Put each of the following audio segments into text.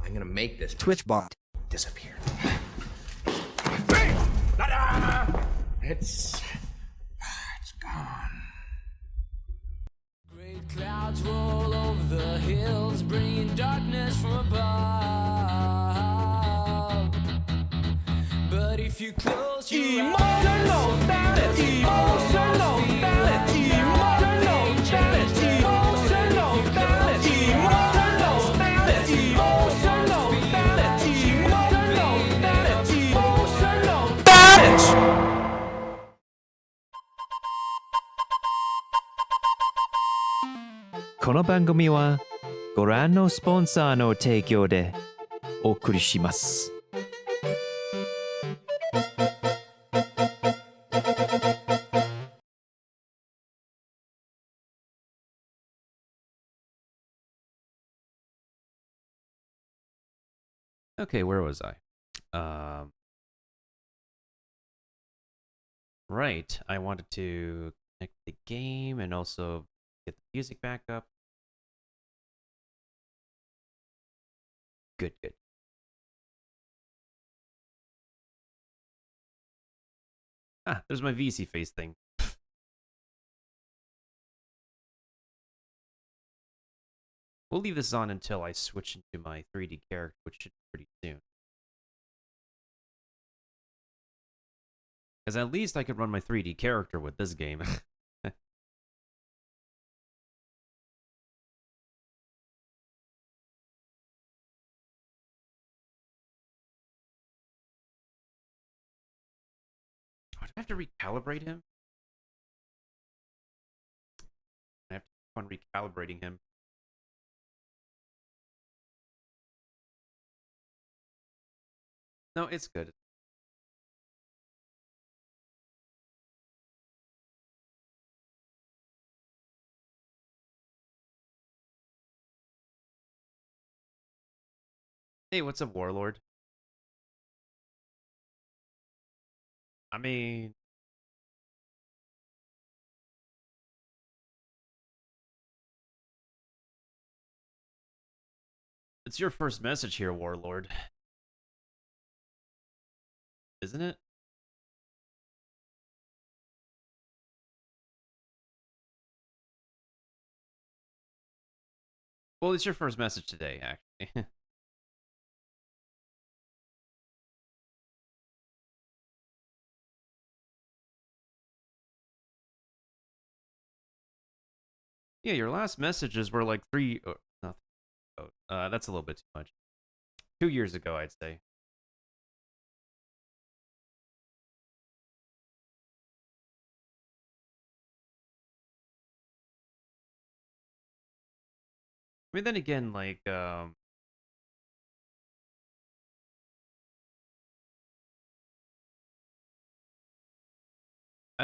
I'm gonna make this Twitch bot disappear. It's gone. Great clouds roll over the hills, bringing darkness from above. But if you close your Emotional balance, emotional balance, emotional balance, emotional balance, emotional balance, emotional balance, emotional balance, emotional balance. この番組はご覧のスポンサーの提供でお送りします。Okay, where was I? Right, I wanted to connect the game and also get the music back up. Good, good. Ah, there's my VC face thing. We'll leave this on until I switch into my 3D character, which should be pretty soon. Because at least I could run my 3D character with this game. Oh, do I have to recalibrate him? I have to keep on recalibrating him. No, it's good. Hey, what's up, Warlord? I mean... It's your first message here, Warlord. Isn't it? Well, it's your first message today, actually. Yeah, your last messages were like nothing. That's a little bit too much. 2 years ago, I'd say. I mean, then again, like, I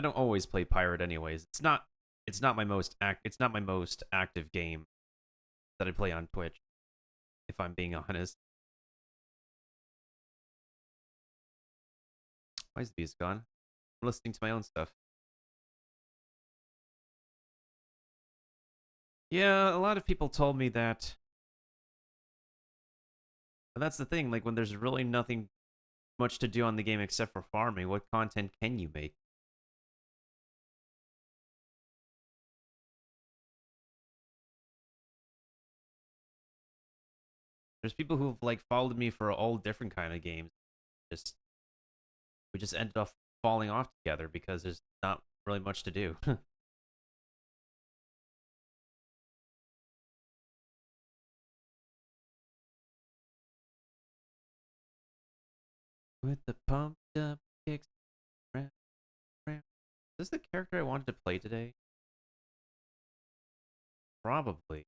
don't always play pirate anyways. It's not my most active game that I play on Twitch, if I'm being honest. Why is the beast gone? I'm listening to my own stuff. Yeah, a lot of people told me that. But that's the thing, like when there's really nothing much to do on the game except for farming, what content can you make? There's people who've like followed me for all different kind of games. We just ended up falling off together because there's not really much to do. With the pumped up kicks. Is this the character I wanted to play today? Probably.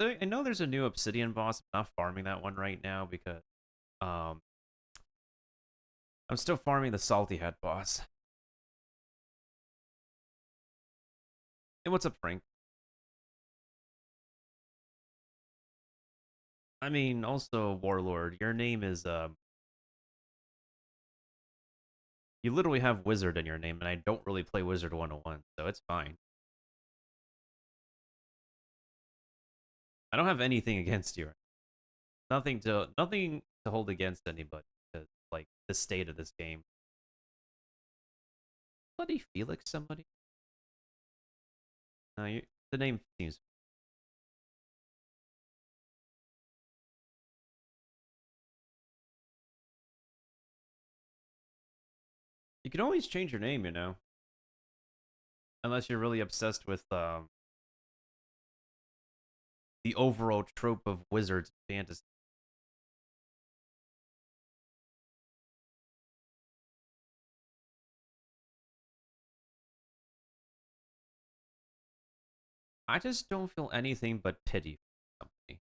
So I know there's a new Obsidian boss. I'm not farming that one right now because I'm still farming the Salty Head boss. Hey, what's up, Frank? I mean, also, Warlord, your name is, you literally have Wizard in your name, and I don't really play Wizard 101, so it's fine. I don't have anything against you. Nothing to hold against anybody. Like the state of this game. Buddy Felix, somebody. No, the name seems. You can always change your name, you know. Unless you're really obsessed with the overall trope of wizards and fantasy. I just don't feel anything but pity for the company.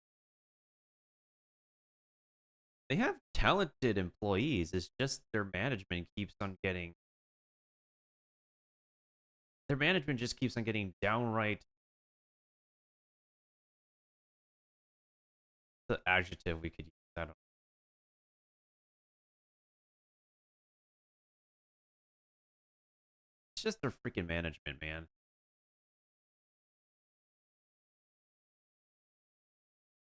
They have talented employees. It's just their management keeps on getting. Their management just keeps on getting downright. The adjective we could use. I don't. It's just their freaking management, man.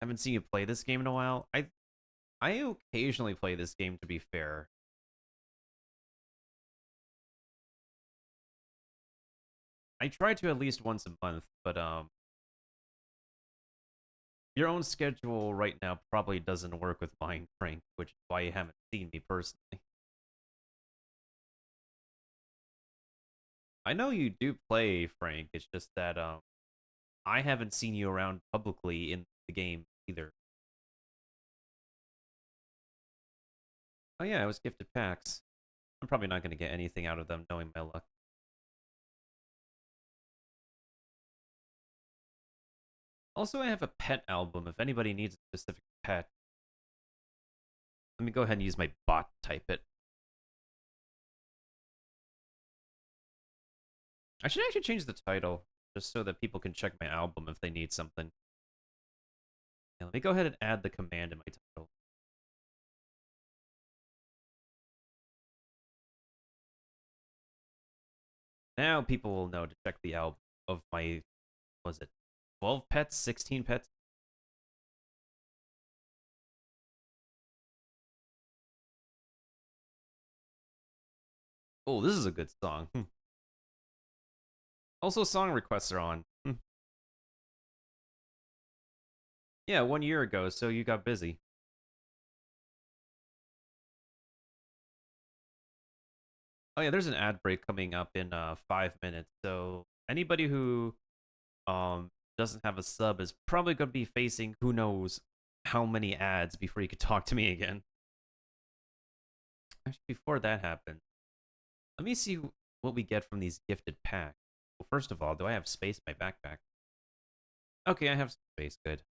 Haven't seen you play this game in a while. I occasionally play this game, to be fair. I try to at least once a month, but your own schedule right now probably doesn't work with mine, Frank, which is why you haven't seen me personally. I know you do play, Frank. It's just that I haven't seen you around publicly in the game either. Oh yeah, I was gifted packs. I'm probably not going to get anything out of them knowing my luck. Also, I have a pet album if anybody needs a specific pet. Let me go ahead and use my bot to type it. I should actually change the title just so that people can check my album if they need something. Yeah, let me go ahead and add the command in my title. Now people will know to check the album of my, was it 12 pets, 16 pets? Oh, this is a good song. Also, song requests are on. Yeah, 1 year ago, so you got busy. Oh yeah, there's an ad break coming up in 5 minutes. So anybody who doesn't have a sub is probably gonna be facing who knows how many ads before you could talk to me again. Actually, before that happens, let me see what we get from these gifted packs. Well, first of all, do I have space in my backpack? Okay, I have space. Good.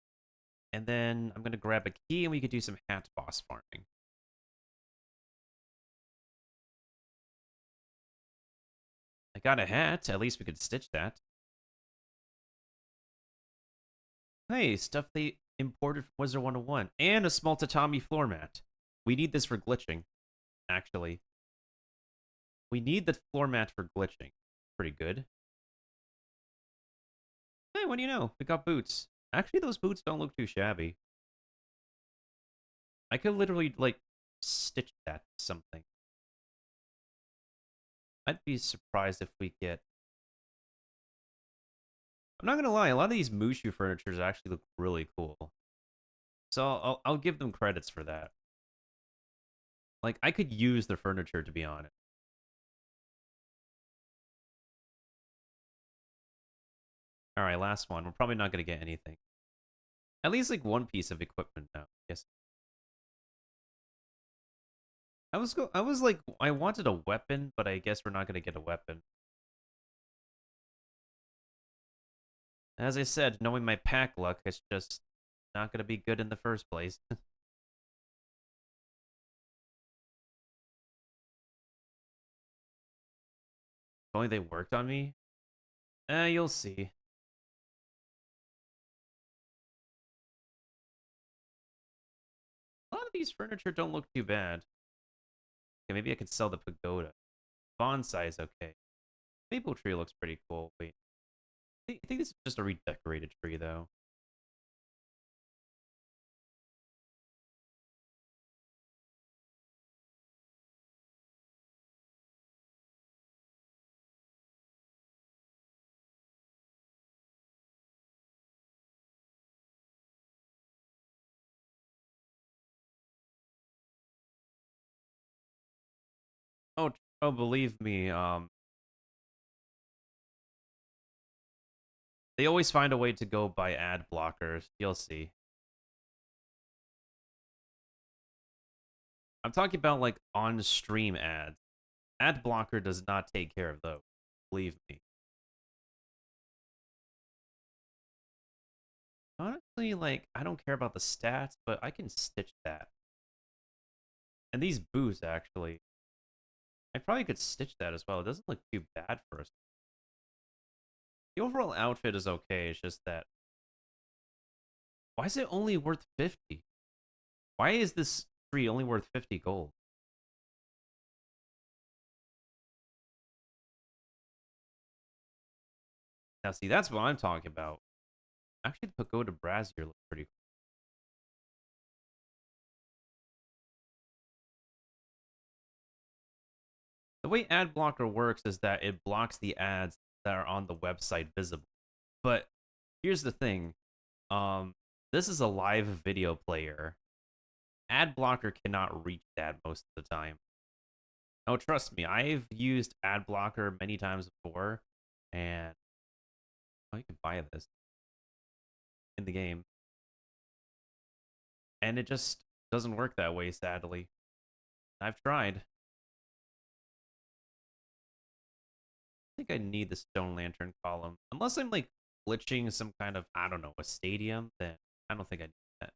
And then I'm gonna grab a key and we could do some hat boss farming. I got a hat. At least we could stitch that. Hey, stuff they imported from Wizard 101. And a small tatami floor mat. We need this for glitching, actually. We need the floor mat for glitching. Pretty good. Hey, what do you know? We got boots. Actually, those boots don't look too shabby. I could literally, like, stitch that to something. I'd be surprised if we get... I'm not gonna lie, a lot of these Mushu furnitures actually look really cool. So I'll give them credits for that. Like, I could use the furniture, to be honest. Alright, last one. We're probably not gonna get anything. At least, like, one piece of equipment now. Yes. I was like, I wanted a weapon, but I guess we're not gonna get a weapon. As I said, knowing my pack luck, it's just not gonna be good in the first place. If only they worked on me. You'll see. A lot of these furniture don't look too bad. Okay, maybe I could sell the pagoda. Bonsai is okay. Maple tree looks pretty cool. Wait. I think this is just a redecorated tree, though. Oh, oh, believe me, they always find a way to go by ad blockers. You'll see. I'm talking about like on-stream ads. Ad blocker does not take care of those. Believe me. Honestly, like, I don't care about the stats, but I can stitch that. And these boots, actually. I probably could stitch that as well. It doesn't look too bad for us. The overall outfit is okay. It's just that. Why is it only worth 50? Why is this tree only worth 50 gold? Now, see, that's what I'm talking about. Actually, the Pagoda Brazier looks pretty cool. The way ad blocker works is that it blocks the ads that are on the website visible. But here's the thing. This is a live video player. Ad blocker cannot reach that most of the time. No, trust me, I've used ad blocker many times before, and oh, you can buy this in the game, and it just doesn't work that way, sadly. I've tried. I think I need the stone lantern column. Unless I'm like glitching some kind of, I don't know, a stadium, then I don't think I need that.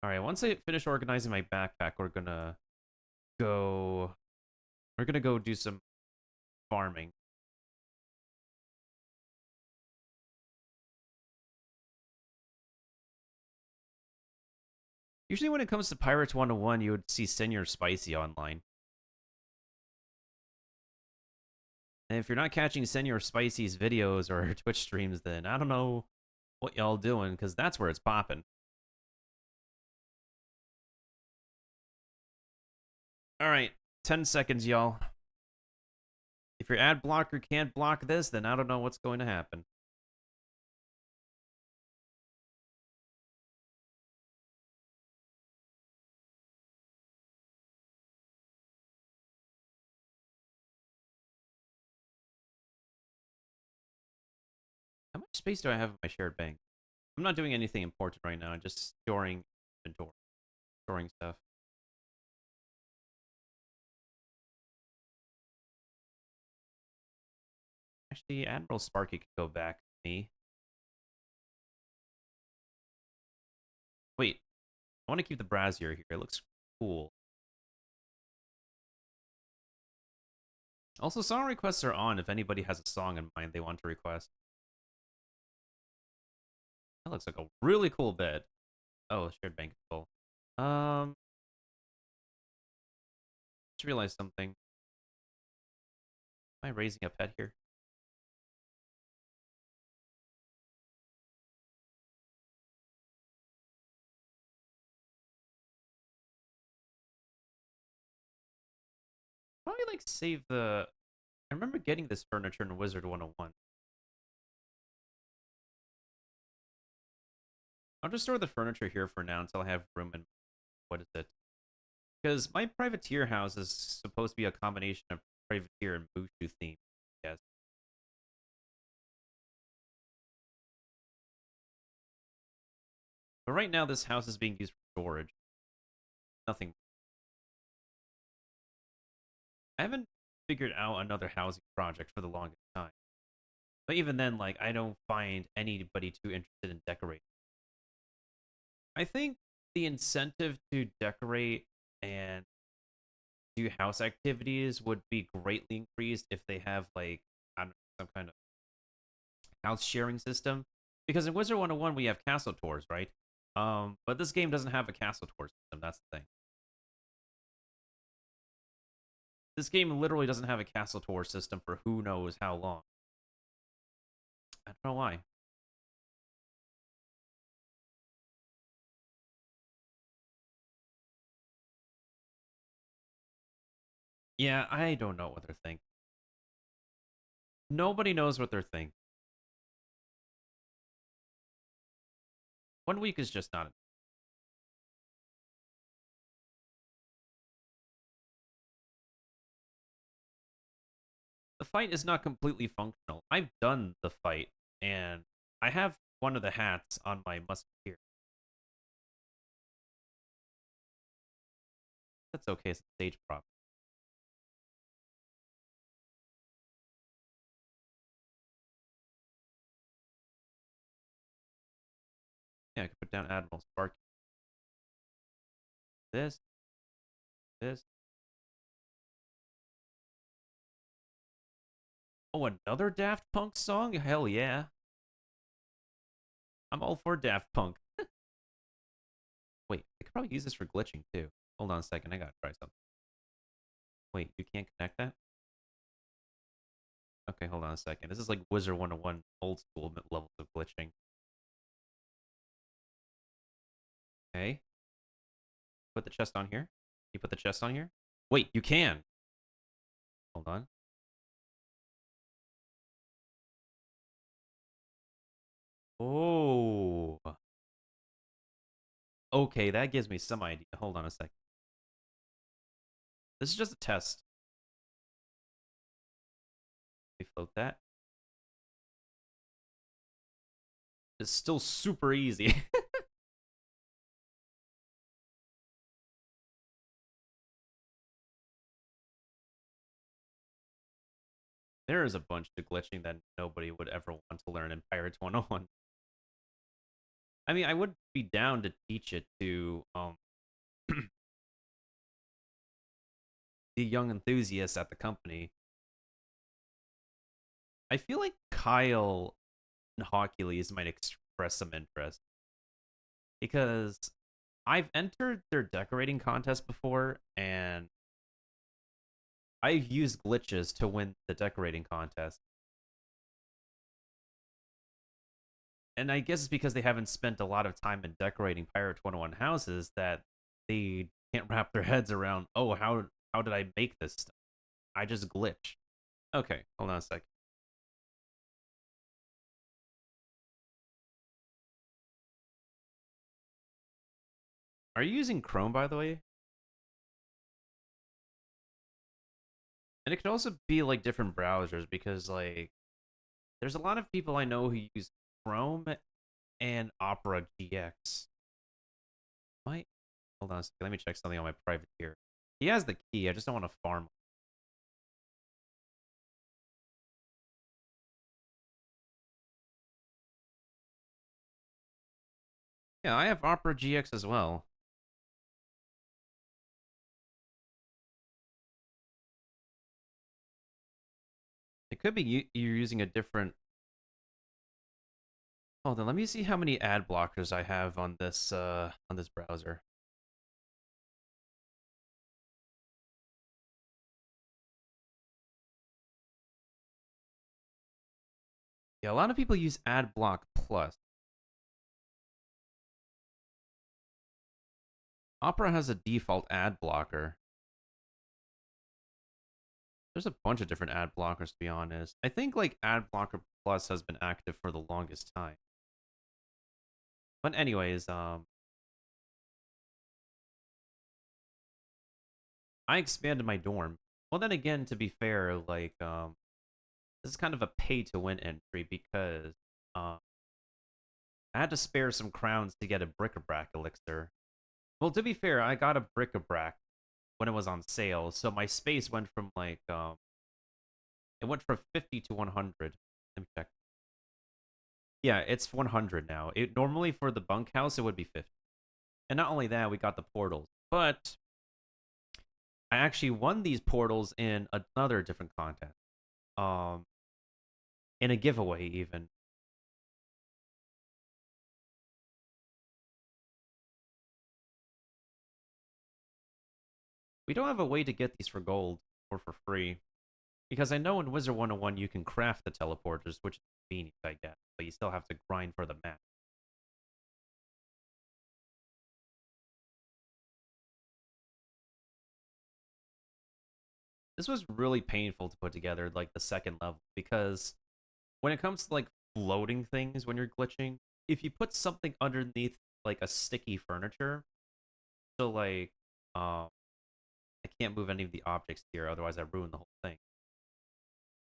Alright, once I finish organizing my backpack, go we're gonna go do some farming. Usually when it comes to Pirates 101, you would see Senior Spicy online. And if you're not catching Senior Spicy's videos or Twitch streams, then I don't know what y'all doing, because that's where it's popping. Alright, 10 seconds, y'all. If your ad blocker can't block this, then I don't know what's going to happen. How much space do I have in my shared bank? I'm not doing anything important right now. I'm just storing inventory, storing stuff. Actually, Admiral Sparky could go back to me. Wait, I want to keep the brazier here. It looks cool. Also, song requests are on if anybody has a song in mind they want to request. That looks like a really cool bed. Oh, shared bank is full. Just realized something. Am I raising a pet here? Probably like save the. I remember getting this furniture in Wizard 101. I'll just store the furniture here for now until I have room in. What is it? Because my privateer house is supposed to be a combination of privateer and Mushu theme. Yes. But right now, this house is being used for storage. Nothing. I haven't figured out another housing project for the longest time. But even then, like, I don't find anybody too interested in decorating. I think the incentive to decorate and do house activities would be greatly increased if they have, like, I don't know, some kind of house sharing system. Because in Wizard 101, we have castle tours, right? But this game doesn't have a castle tour system. That's the thing. This game literally doesn't have a castle tour system for who knows how long. I don't know why. Yeah, I don't know what they're thinking. Nobody knows what they're thinking. 1 week is just not enough. fight is not completely functional. I've done the fight, and I have one of the hats on my musketeer. That's okay, it's a stage prop. Yeah, I can put down Admiral Sparky. This. Oh, another Daft Punk song? Hell yeah. I'm all for Daft Punk. Wait, I could probably use this for glitching too. Hold on a second, I gotta try something. Wait, you can't connect that? Okay, hold on a second. This is like Wizard 101 old school levels of glitching. Okay. Put the chest on here. You put the chest on here? Wait, you can. Hold on. Oh. Okay, that gives me some idea. Hold on a second. This is just a test. We float that. It's still super easy. There is a bunch of glitching that nobody would ever want to learn in Pirates 101. I mean, I would be down to teach it to the young enthusiasts at the company. I feel like Kyle and Hercules might express some interest because I've entered their decorating contest before, and I've used glitches to win the decorating contest. And I guess it's because they haven't spent a lot of time in decorating Pirate 101 houses that they can't wrap their heads around, oh, how did I make this stuff? I just glitch. Okay, hold on a second. Are you using Chrome, by the way? And it could also be like different browsers because like there's a lot of people I know who use Chrome and Opera GX. Might hold on a second. Let me check something on my private here. He has the key. I just don't want to farm. Yeah, I have Opera GX as well. It could be you're using a different. Hold on, let me see how many ad blockers I have on this browser. Yeah, a lot of people use AdBlock Plus. Opera has a default ad blocker. There's a bunch of different ad blockers, to be honest. I think like Ad Blocker Plus has been active for the longest time. But anyways, I expanded my dorm. Well, then again, to be fair, like this is kind of a pay to win entry because I had to spare some crowns to get a bric-a-brac elixir. Well, to be fair, I got a bric-a-brac when it was on sale, so my space went from like it went from 50 to 100. Let me check. Yeah, it's 100 now. It normally for the bunkhouse it would be 50. And not only that, we got the portals, but I actually won these portals in another different contest. Um in a giveaway even. We don't have a way to get these for gold or for free. Because I know in Wizard 101 you can craft the teleporters, which is convenient, I guess, but you still have to grind for the map. This was really painful to put together, like the second level, because when it comes to like floating things when you're glitching, if you put something underneath like a sticky furniture, so like I can't move any of the objects here, otherwise I ruin the whole thing.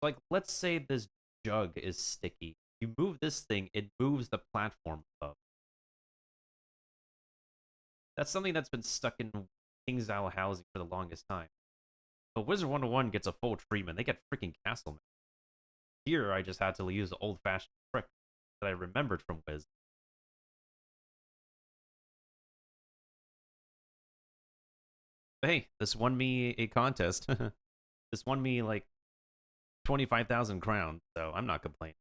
Like, let's say this jug is sticky. You move this thing, it moves the platform above. That's something that's been stuck in King's Isle housing for the longest time. But Wizard 101 gets a full treatment. They get freaking castle. Here, I just had to use the old-fashioned trick that I remembered from Wiz. But hey, this won me a contest. This won me, like, 25,000 crowns, so I'm not complaining.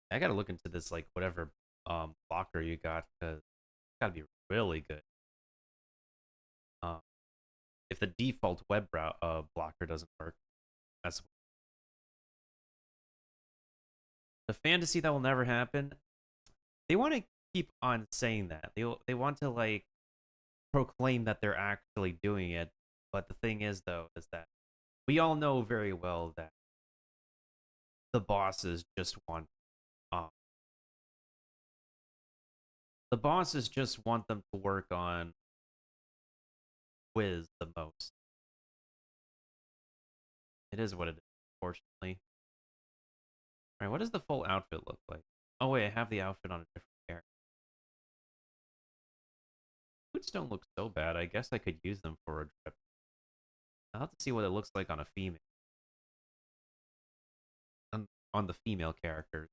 I gotta look into this, like, whatever blocker you got, because it's gotta be really good. Uh, if the default web blocker doesn't work, that's the fantasy that will never happen. They want to keep on saying that. They want to, like, proclaim that they're actually doing it. But the thing is, though, is that we all know very well that the bosses just want um, the bosses just want them to work on Wiz the most. It is what it is, unfortunately. All right, what does the full outfit look like? Oh wait, I have the outfit on a different character. Boots don't look so bad. I guess I could use them for a trip. I'll have to see what it looks like on a female. On the female characters.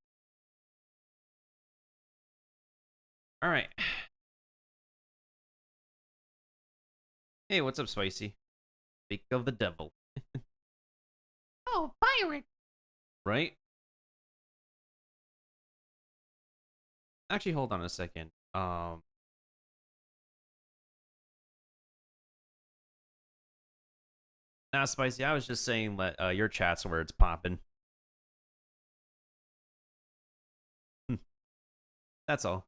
All right. Hey, what's up, Spicy? Speak of the devil. Oh, pirate! Right? Actually, hold on a second. Nah, Spicy, I was just saying that your chat's where it's popping. That's all.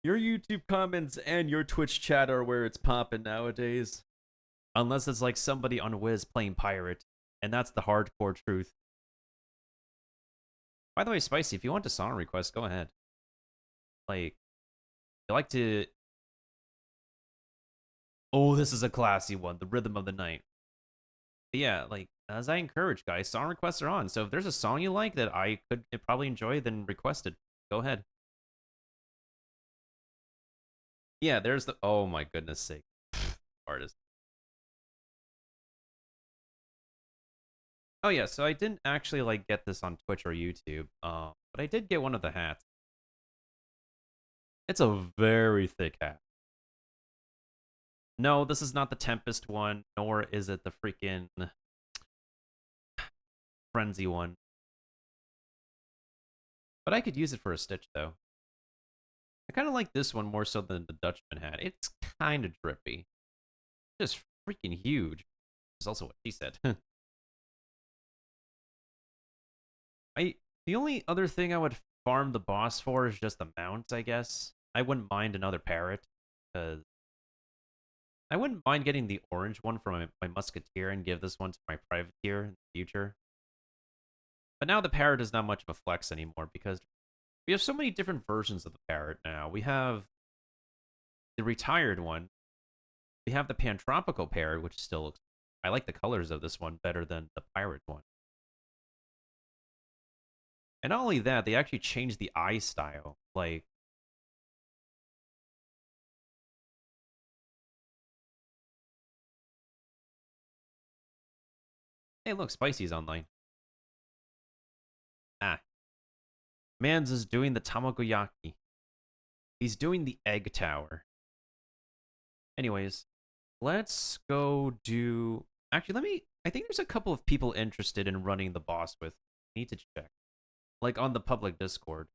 Your YouTube comments and your Twitch chat are where it's popping nowadays. Unless it's like somebody on Wiz playing pirate. And that's the hardcore truth. By the way, Spicy, if you want a song request, go ahead. Like, you like to... Oh, this is a classy one. The Rhythm of the Night. But yeah, like, as I encourage, guys, song requests are on. So if there's a song you like that I could probably enjoy, then request it. Go ahead. Yeah, there's the... Oh my goodness sake. Artist. Oh yeah, so I didn't actually like get this on Twitch or YouTube, but I did get one of the hats. It's a very thick hat. No, this is not the Tempest one, nor is it the freaking Frenzy one. But I could use it for a stitch, though. I kind of like this one more so than the Dutchman hat. It's kind of drippy. Just freaking huge. That's also what she said. The only other thing I would farm the boss for is just the mounts, I guess. I wouldn't mind another parrot, because I wouldn't mind getting the orange one for my musketeer and give this one to my privateer in the future. But now the parrot is not much of a flex anymore, because we have so many different versions of the parrot now. We have the retired one. We have the Pantropical parrot, which still looks... I like the colors of this one better than the pirate one. And not only that, they actually changed the eye style. Like, hey, look, Spicy's online. Ah. Mans is doing the Tamagoyaki. He's doing the egg tower. Anyways, let's go do... Actually, I think there's a couple of people interested in running the boss with. Need to check. Like, on the public Discord.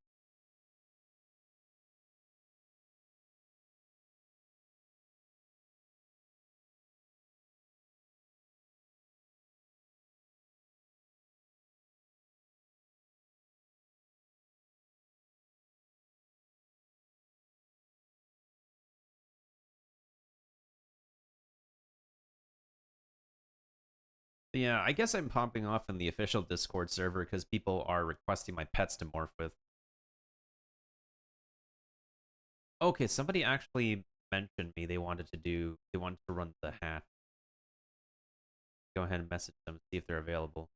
Yeah, I guess I'm popping off in the official Discord server because people are requesting my pets to morph with. Okay, somebody actually mentioned me. They wanted to run the hat. Go ahead and message them, see if they're available.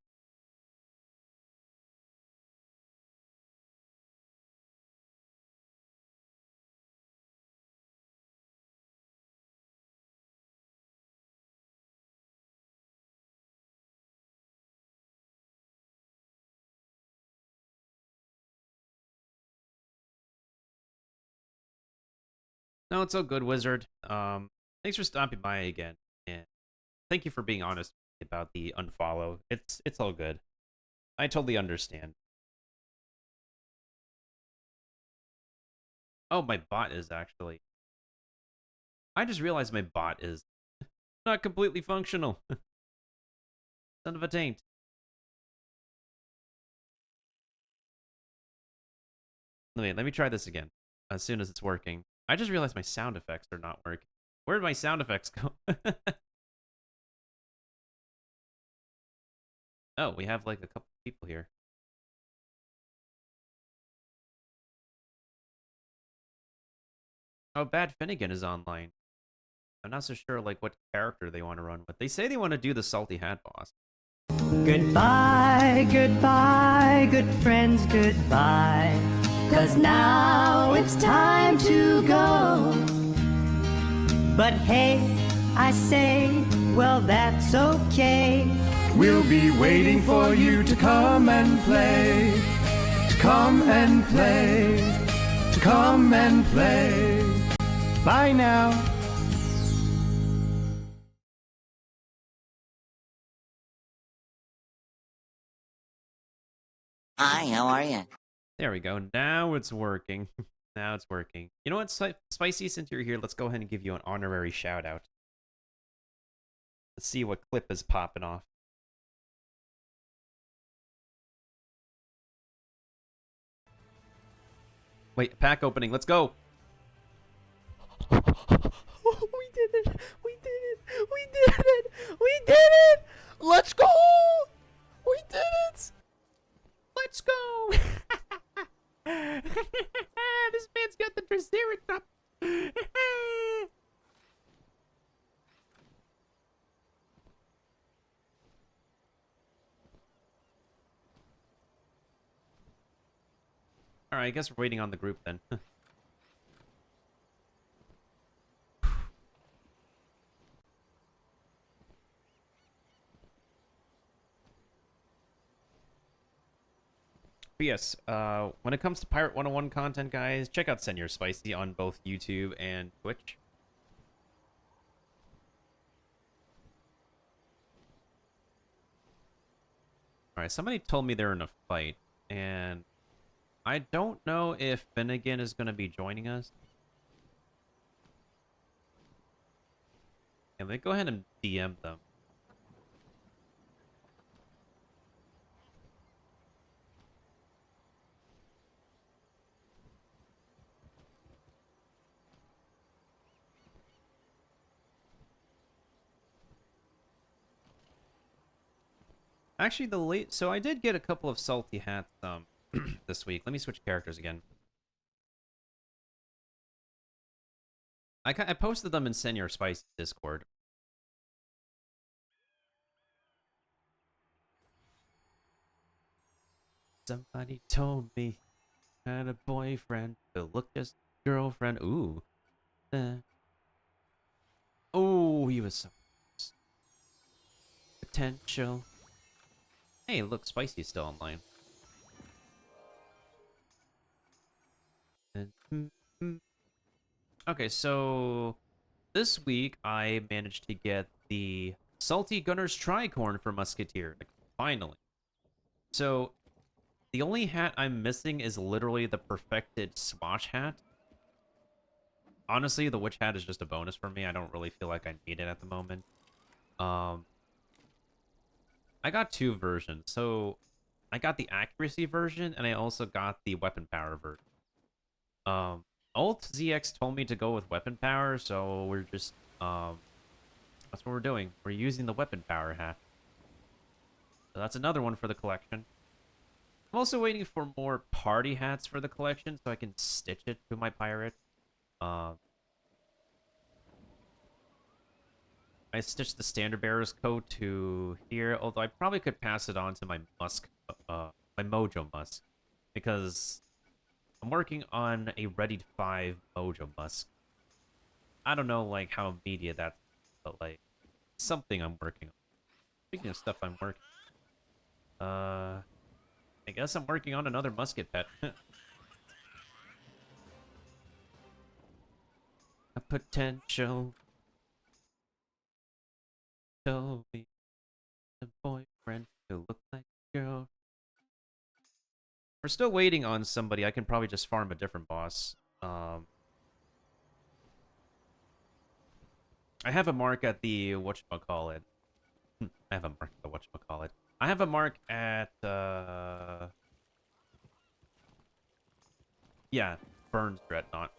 No, it's all good, Wizard. Thanks for stopping by again, and thank you for being honest about the unfollow. It's all good. I totally understand. Oh, my bot is actually. I just realized my bot is not completely functional. Son of a taint. Let me try this again. As soon as it's working. I just realized my sound effects are not working. Where did my sound effects go? Oh, we have like a couple people here. Oh, Bad Finnegan is online. I'm not so sure like what character they want to run with. They say they want to do the Salty Hat Boss. Goodbye, goodbye, good friends, goodbye. 'Cause now it's time to go. But hey, I say, well, that's okay. We'll be waiting for you to come and play. To come and play. To come and play. Bye now. Hi, how are you? There we go. Now it's working. Now it's working. You know what, Spicy, since you're here, let's go ahead and give you an honorary shout out. Let's see what clip is popping off. Wait, pack opening. Let's go. We did it! We did it! We did it! We did it! Let's go! We did it! Let's go! This man's got the Triceratops. Alright, I guess we're waiting on the group then. But yes, when it comes to Pirate 101 content, guys, check out Senior Spicy on both YouTube and Twitch. Alright, somebody told me they're in a fight, and I don't know if Finnegan is going to be joining us. And they go ahead and DM them. Actually, so I did get a couple of salty hats this week. Let me switch characters again. I posted them in Senior Spice Discord. Somebody told me I had a boyfriend who looked just girlfriend. Ooh. Oh, he was so potential. Hey, look, Spicy's still online. Okay, so this week I managed to get the Salty Gunner's Tricorn for Musketeer. Like, finally. So, the only hat I'm missing is literally the Perfected Swash hat. Honestly, the Witch hat is just a bonus for me. I don't really feel like I need it at the moment. I got two versions. So, I got the accuracy version, and I also got the weapon power version. Alt ZX told me to go with weapon power, so we're just, that's what we're doing. We're using the weapon power hat. So that's another one for the collection. I'm also waiting for more party hats for the collection so I can stitch it to my pirate. I stitched the standard bearer's coat to here, although I probably could pass it on to my musk, my Mojo musk, because I'm working on a Ready to 5 Mojo musk. I don't know, like, how immediate that's, but, like, something I'm working on. Speaking of stuff I'm working I guess I'm working on another musket pet. A potential. Show me a boyfriend who look like a girl. We're still waiting on somebody. I can probably just farm a different boss. I have a mark at the whatchamacallit. I have a mark at the whatchamacallit. I have a mark at yeah, Burns Dreadnought.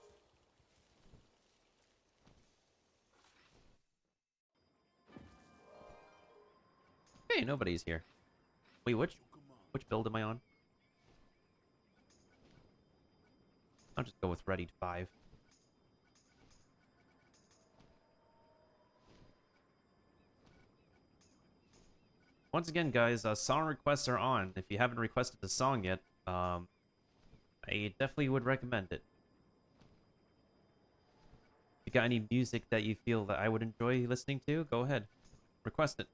Hey, nobody's here. Wait, which build am I on? I'll just go with Ready to 5. Once again, guys, song requests are on. If you haven't requested a song yet, I definitely would recommend it. If you got any music that you feel that I would enjoy listening to, go ahead. Request it.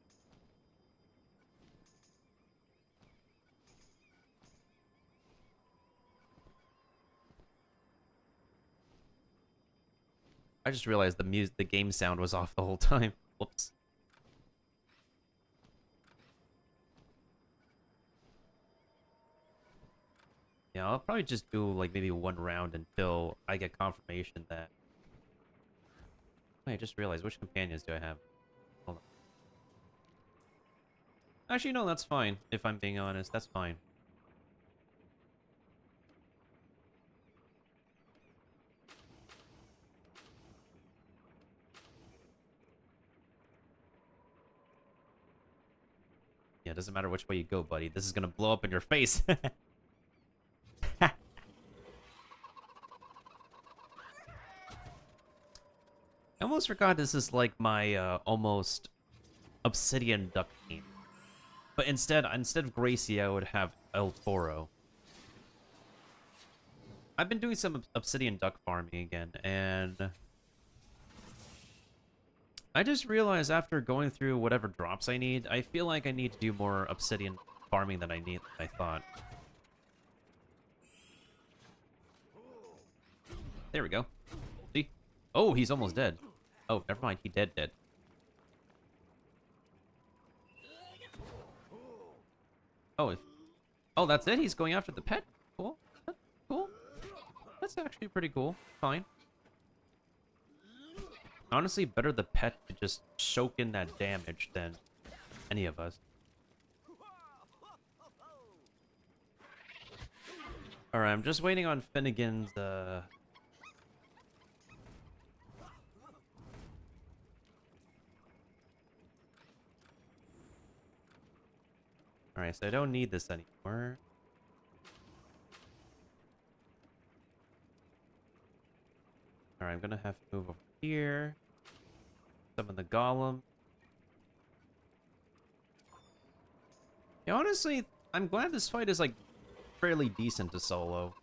I just realized the game sound was off the whole time. Whoops. Yeah, I'll probably just do like maybe one round until I get confirmation that. I just realized, which companions do I have? Hold on. Actually, no, that's fine. If I'm being honest, that's fine. Yeah, it doesn't matter which way you go, buddy. This is gonna blow up in your face. I almost forgot this is like my almost obsidian duck team. But instead of Gracie, I would have El Toro. I've been doing some obsidian duck farming again, and I just realized after going through whatever drops I need, I feel like I need to do more obsidian farming than I thought. There we go. See? Oh, he's almost dead. Oh, never mind. He dead. Oh, oh, that's it? He's going after the pet? Cool. Cool. That's actually pretty cool. Fine. Honestly, better the pet to just soak in that damage than any of us. Alright, I'm just waiting on Finnegan's, Alright, so I don't need this anymore. Alright, I'm gonna have to move over here. Summon the golem. Yeah, honestly, I'm glad this fight is, like, fairly decent to solo.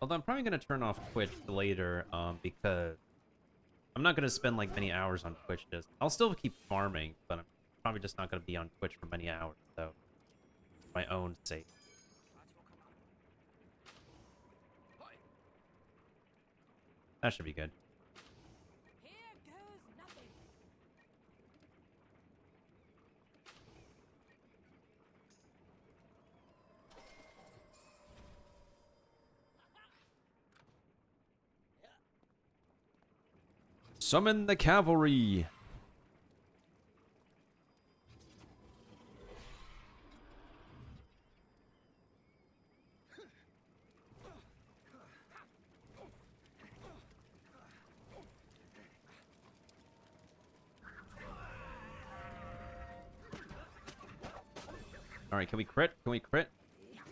Although I'm probably going to turn off Twitch later, because I'm not going to spend, like, many hours on Twitch. I'll still keep farming, but I'm probably just not going to be on Twitch for many hours, so... my own sake. That should be good. Here goes nothing. Summon the cavalry. All right, can we crit? Can we crit?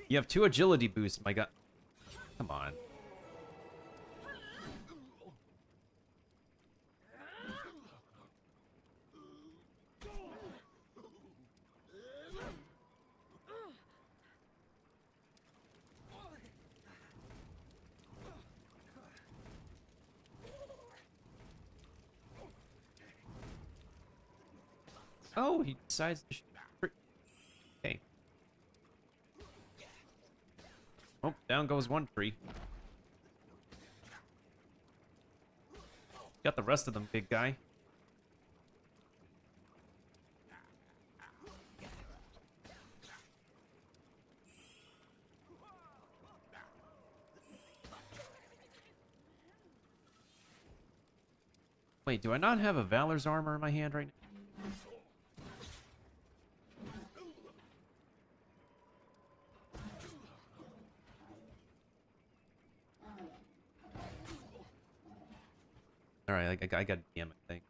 You have 2 agility boosts, my god. Come on. Oh, he decides to okay. Oh, down goes one tree. Got the rest of them, big guy. Wait, do I not have a Valor's armor in my hand right now? Alright, I got DM, I think.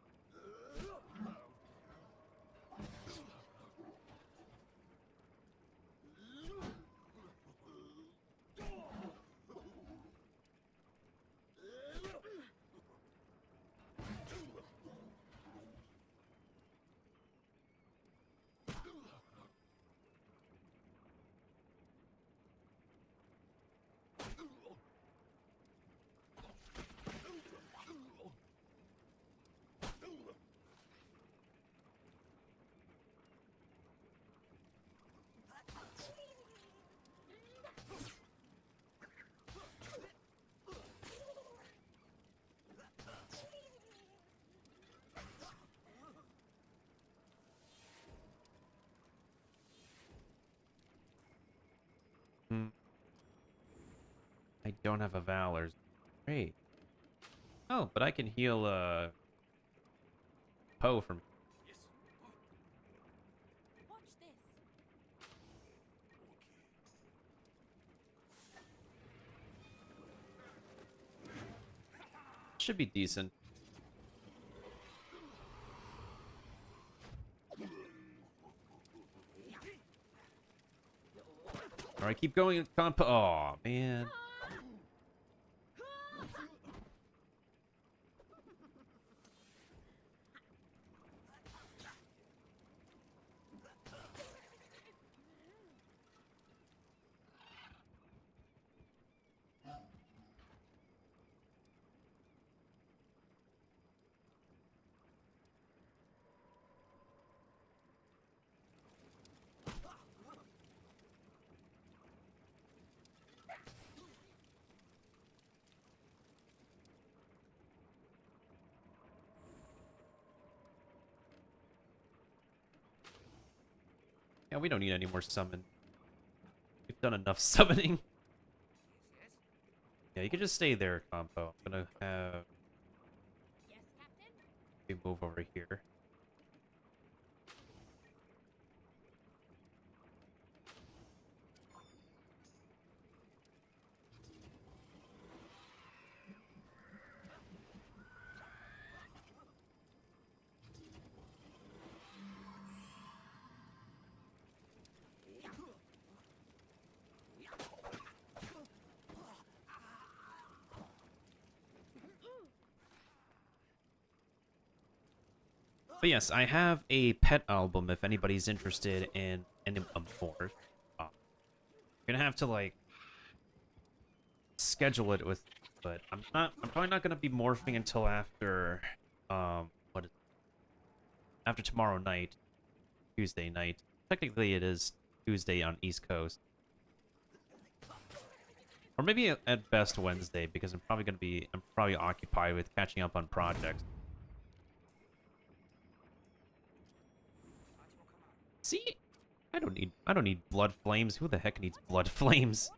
I don't have a Valor's. Great. Oh, but I can heal Poe from. Watch this. Should be decent. Alright, keep going. Oh, man. Yeah, we don't need any more summon. We've done enough summoning. Yeah, you can just stay there, Compo. I'm gonna have Yes, Captain. we move over here. But yes, I have a pet album if anybody's interested in a morph. You're gonna have to like schedule it with, but I'm probably not gonna be morphing until after what is after tomorrow night, Tuesday night. Technically it is Tuesday on East Coast. Or maybe at best Wednesday, because I'm probably occupied with catching up on projects. See? I don't need blood flames. Who the heck needs blood flames?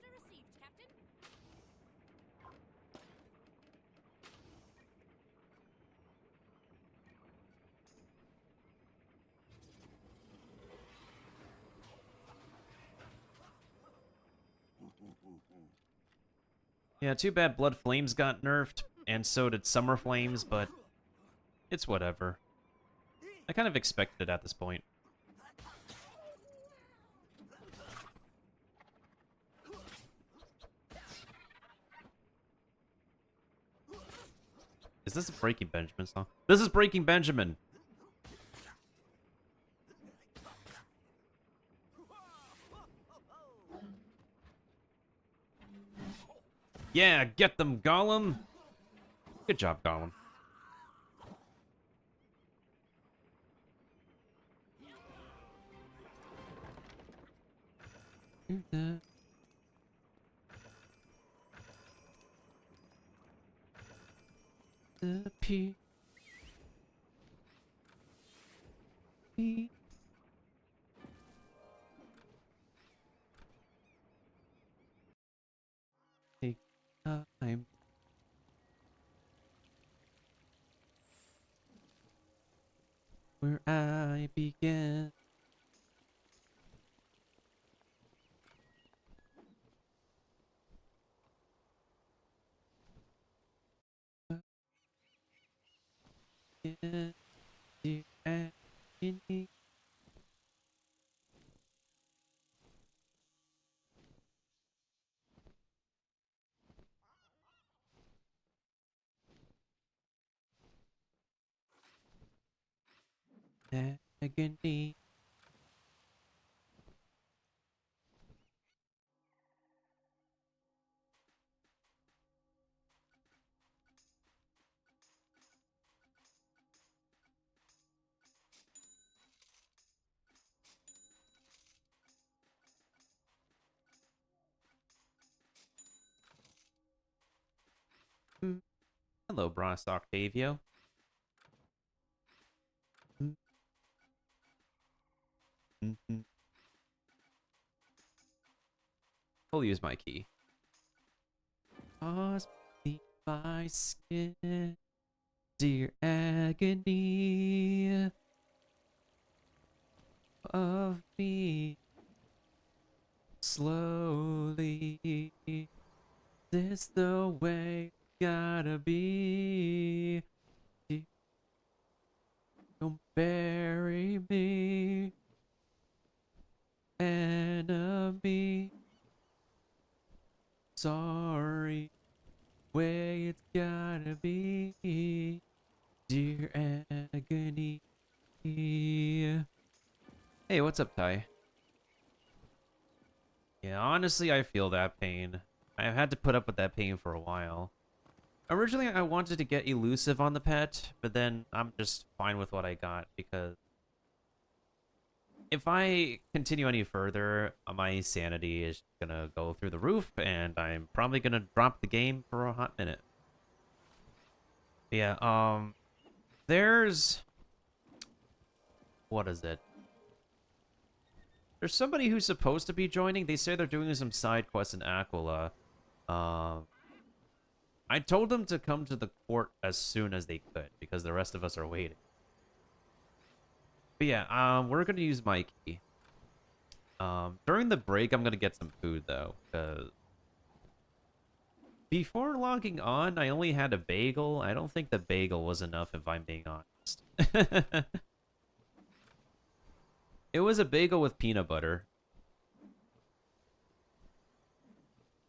Yeah, too bad Blood Flames got nerfed, and so did Summer Flames, but it's whatever. I kind of expected it at this point. Is this a Breaking Benjamin song? This is Breaking Benjamin! Yeah, get them, Gollum! Good job, Gollum. The P. Take time. Where I began. Dear agony. Agony. Hello, Bronx Octavio. I'll use my key. Pause beneath my skin, dear agony of me. Slowly, this the way gotta be. Don't bury me, enemy. Sorry, way it's gotta be, dear agony. Hey, what's up, Ty? Yeah, honestly, I feel that pain. I've had to put up with that pain for a while. Originally, I wanted to get elusive on the pet, but then I'm just fine with what I got, because if I continue any further, my sanity is gonna go through the roof, and I'm probably gonna drop the game for a hot minute. Yeah, there's... what is it? There's somebody who's supposed to be joining. They say they're doing some side quests in Aquila. I told them to come to the court as soon as they could, because the rest of us are waiting. But yeah, we're gonna use my key. During the break, I'm gonna get some food, though, because before logging on, I only had a bagel. I don't think the bagel was enough, if I'm being honest. It was a bagel with peanut butter.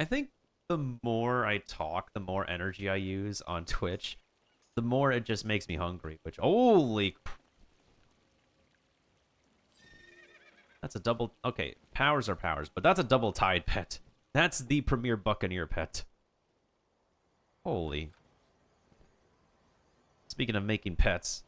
I think the more I talk, the more energy I use on Twitch, the more it just makes me hungry, which, holy... That's a double... okay, powers are powers, but that's a double tide pet. That's the premier Buccaneer pet. Holy. Speaking of making pets.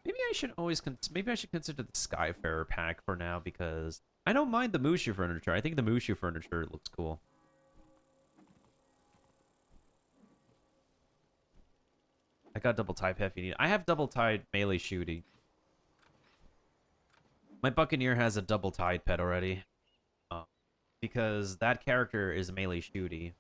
Maybe I should always maybe I should consider the Skyfarer pack for now because I don't mind the Mushu furniture. I think the Mushu furniture looks cool. I got double tie if you need. I have double tied melee shooty. My Buccaneer has a double tied pet already. Because that character is melee shooty.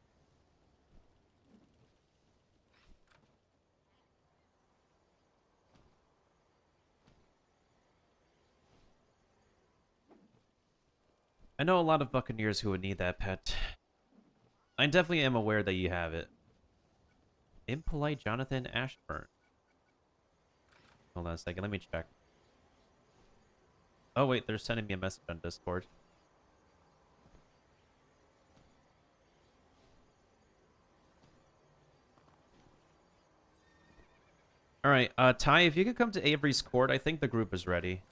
I know a lot of Buccaneers who would need that pet. I definitely am aware that you have it. Impolite Jonathan Ashburn. Hold on a second, let me check. Oh wait, they're sending me a message on Discord. Alright, Ty, if you could come to Avery's court, I think the group is ready.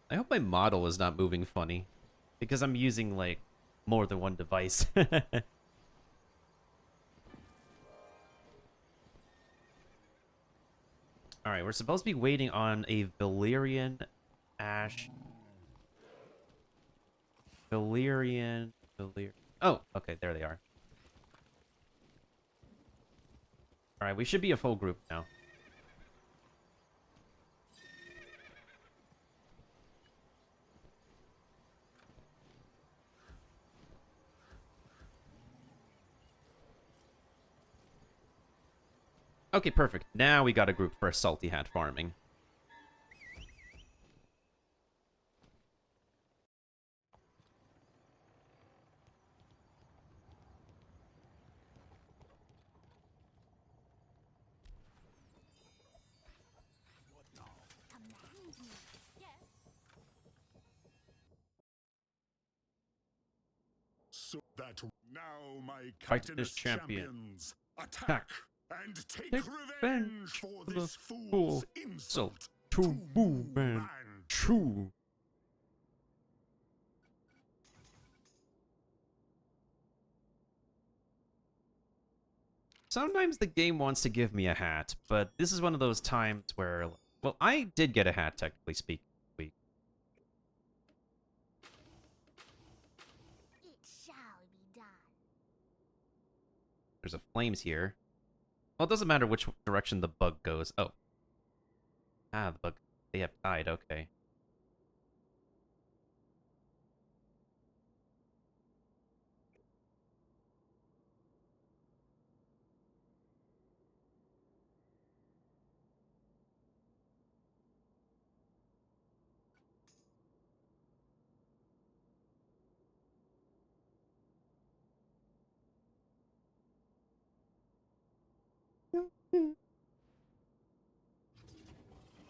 I hope my model is not moving funny. Because I'm using, like, more than one device. Alright, we're supposed to be waiting on a Valyrian Ash. Valyrian... Oh, okay, there they are. Alright, we should be a full group now. Okay, perfect. Now we got a group for Salty Hat farming. So that now my Fight this captain's champion. champions attack Attack. and take Take revenge for the this fool's insult to man. True. Sometimes the game wants to give me a hat, but this is one of those times where... Well, I did get a hat, technically speaking. It shall be done. There's a flames here. Well, it doesn't matter which direction the bug goes. Oh. Ah, the bug. They have died, okay.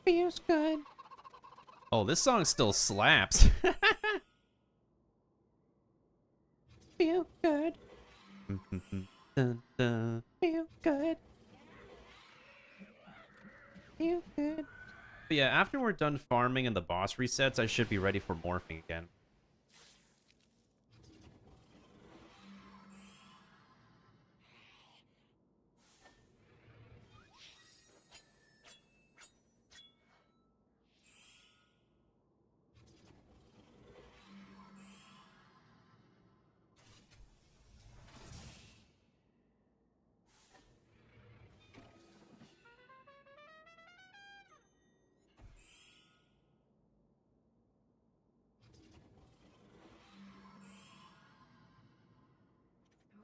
Feels good. Oh, this song still slaps. Feel good. Dun, dun. Feel good. Feel good. But yeah, after we're done farming and the boss resets, I should be ready for morphing again.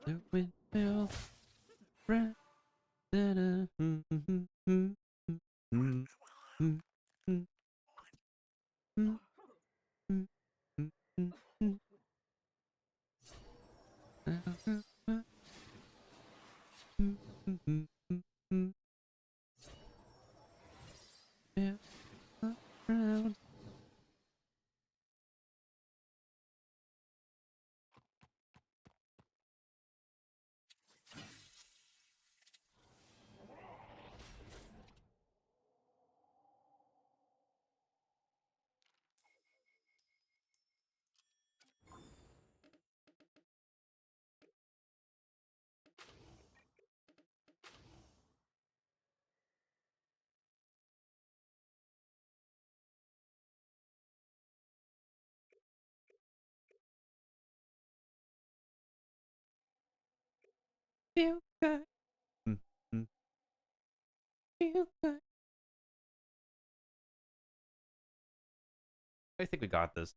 The windmill ran. Feel good. Mm. Feel good. I think we got this.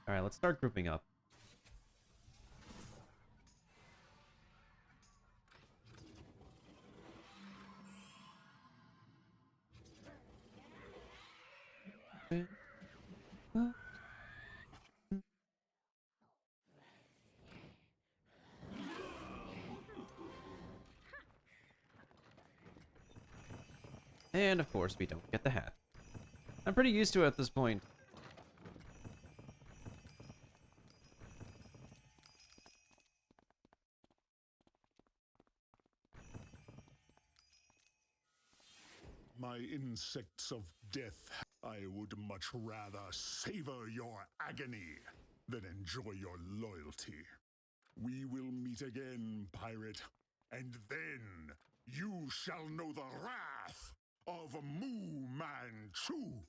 Alright, let's start grouping up. And of course, we don't get the hat. I'm pretty used to it at this point. My insects of death, I would much rather savor your agony than enjoy your loyalty. We will meet again, pirate, and then you shall know the wrath of Moo Manchu.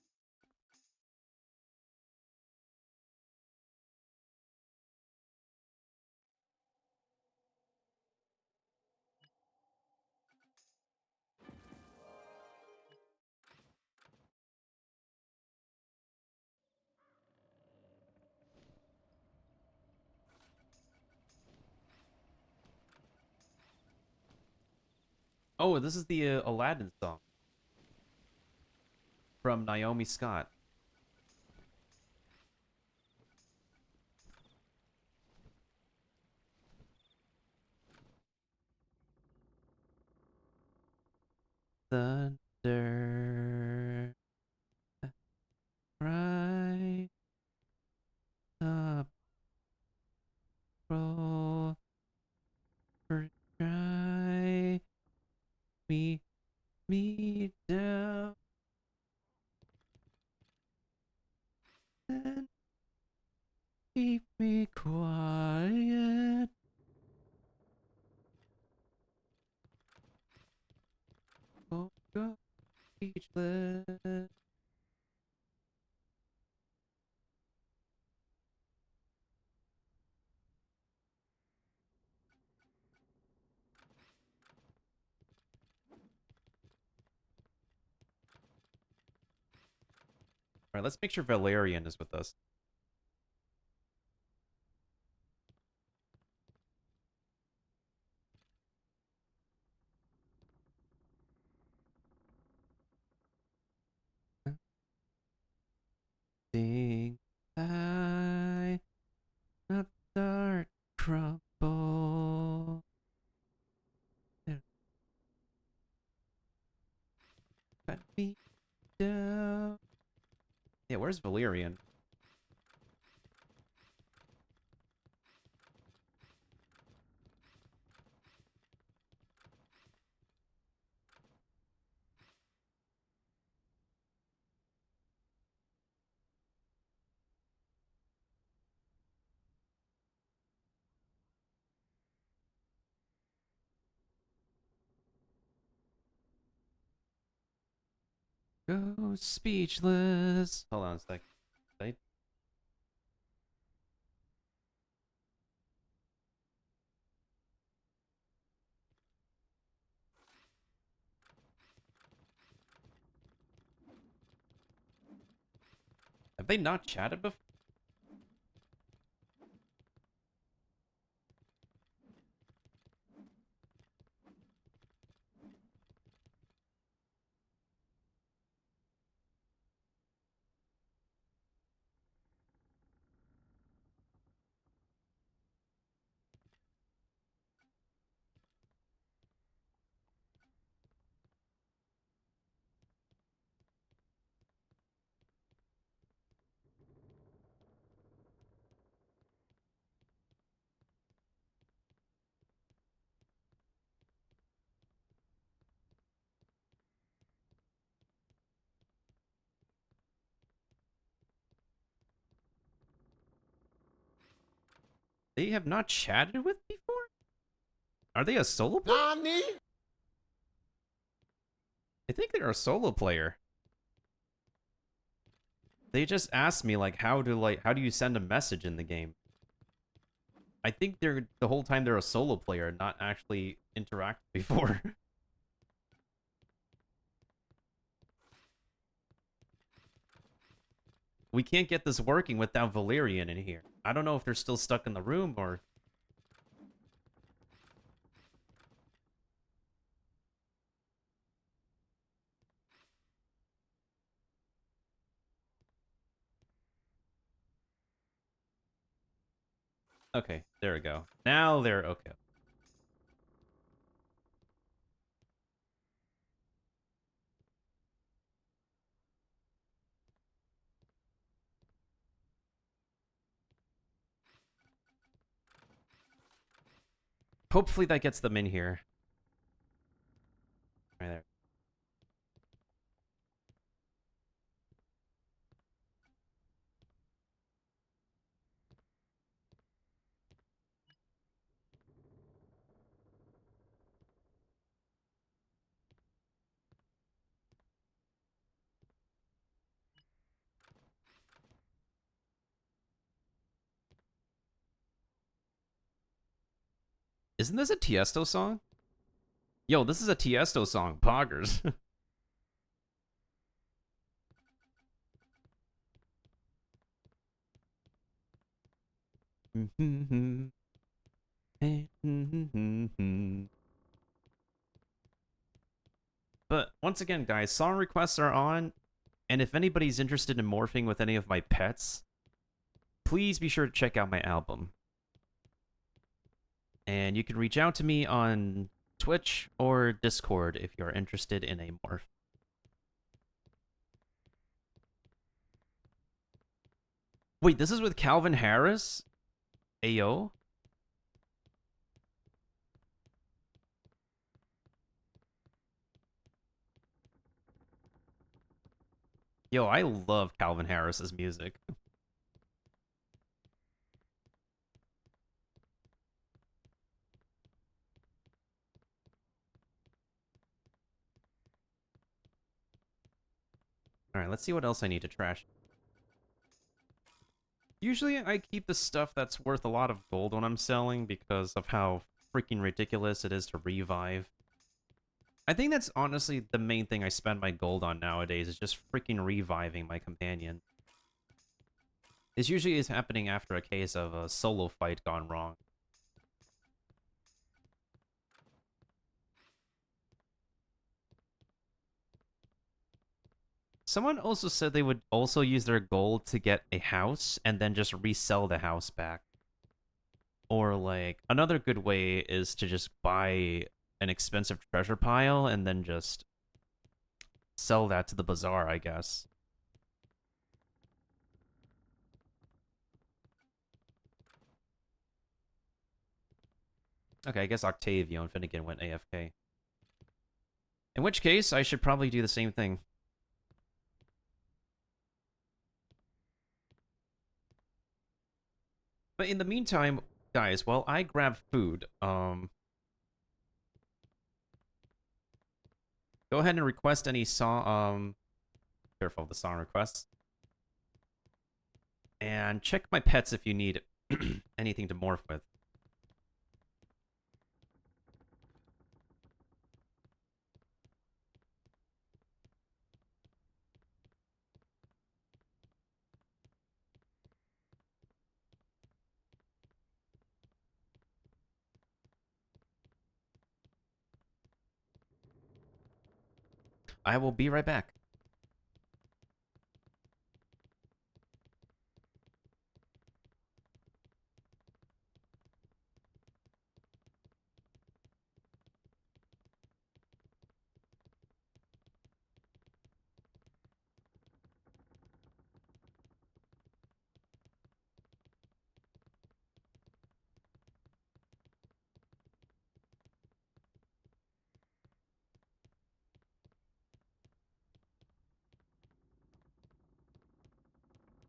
Oh, this is the Aladdin song from Naomi Scott. Thunder, right up, roll, try me down, and keep me quiet. Oh, go speechless. Alright, let's make sure Valerian is with us. Sing I not start trouble. Cut me down. Yeah, where's Valerian? Go speechless. Hold on a sec. Did Have they not chatted before? They have not chatted with before? Are they a solo player? I think they're a solo player. They just asked me like how do you send a message in the game? I think they're the whole time they're a solo player, not actually interact before. We can't get this working without Valerian in here. I don't know if they're still stuck in the room or... Okay, there we go. Now they're okay. Hopefully that gets them in here. Right there. Isn't this a Tiesto song? Yo, this is a Tiesto song. Poggers. But once again, guys, song requests are on, and if anybody's interested in morphing with any of my pets, please be sure to check out my album. And you can reach out to me on Twitch or Discord if you're interested in a morph. Wait, this is with Calvin Harris? Ayo? Yo, I love Calvin Harris's music. Alright, let's see what else I need to trash. Usually I keep the stuff that's worth a lot of gold when I'm selling because of how freaking ridiculous it is to revive. I think that's honestly the main thing I spend my gold on nowadays is just freaking reviving my companion. This usually is happening after a case of a solo fight gone wrong. Someone also said they would also use their gold to get a house and then just resell the house back. Or like, another good way is to just buy an expensive treasure pile and then just sell that to the bazaar, I guess. Okay, I guess Octavio and Finnegan went AFK. In which case, I should probably do the same thing. But in the meantime, guys, while I grab food, go ahead and request any song, careful of the song requests. And check my pets if you need anything to morph with. I will be right back.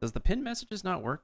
Does the pin messages not work?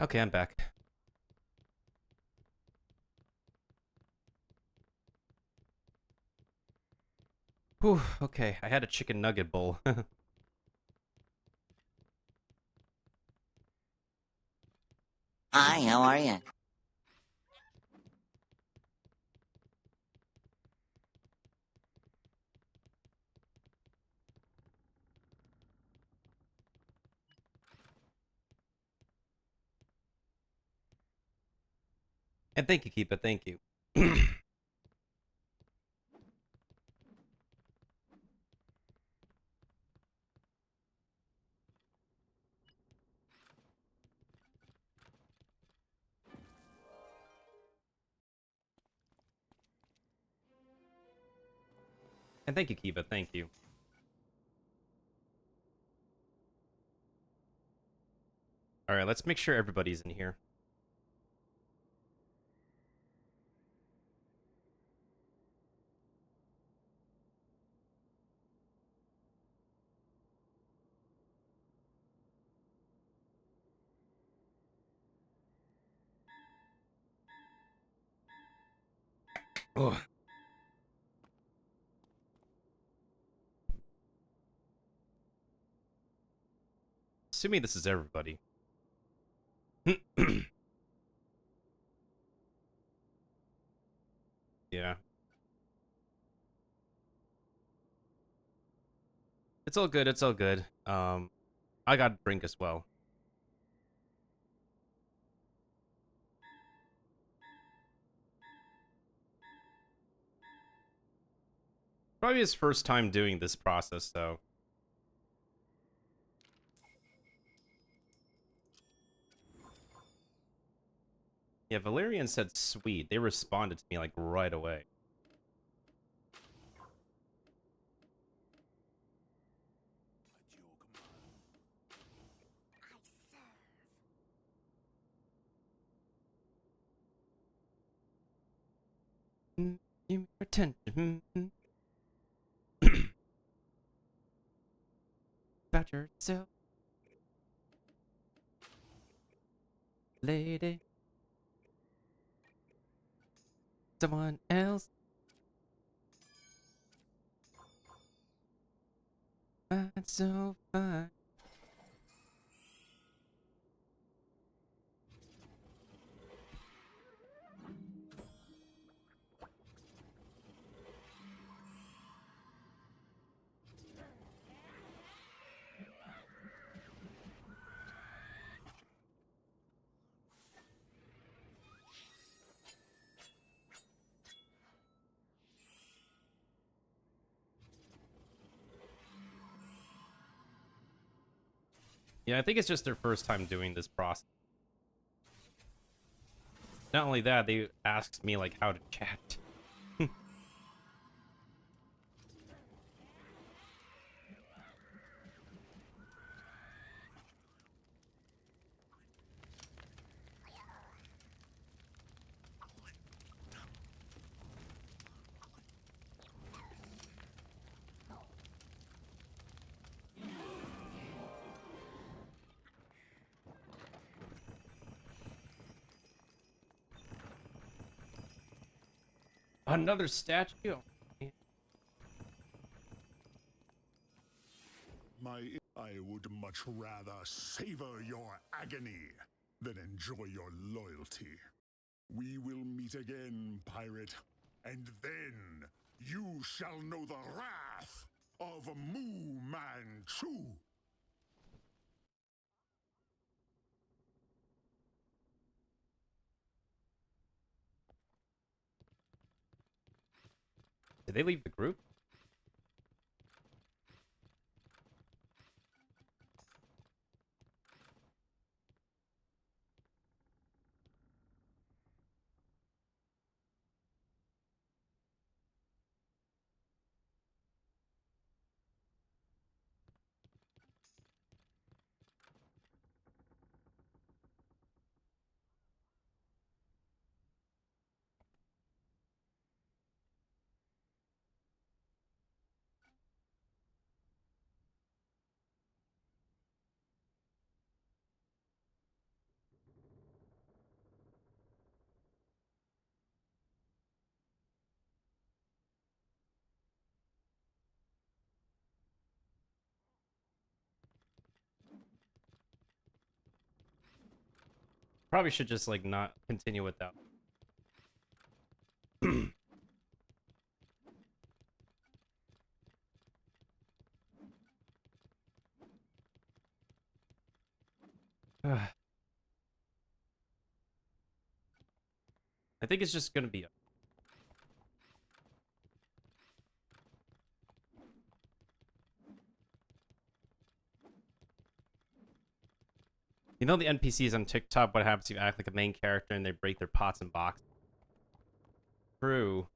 Okay, I'm back. Whew, okay, I had a chicken nugget bowl. Hi, how are you? And thank you, Keepa, thank you. And thank you, Kiva. Thank you. All right, let's make sure everybody's in here. Oh, assuming this is everybody. Yeah. It's all good, it's all good. I got a drink as well. Probably his first time doing this process, though. Yeah, Valerian said sweet. They responded to me, like, right away. Give me your attention. About yourself, lady. Someone else. Fine, so fine. Yeah, I think it's just their first time doing this process. Not only that, they asked me, like, how to chat. Another statue? I would much rather savor your agony than enjoy your loyalty. We will meet again, pirate, and then you shall know the wrath of Moo Manchu. Did they leave the group? Probably should just like not continue with that. I think it's just gonna be. You know the NPCs on TikTok, what happens if you act like a main character and they break their pots and boxes? True.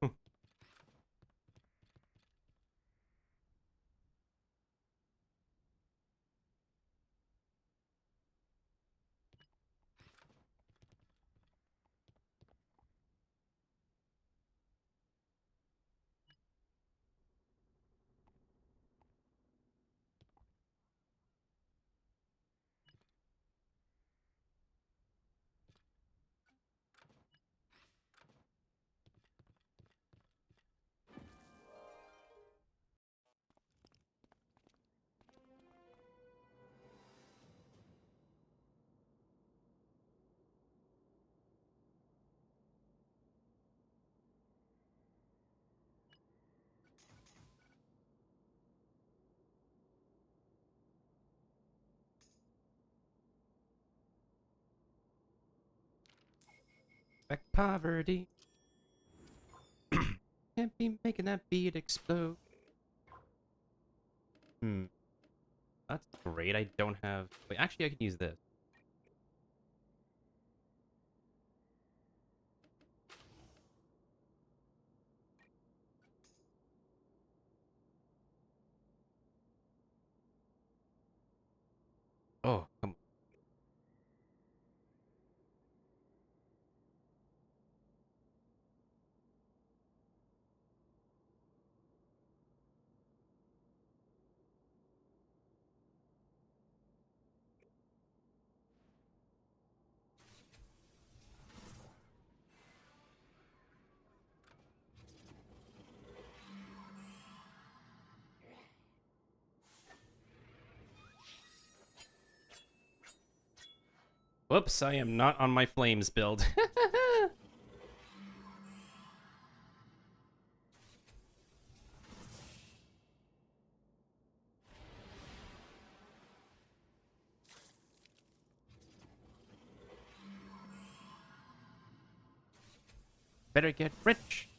Back poverty. Can't be making that beat explode. Hmm. That's great. I don't have. Wait, actually, I can use this. Oh, come on. Whoops, I am not on my flames build. Better get rich.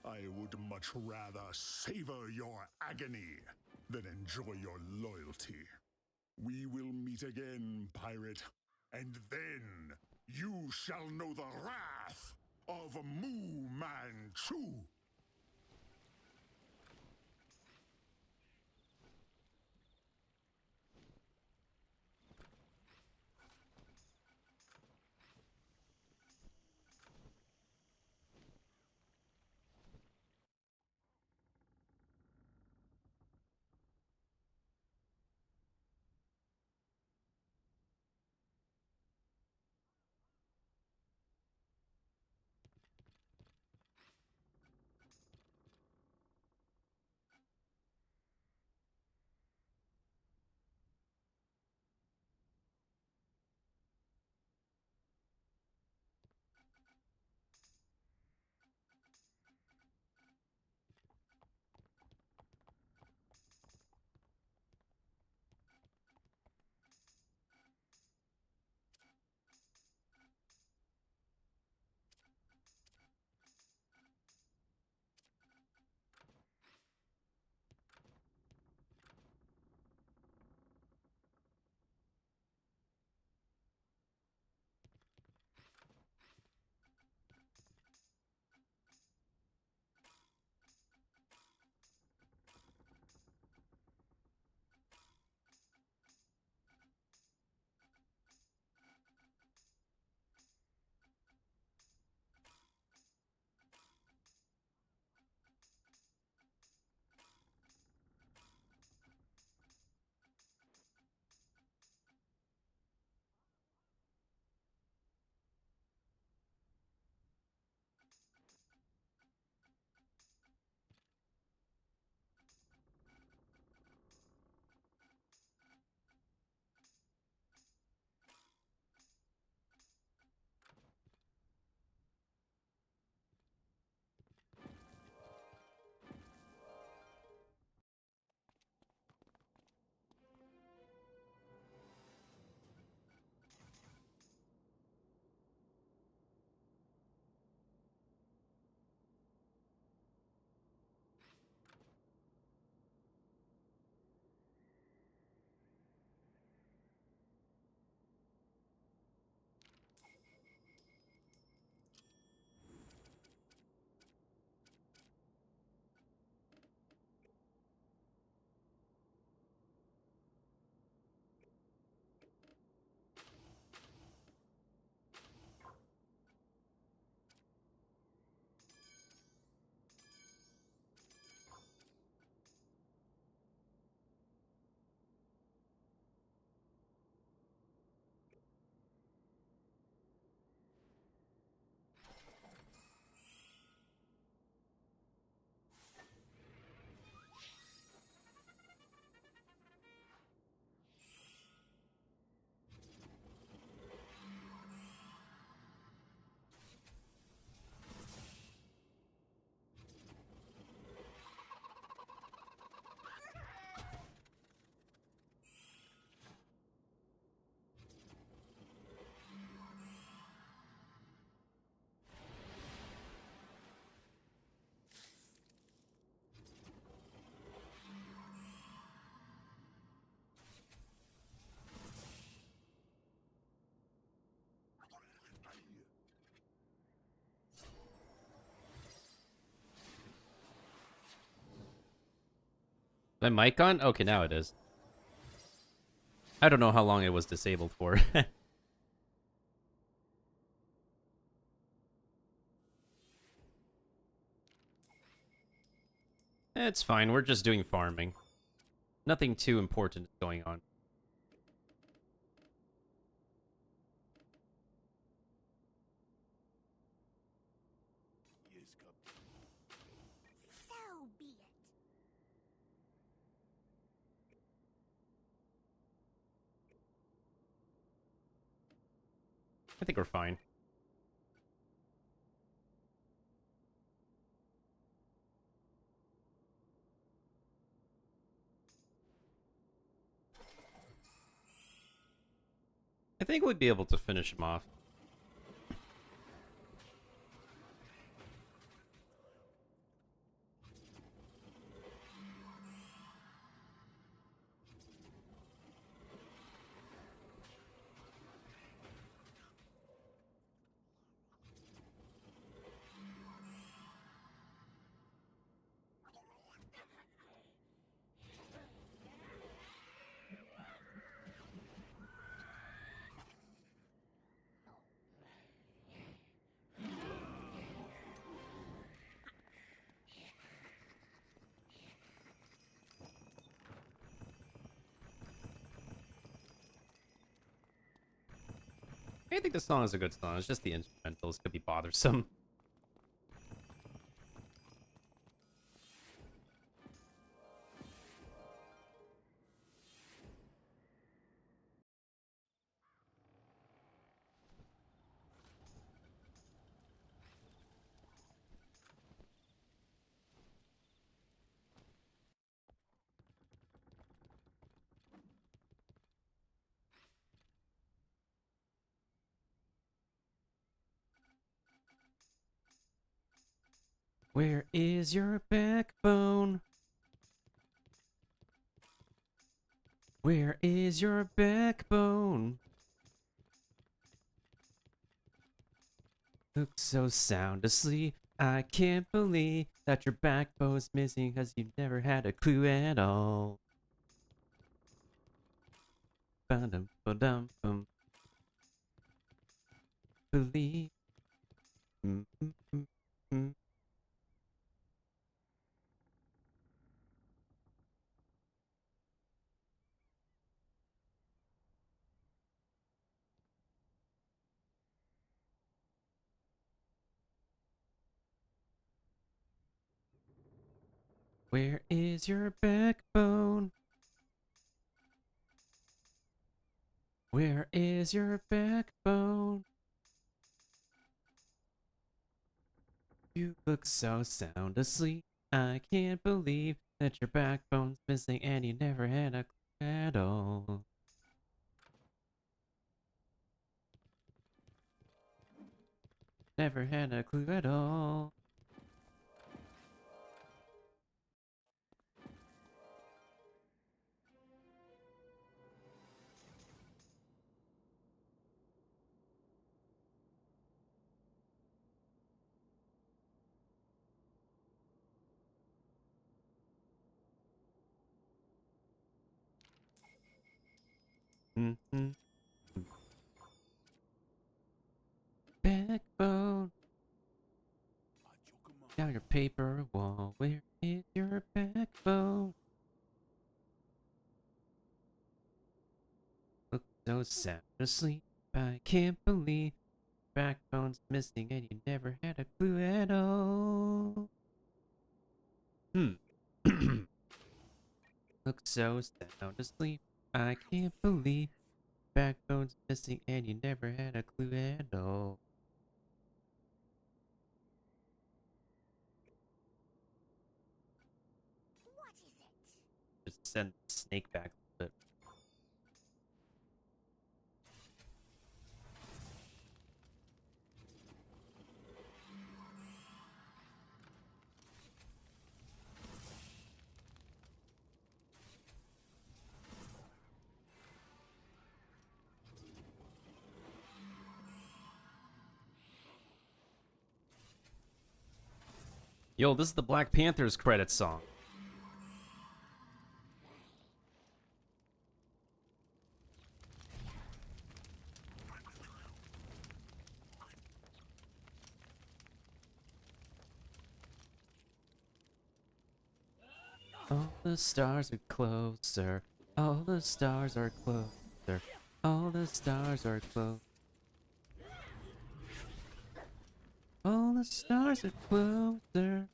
I would much rather savor your agony than enjoy your loyalty. We will meet again, pirate, and then you shall know the wrath of Moo Manchu. My mic on? Okay, now it is. I don't know how long it was disabled for. It's fine, we're just doing farming. Nothing too important going on. So be it. I think we're fine. I think we'd be able to finish him off. I think the song is a good song. It's just the instrumentals could be bothersome. Where is your backbone? Where is your backbone? Look so sound asleep. I can't believe that your backbone's missing because you never had a clue at all. Ba-dum, ba-dum, bum. Believe. Mm, mm, mm, mm. Where is your backbone? Where is your backbone? You look so sound asleep. I can't believe that your backbone's missing and you never had a clue at all. Never had a clue at all. Mm-hmm. Backbone. Down your paper wall. Where is your backbone? Look so sound asleep. I can't believe backbone's missing and you never had a clue at all. Look so sound asleep. I can't believe backbone's missing and you never had a clue at all. Just send Snake back a little bit. Yo, this is the Black Panthers credit song. All the stars are closer. All the stars are closer. All the stars are close. All the stars are closer.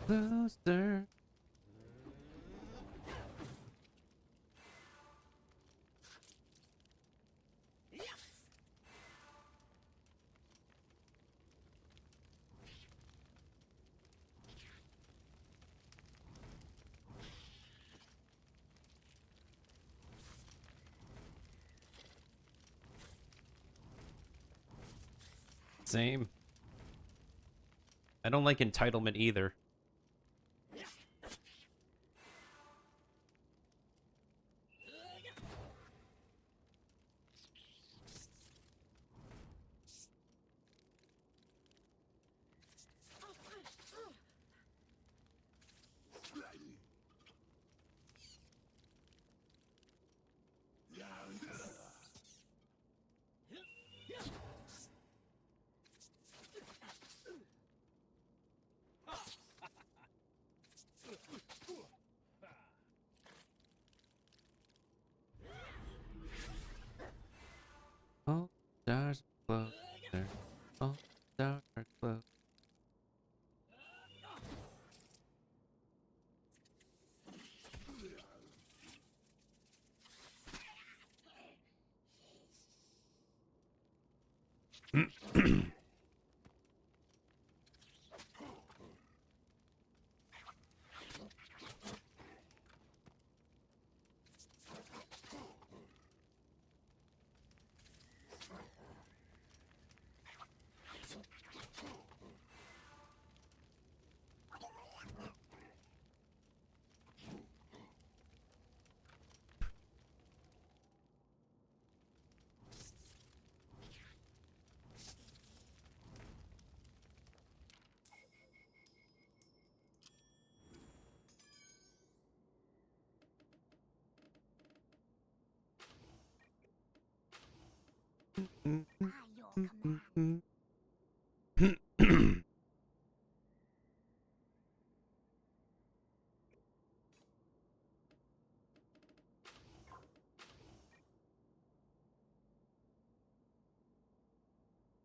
Closer. Same. I don't like entitlement either. closer. All the stars are close.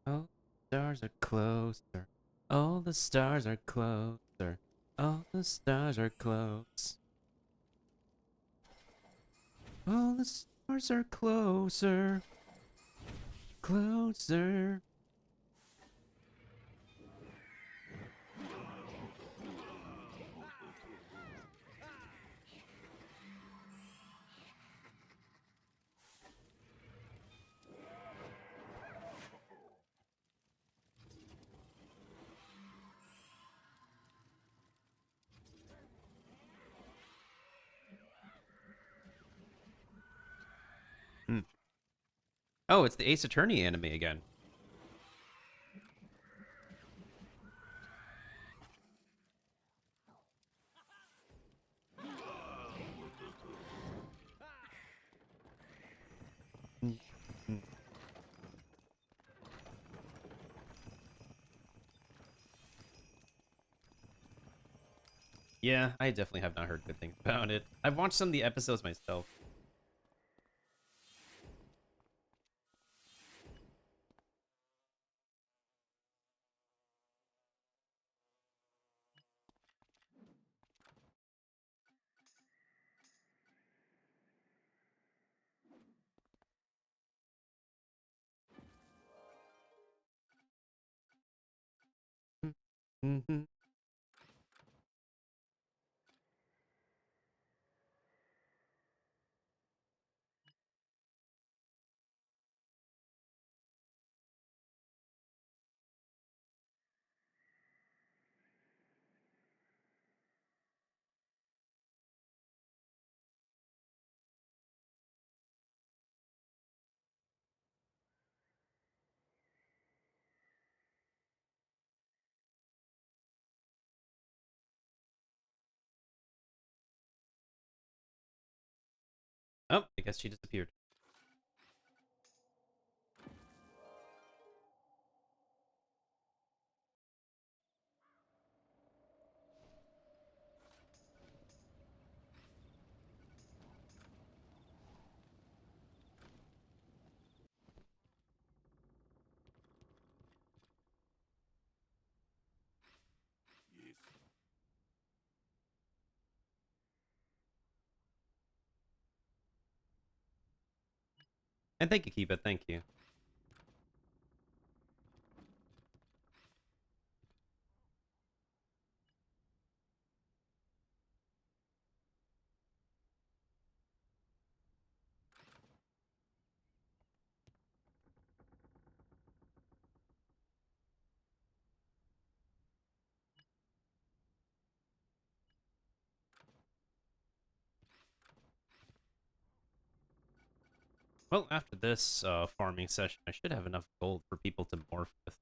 All the stars are closer. All the stars are closer. All the stars are close. All the stars are closer. Closer. Hmm. Oh, it's the Ace Attorney anime again. Yeah, I definitely have not heard good things about it. I've watched some of the episodes myself. Mm-hmm. Oh, I guess she disappeared. And thank you, Kiba. Thank you. Well, after this farming session, I should have enough gold for people to morph with.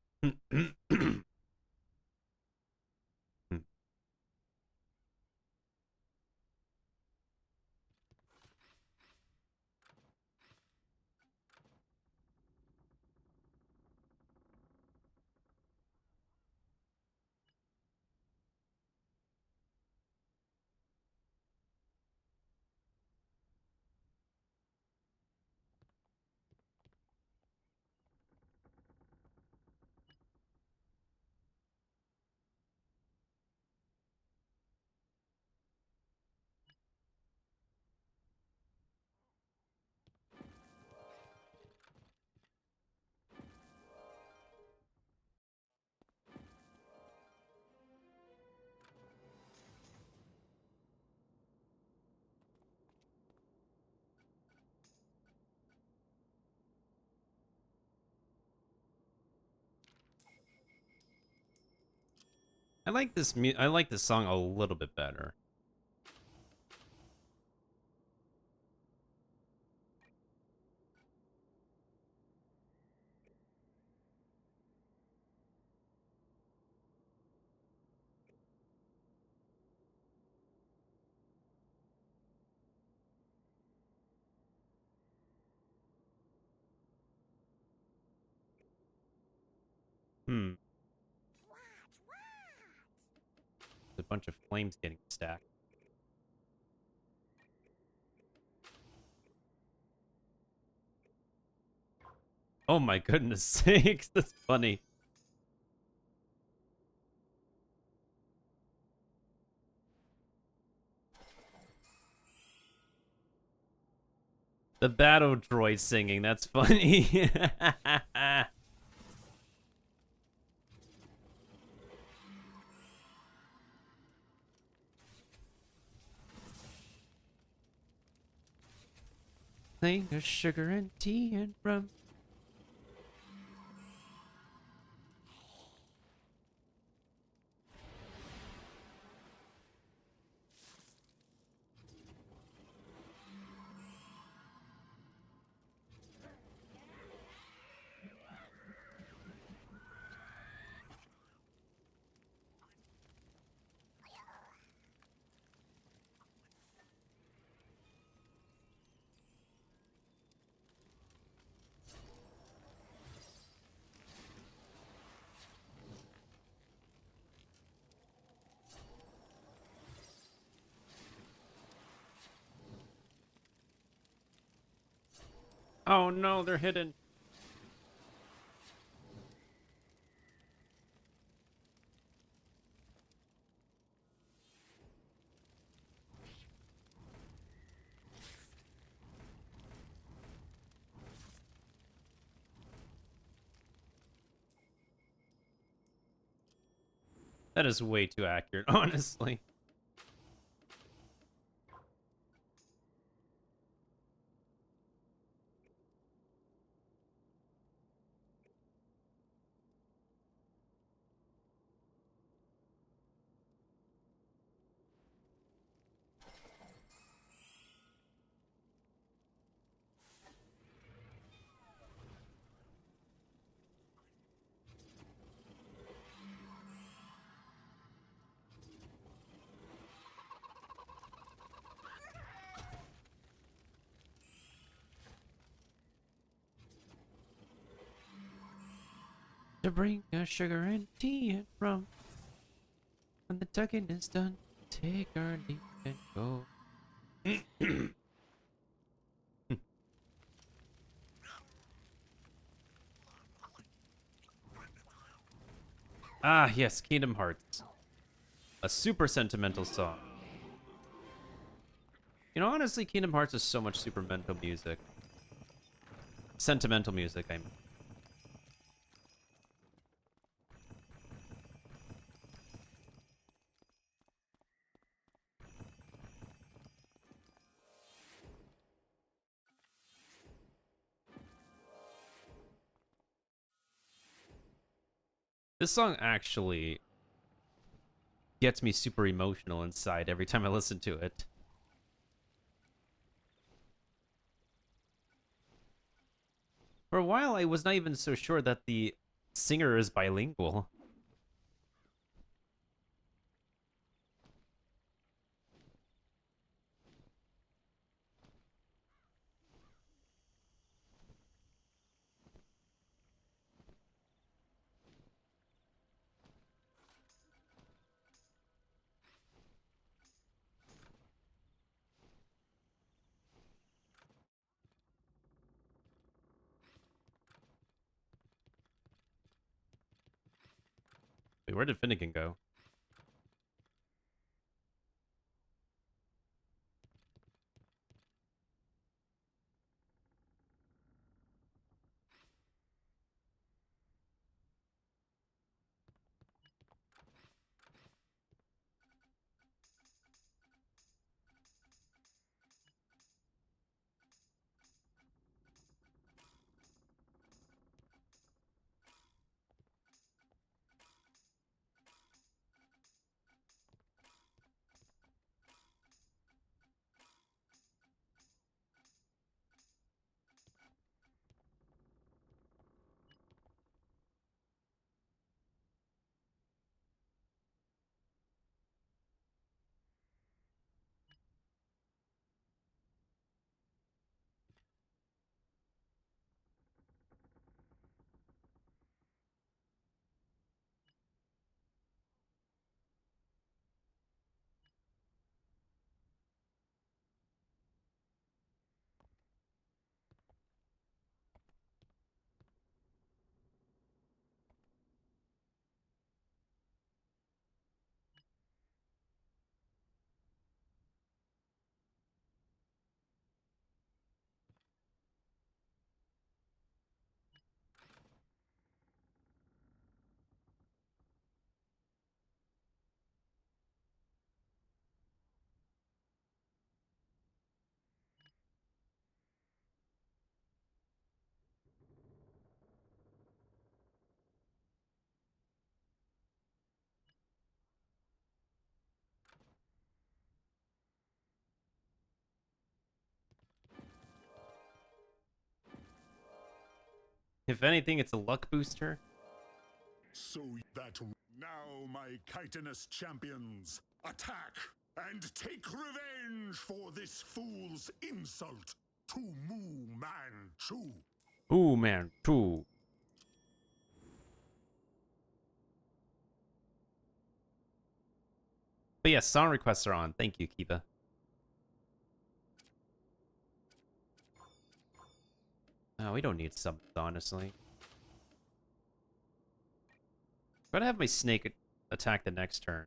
I like this I like this song a little bit better. Hmm. There's a bunch of flames getting stacked. Oh my goodness sakes, that's funny. The battle droid singing, that's funny. Thing of sugar and tea and rum. Oh no, they're hidden. That is way too accurate, honestly. To bring us sugar and tea and rum. When the tugging is done, take our leave and go. Ah, yes, Kingdom Hearts. A super sentimental song. You know, honestly, Kingdom Hearts is so much sentimental music. Sentimental music, I mean. This song actually gets me super emotional inside every time I listen to it. For a while, I was not even so sure that the singer is bilingual. Wait, where did Finnegan go? If anything, it's a luck booster. So that now, my chitinous champions, attack and take revenge for this fool's insult to Moo Man Chu. Ooh, man, true. But yes, song requests are on. Thank you, Kiba. Oh, we don't need subs, honestly. I'm gonna have my snake attack the next turn.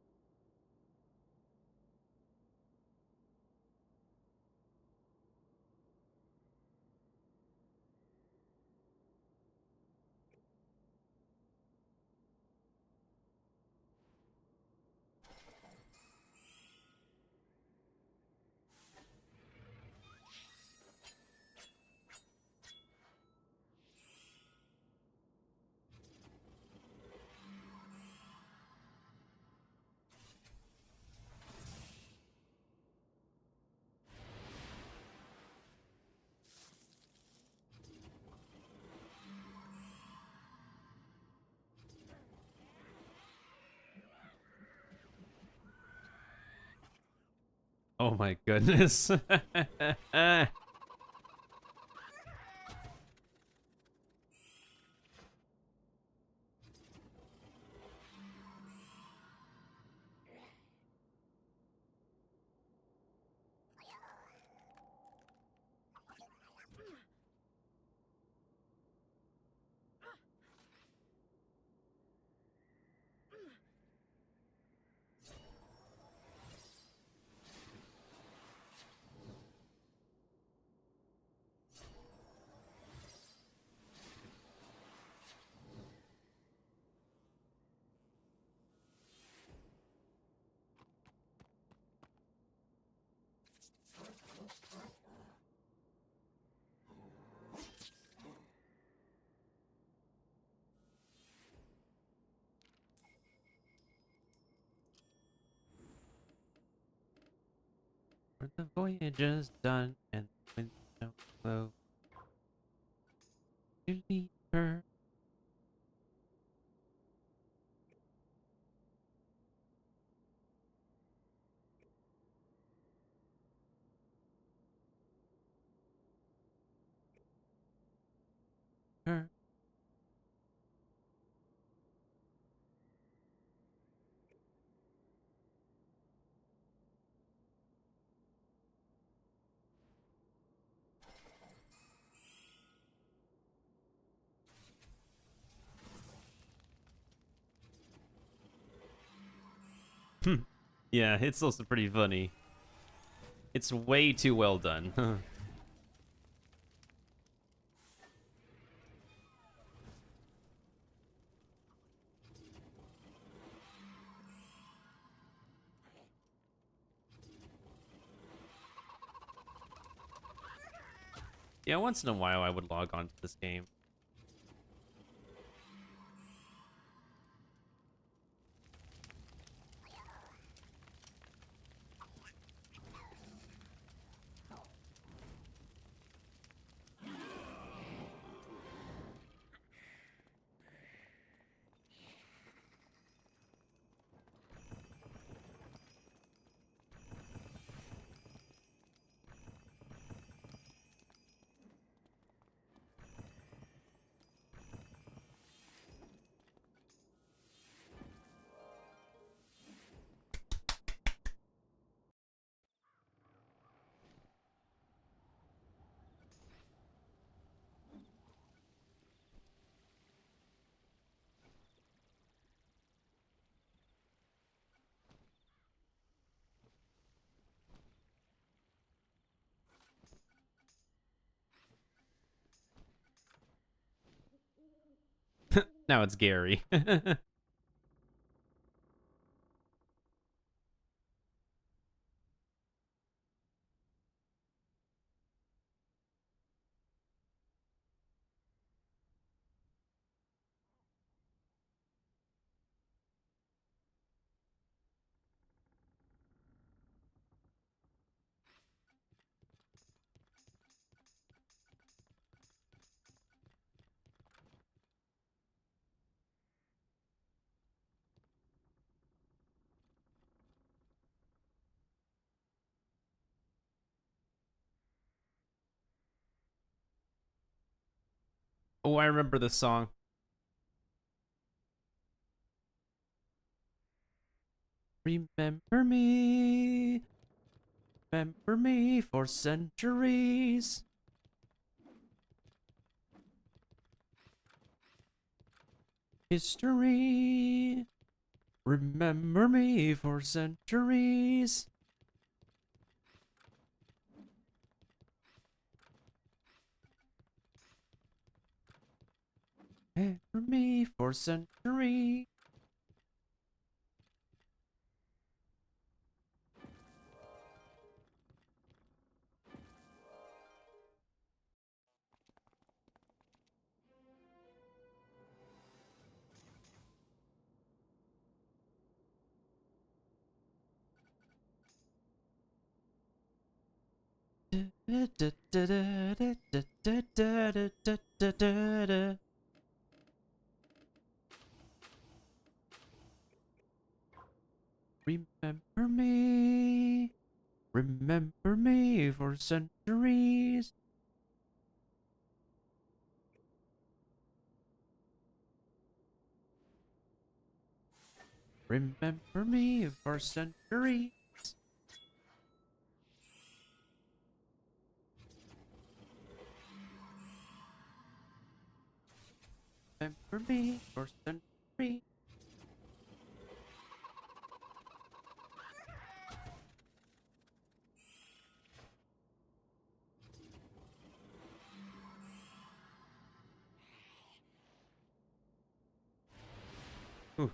Oh my goodness. When the voyage is done and the winds don't blow, you leave her. Her. Yeah, it's also pretty funny. It's way too well done. Yeah, once in a while I would log on to this game. Now it's Gary. Oh, I remember this song. Remember me. Remember me for centuries. History. Remember me for centuries. Remember me for centuries. Remember me. Remember me for centuries. Remember me for centuries. Remember me for centuries. Ooh.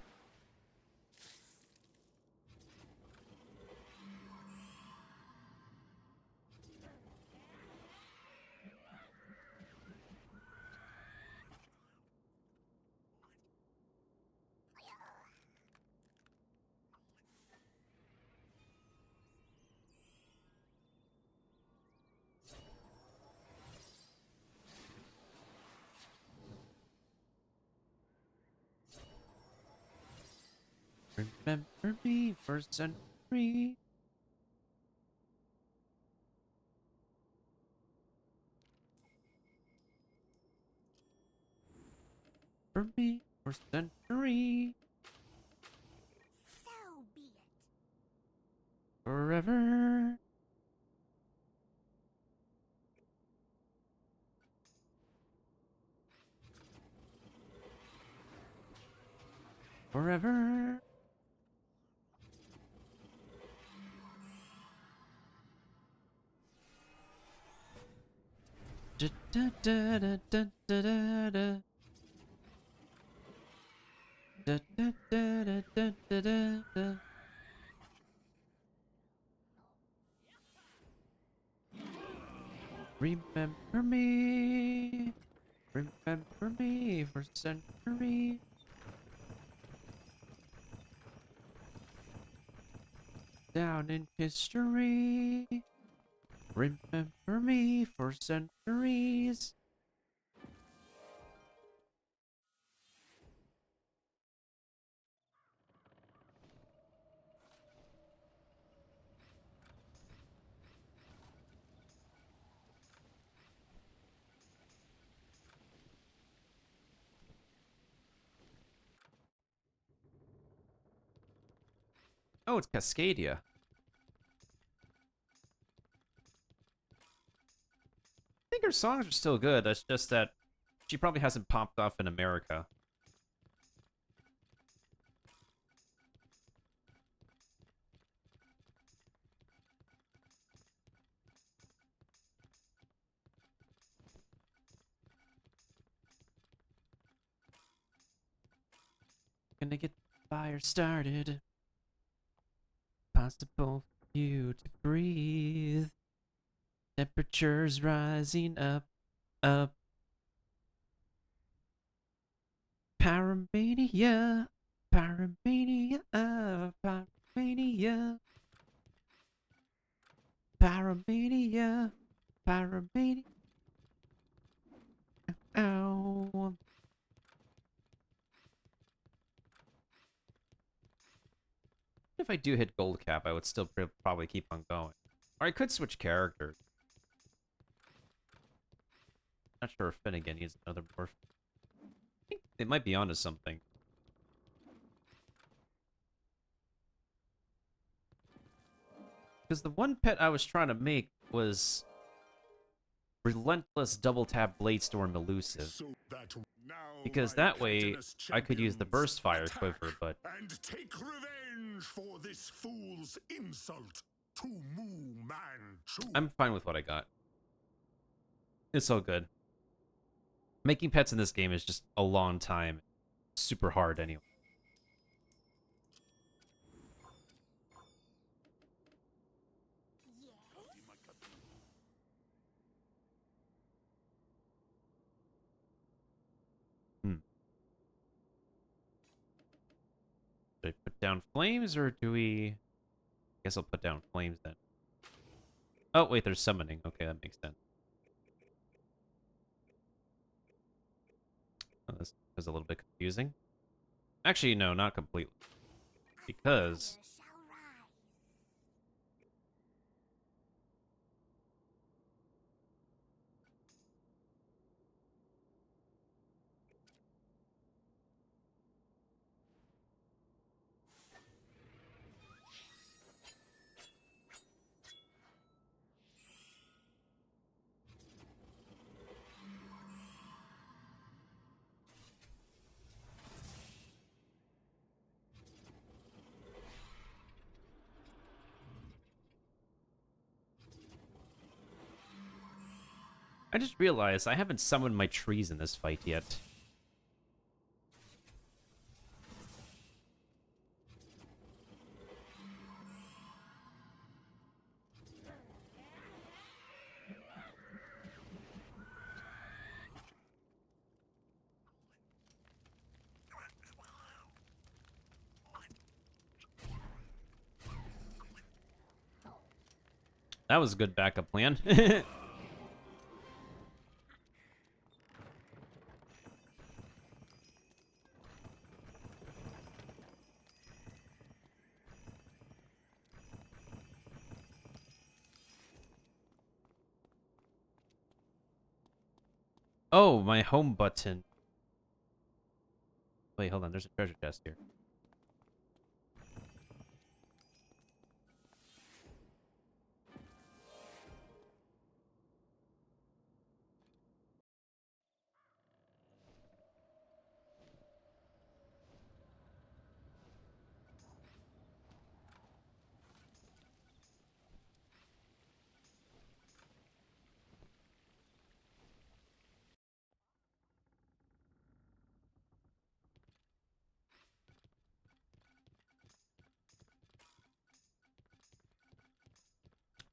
Remember me for centuries. For me for centuries. So be it. Forever. Forever. Da, da, da, da, da, da, da, da. Da, da, da, da, da, da, da, da. Remember me. Remember me for centuries. Down in history. Remember me for centuries. Oh, it's Cascadia. I think her songs are still good. It's just that she probably hasn't popped off in America. Gonna get the fire started. Possible for you to breathe. Temperatures rising up, up. Pyromania, pyromania, pyromania. Pyromania, pyromania. Ow. If I do hit gold cap, I would still probably keep on going. Or I could switch characters. Not sure if Finnegan needs another morph. I think they might be onto something. Because the one pet I was trying to make was Relentless Double Tap Bladestorm Elusive. So that now Because my that way Captainess I could use the champions Burst Fire attack Quiver, but and take revenge for this fool's insult to Moo Man Chu. I'm fine with what I got. It's all good. Making pets in this game is just a long time. Super hard anyway. Hmm. Should I put down flames, or do we... I guess I'll put down flames then. Oh, wait, there's summoning. Okay, that makes sense. Oh, this is a little bit confusing. Actually, no, not completely. Because... I just realized I haven't summoned my trees in this fight yet. That was a good backup plan. Oh, my home button. Wait, hold on. There's a treasure chest here.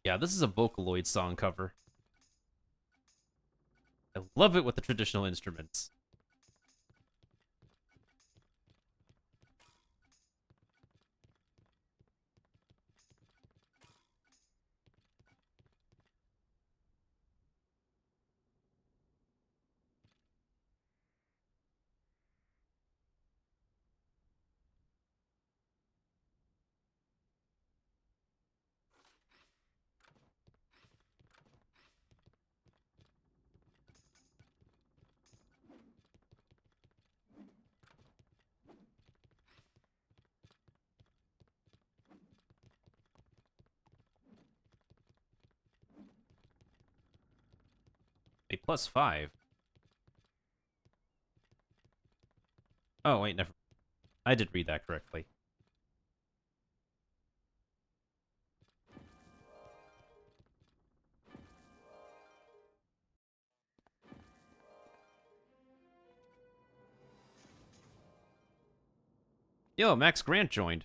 Yeah, this is a Vocaloid song cover. I love it with the traditional instruments. A +5. Oh, wait, never. I did read that correctly. Yo, Max Grant joined.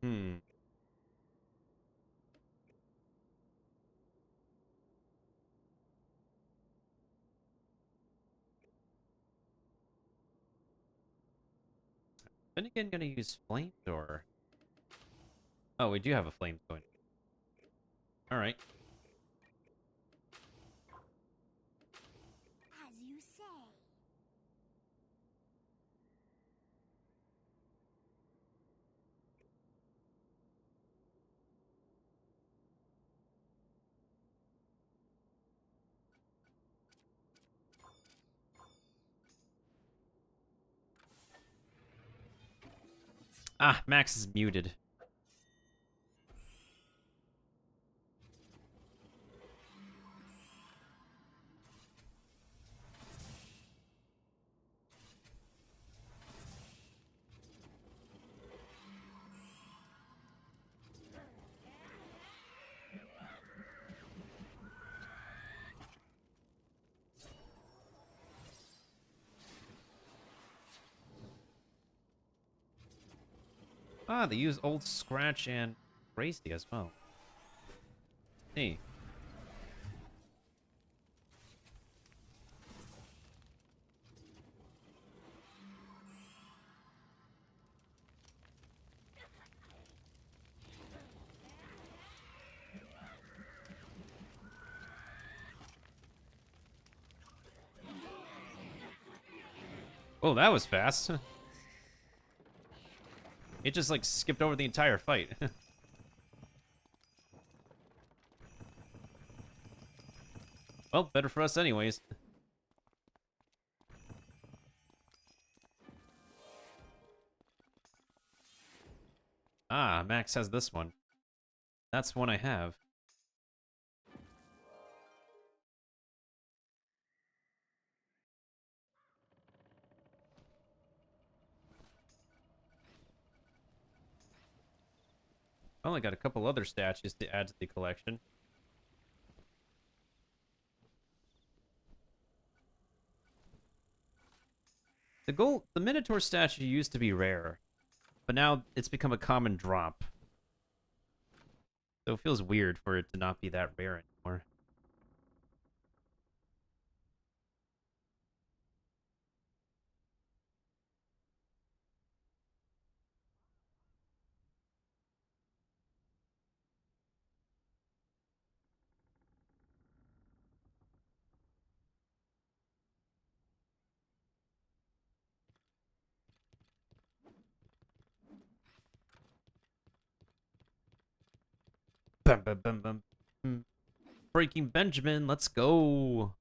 Hmm. Then again, gonna use flames or... Oh, we do have a flame going. Alright. As you say. Ah, Max is muted. Ah, they use Old Scratch and Gracie as well. Hey. Oh, that was fast. It just, like, skipped over the entire fight. Well, better for us anyways. Ah, Max has this one. That's one I have. I only got a couple other statues to add to the collection. The Minotaur statue used to be rare, but now it's become a common drop. So it feels weird for it to not be that rare anymore. Bum, bum, bum, bum. Breaking Benjamin, let's go.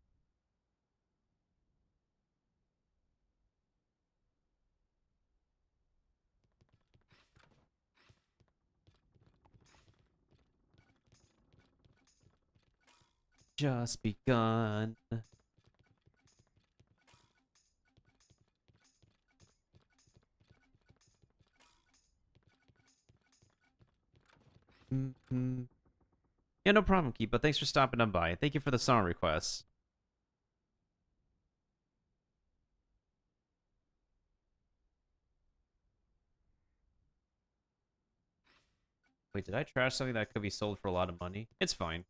Just begun. Yeah, no problem, Keep, but thanks for stopping on by. Thank you for the song requests. Wait, did I trash something that could be sold for a lot of money? It's fine.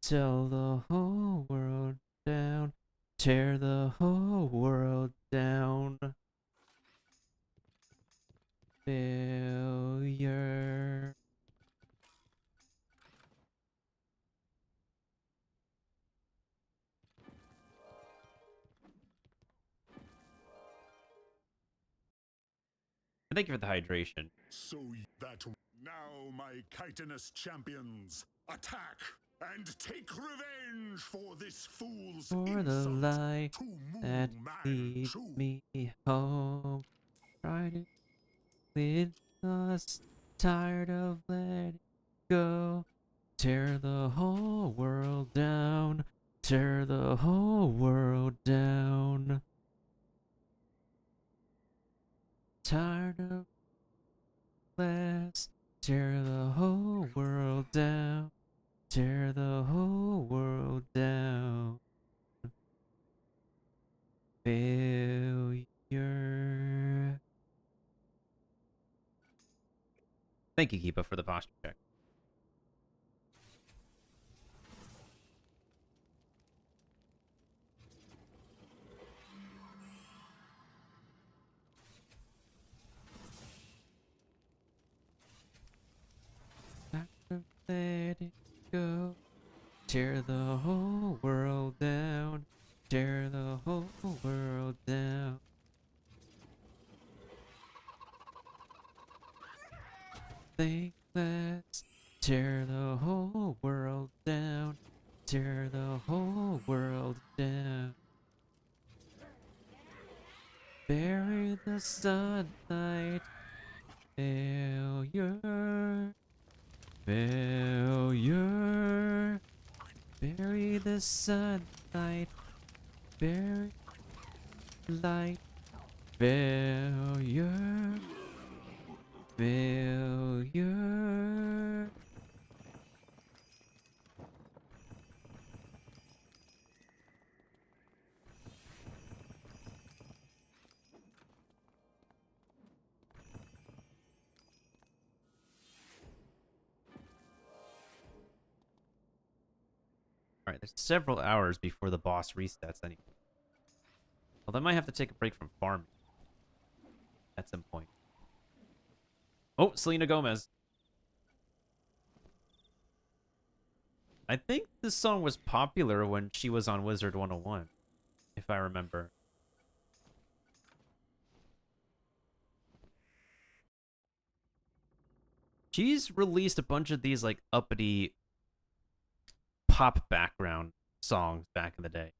Tell the whole world down. Tear the whole world down. Failure. Thank you for the hydration. So that now, my chitinous champions, attack and take revenge for this fool's For the insult light to that Moo leads Manchu. me home. Try to lead us, tired of letting go. Tear the whole world down. Tear the whole world down. Tired of less. Tear the whole world down. Tear the whole world down. Failure. Thank you, Keepa, for the posture check. let it go. Tear the whole world down. Tear the whole world down. Think let's tear the whole world down. Tear the whole world down. Bury the sunlight. Failure. Failure. Bury the sunlight. Bury light. Failure. Failure. Alright, there's several hours before the boss resets anyway. Well, I might have to take a break from farming at some point. Oh, Selena Gomez. I think this song was popular when she was on Wizard 101, if I remember. She's released a bunch of these, like, uppity pop background songs back in the day.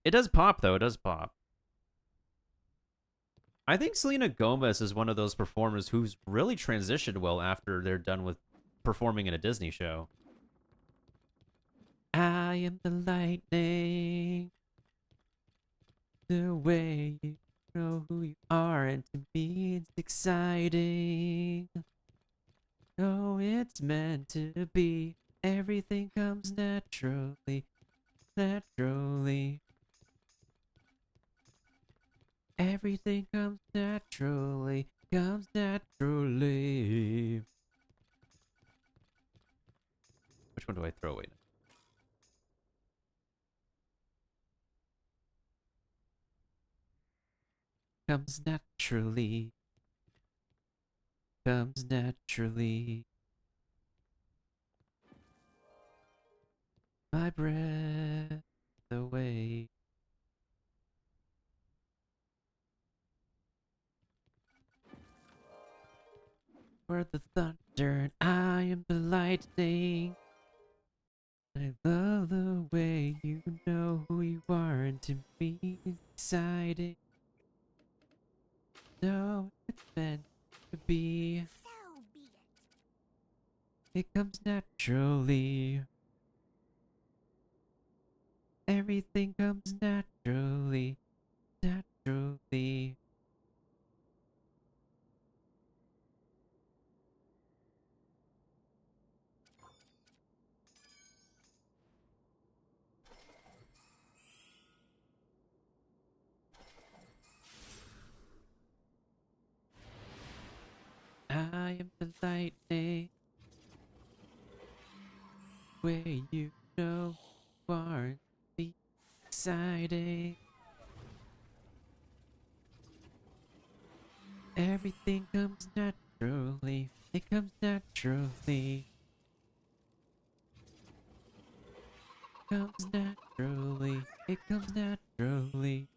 It does pop, though. It does pop. I think Selena Gomez is one of those performers who's really transitioned well after they're done with performing in a Disney show. I am the lightning. The way you know who you are, and to me it's exciting. Oh, it's meant to be. Everything comes naturally. Naturally. Everything comes naturally. Comes naturally. Which one do I throw away now? Comes naturally. Comes naturally. My breath away. For the thunder, and I am the lightning. I love the way you know who you are, and to me it's exciting. No, it's meant to be. It comes naturally. Everything comes naturally. Naturally. I am the lightning. Way you know you are the exciting. Everything comes naturally. It comes naturally. Comes naturally. It comes naturally.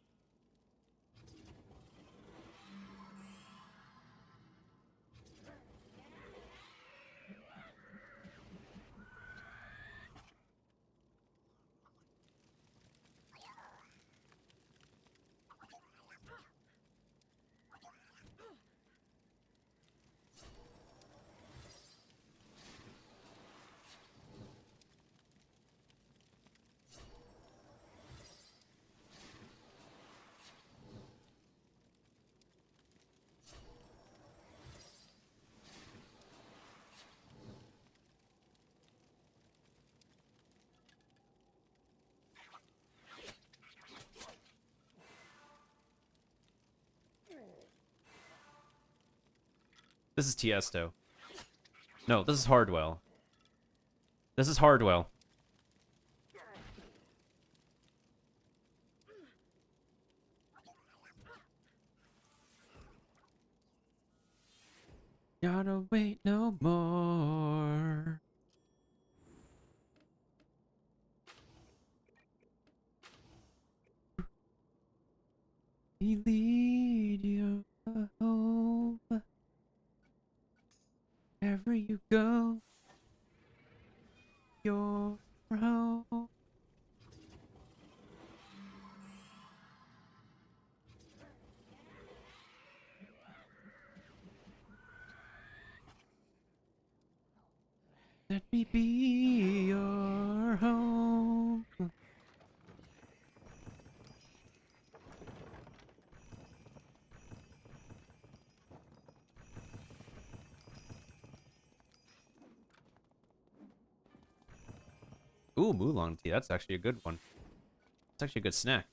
This is Tiesto. No, this is Hardwell. This is Hardwell. Gotta wait no more. your home. Let me be your home. Ooh, Oolong tea. That's actually a good one. It's actually a good snack.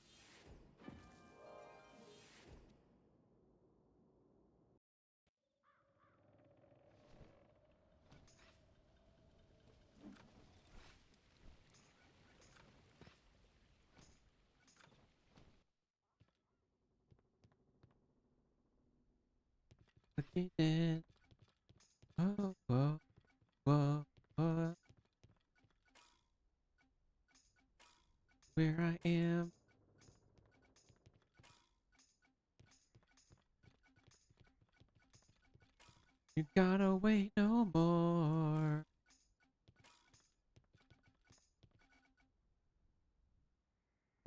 Looking in. Oh, whoa, whoa, whoa. Where I am. You gotta wait no more.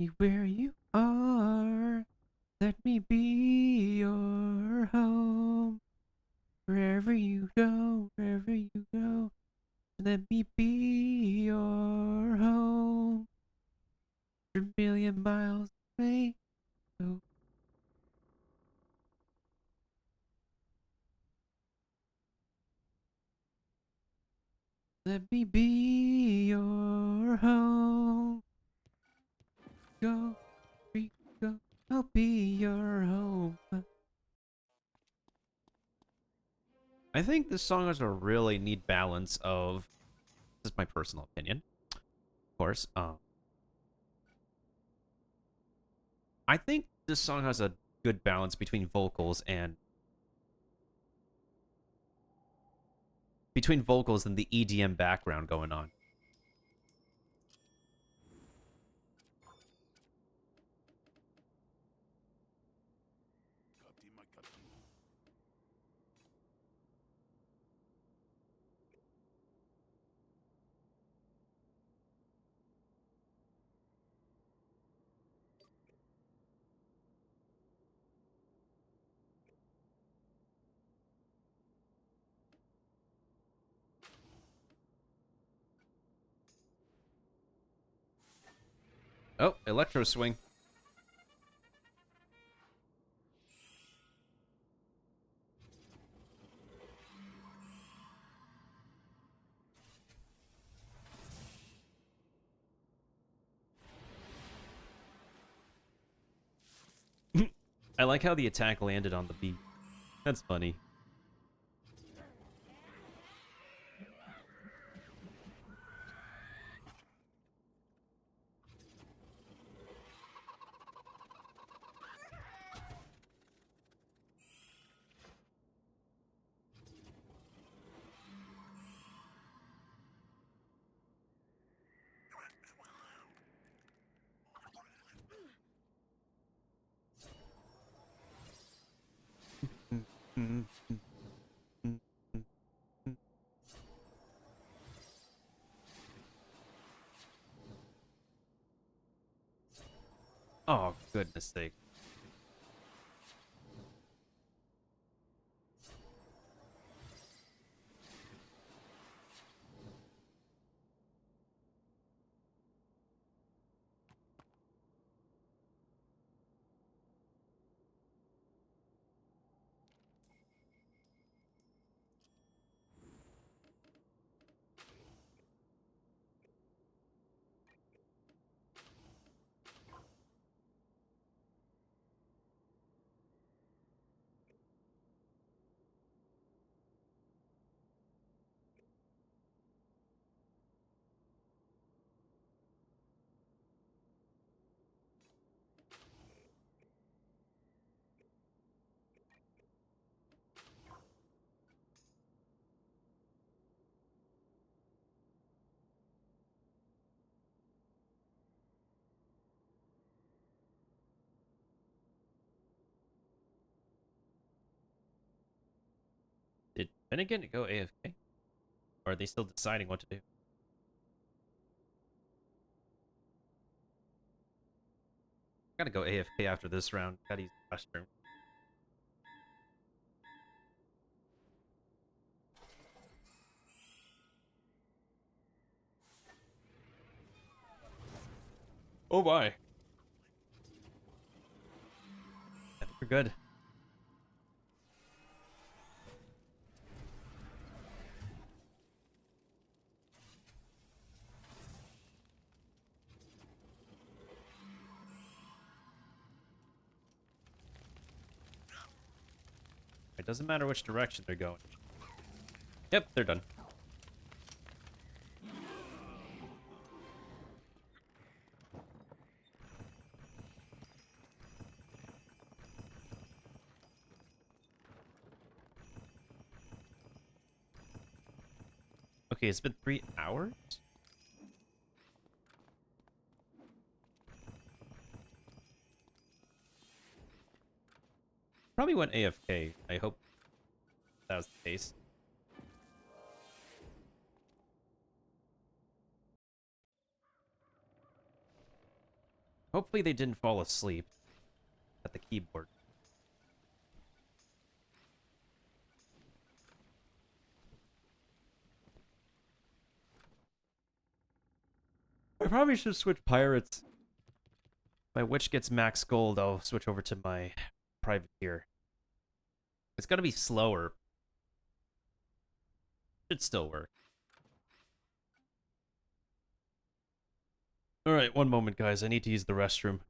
See where you are. Let me be your home. Wherever you go, wherever you go. Let me be your home. 1,000,000 miles away. Oh. Let me be your home. Go, free, go. I'll be your home. I think this song has a really neat balance of. This is my personal opinion, of course. I think this song has a good balance between vocals and the EDM background going on. Oh, electro swing. I like how the attack landed on the beat. That's funny. Oh, goodness sake. Did Finnegan go AFK? Or are they still deciding what to do? Gotta go AFK after this round. Gotta use the restroom. Oh my. I think we're good. It doesn't matter which direction they're going. Yep, they're done. Okay, it's been 3 hours? Probably went AFK. I hope that was the case. Hopefully they didn't fall asleep at the keyboard. I probably should switch pirates. My witch gets max gold, I'll switch over to my privateer. It's gotta be slower. Should still work. Alright, one moment, guys. I need to use the restroom.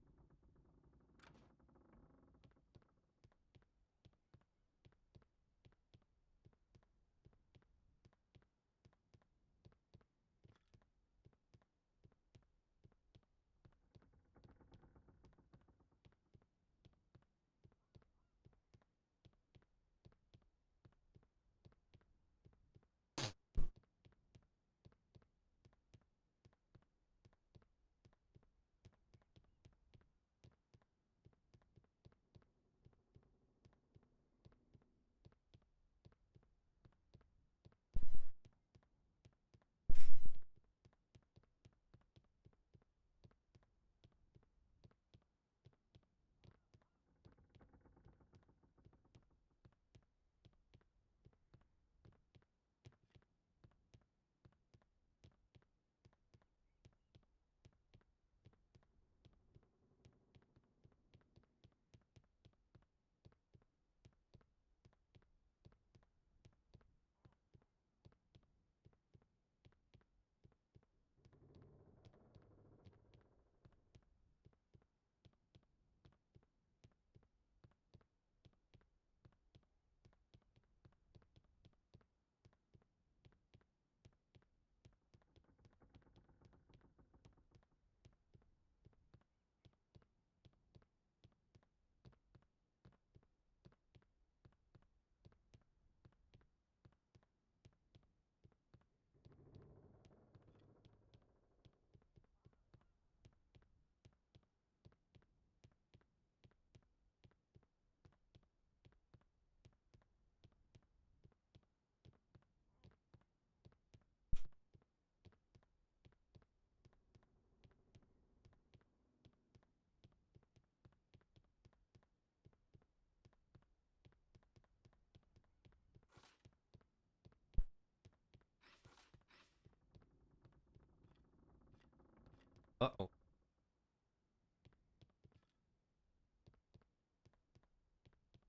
Uh-oh.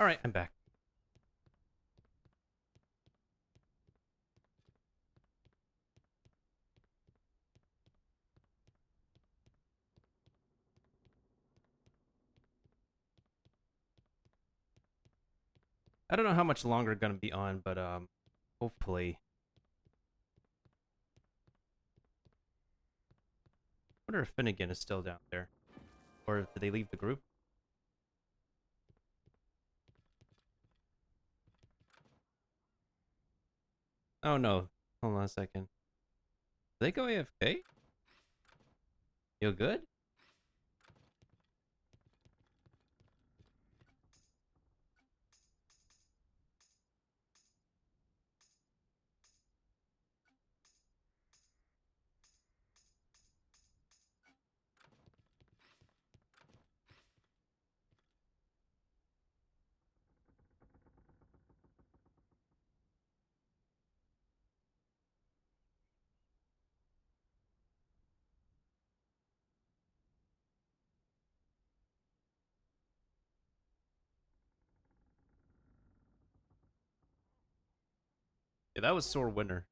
Alright, I'm back. I don't know how much longer I'm gonna be on, but hopefully. I wonder if Finnegan is still down there. Or did they leave the group? Oh no. Hold on a second. Did they go AFK? You good? Yeah, that was sore winner.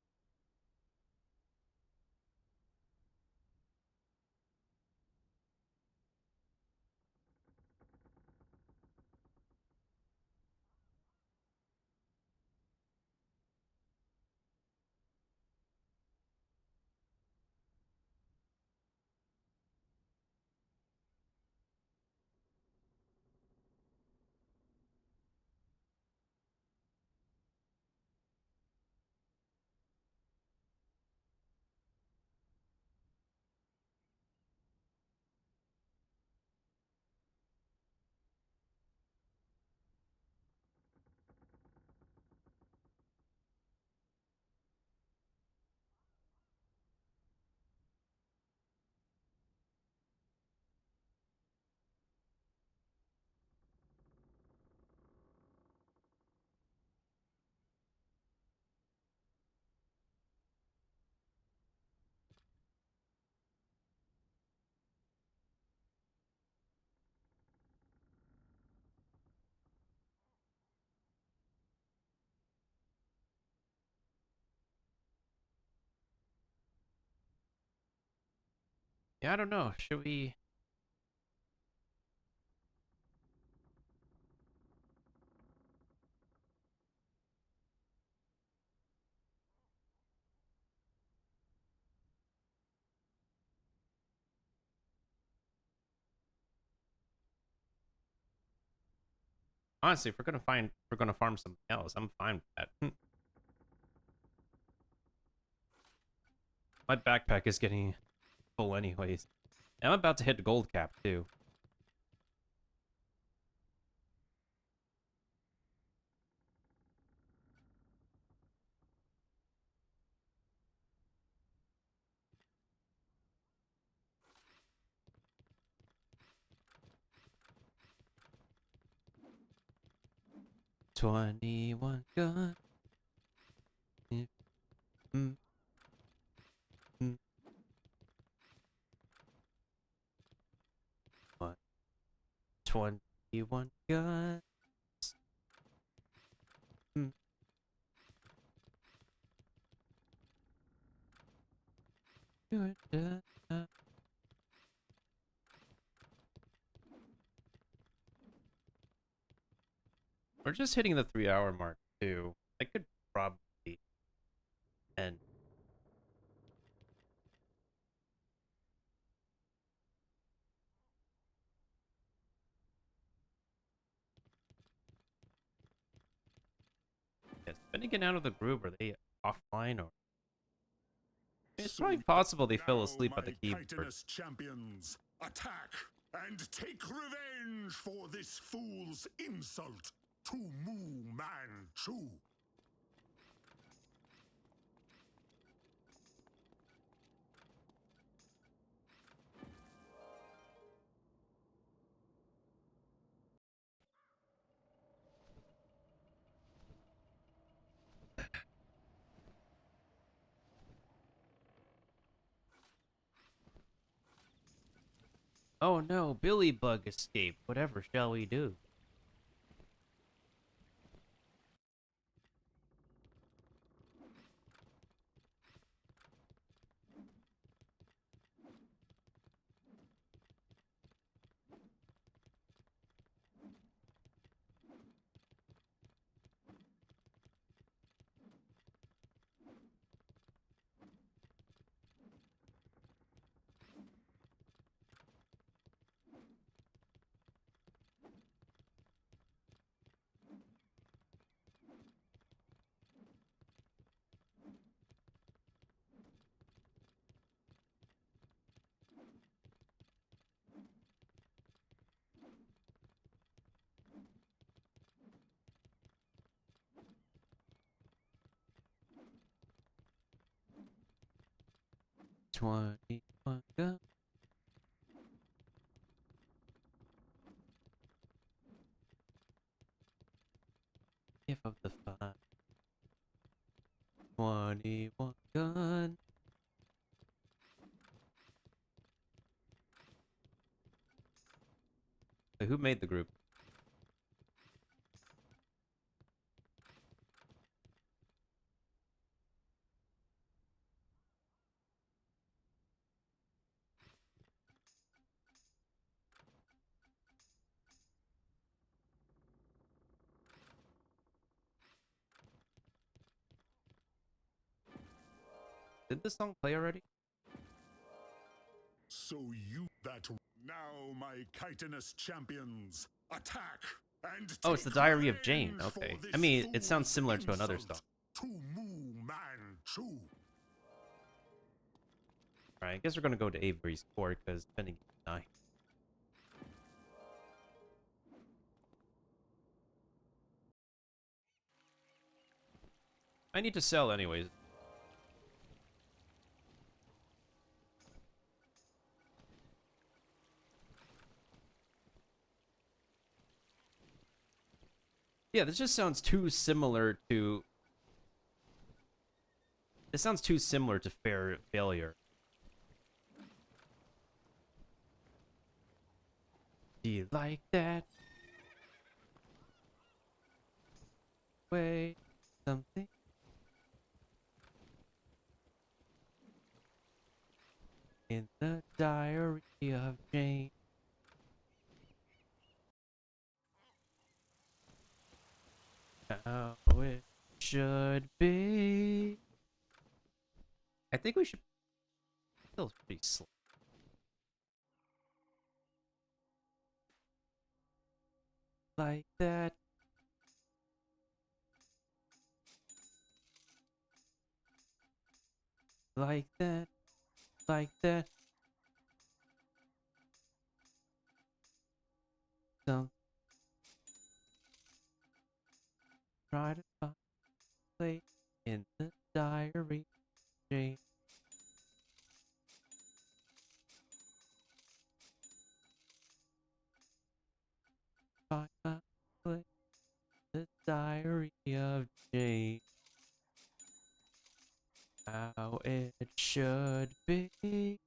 Yeah, I don't know. Should we? Honestly, if we're gonna farm something else, I'm fine with that. My backpack is getting full anyways. And I'm about to hit the gold cap too. "21 gun. Mm, mm, mm. What? 21 gun. Mm. We're just hitting the 3-hour mark too. I could probably end. Yes. Finnegan out of the group, are they offline or? It's probably possible they fell asleep at the My keyboard. chitinous champions, attack and take revenge for this fool's insult to Mu Manchu. Oh no, Billy Bug escaped. Whatever shall we do? "21 gun. If of the 5. 21 gun." Wait, who made the group? Did this song play already? So you that now, my chitinous champions, attack and Oh, it's the take Diary of Jane. revenge for Okay. this I mean, it sounds fool's similar to another insult song. to Moo Man Chu. Alright, I guess we're gonna go to Avery's court because depending on night. I need to sell anyways. Yeah, this just sounds too similar to... It sounds too similar to Failure. Do you like that? Wait, something? In the Diary of Jane. How it should be. I think we should... Feels pretty slow. Like that. Like that. Like that. Some try to find a place in the diary, Jane. Find a place, the diary of Jane. How it should be.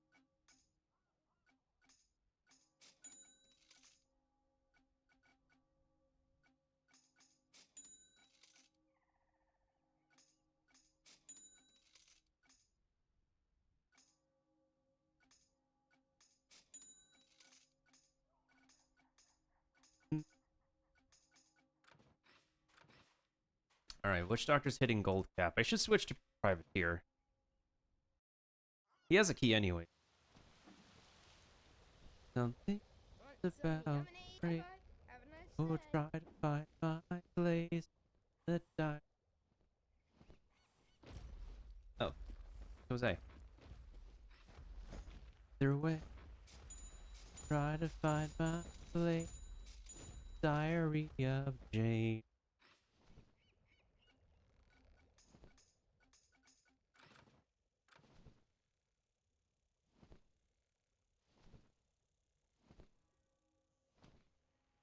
Alright, Witch Doctor's hitting gold cap. I should switch to privateer. He has a key anyway. Something about great. Who try to find my place. The die. Oh, Jose. Through away. Try to find my place. Diary of Jane.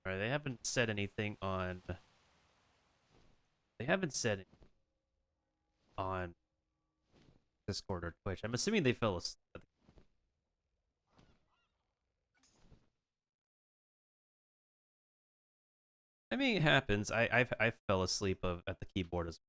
Alright, they haven't said anything on... They haven't said it on Discord or Twitch. I'm assuming they fell asleep. I mean, it happens. I fell asleep at the keyboard as well.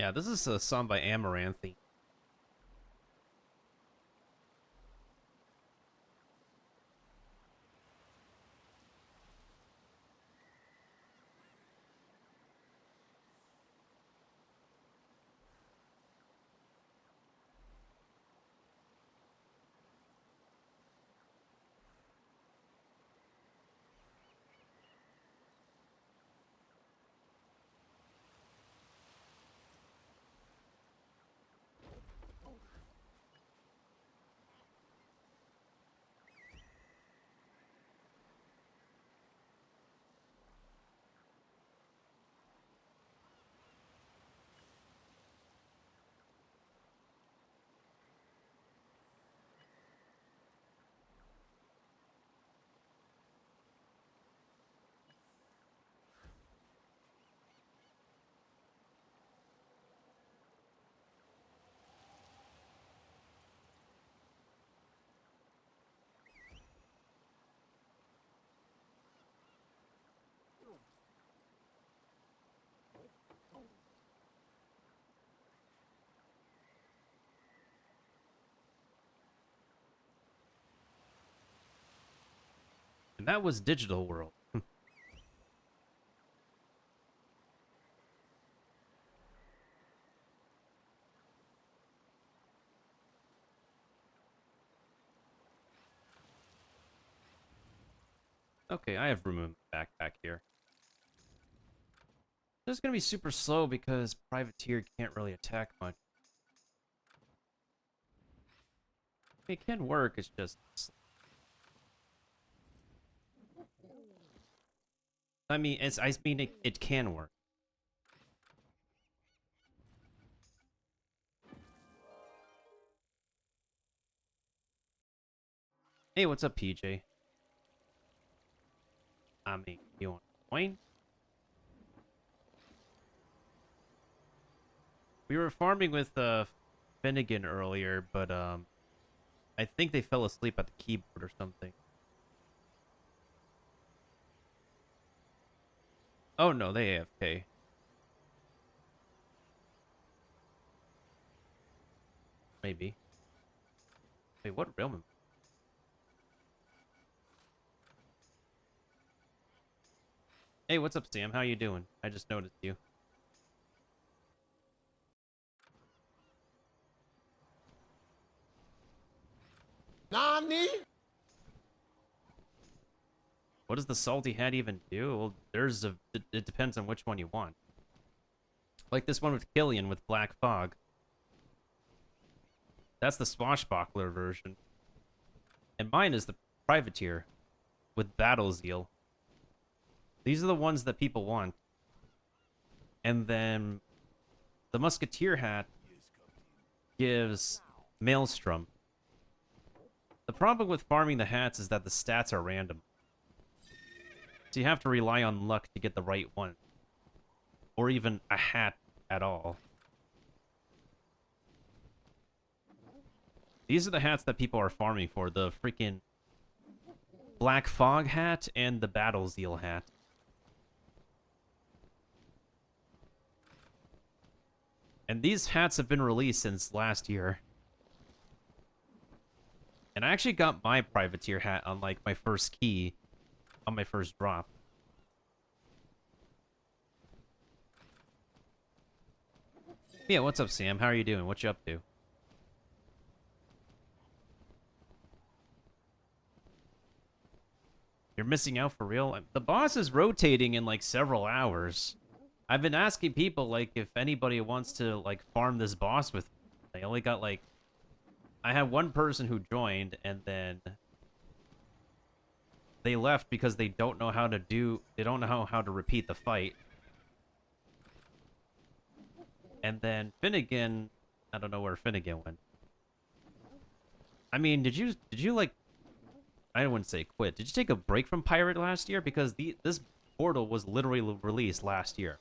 Yeah, this is a song by Amaranthi. And that was Digital World. Okay, I have room in my backpack here. This is gonna be super slow because Privateer can't really attack much. It can work, it's just... I mean, it can work. Hey, what's up, PJ? I mean, you want to join? We were farming with Finnegan earlier, but I think they fell asleep at the keyboard or something. Oh no, they AFK. Maybe. Wait, what realm am I? Hey, what's up, Sam? How you doing? I just noticed you. Nani? What does the salty hat even do? Well, it depends on which one you want. Like this one with Killian with Black Fog. That's the swashbuckler version. And mine is the privateer with Battle Zeal. These are the ones that people want. And then the musketeer hat gives Maelstrom. The problem with farming the hats is that the stats are random. So you have to rely on luck to get the right one. Or even a hat at all. These are the hats that people are farming for. The freaking Black Fog hat and the Battle Zeal hat. And these hats have been released since last year. And I actually got my privateer hat on like my first key. On my first drop. Yeah, what's up, Sam? How are you doing? What you up to? You're missing out for real? The boss is rotating in like several hours. I've been asking people like if anybody wants to like farm this boss with me. I only got like I had one person who joined and then they left because they don't know how to repeat the fight. And then Finnegan, I don't know where Finnegan went. I mean, did you like I wouldn't say quit. Did you take a break from Pirate last year? Because this portal was literally released last year.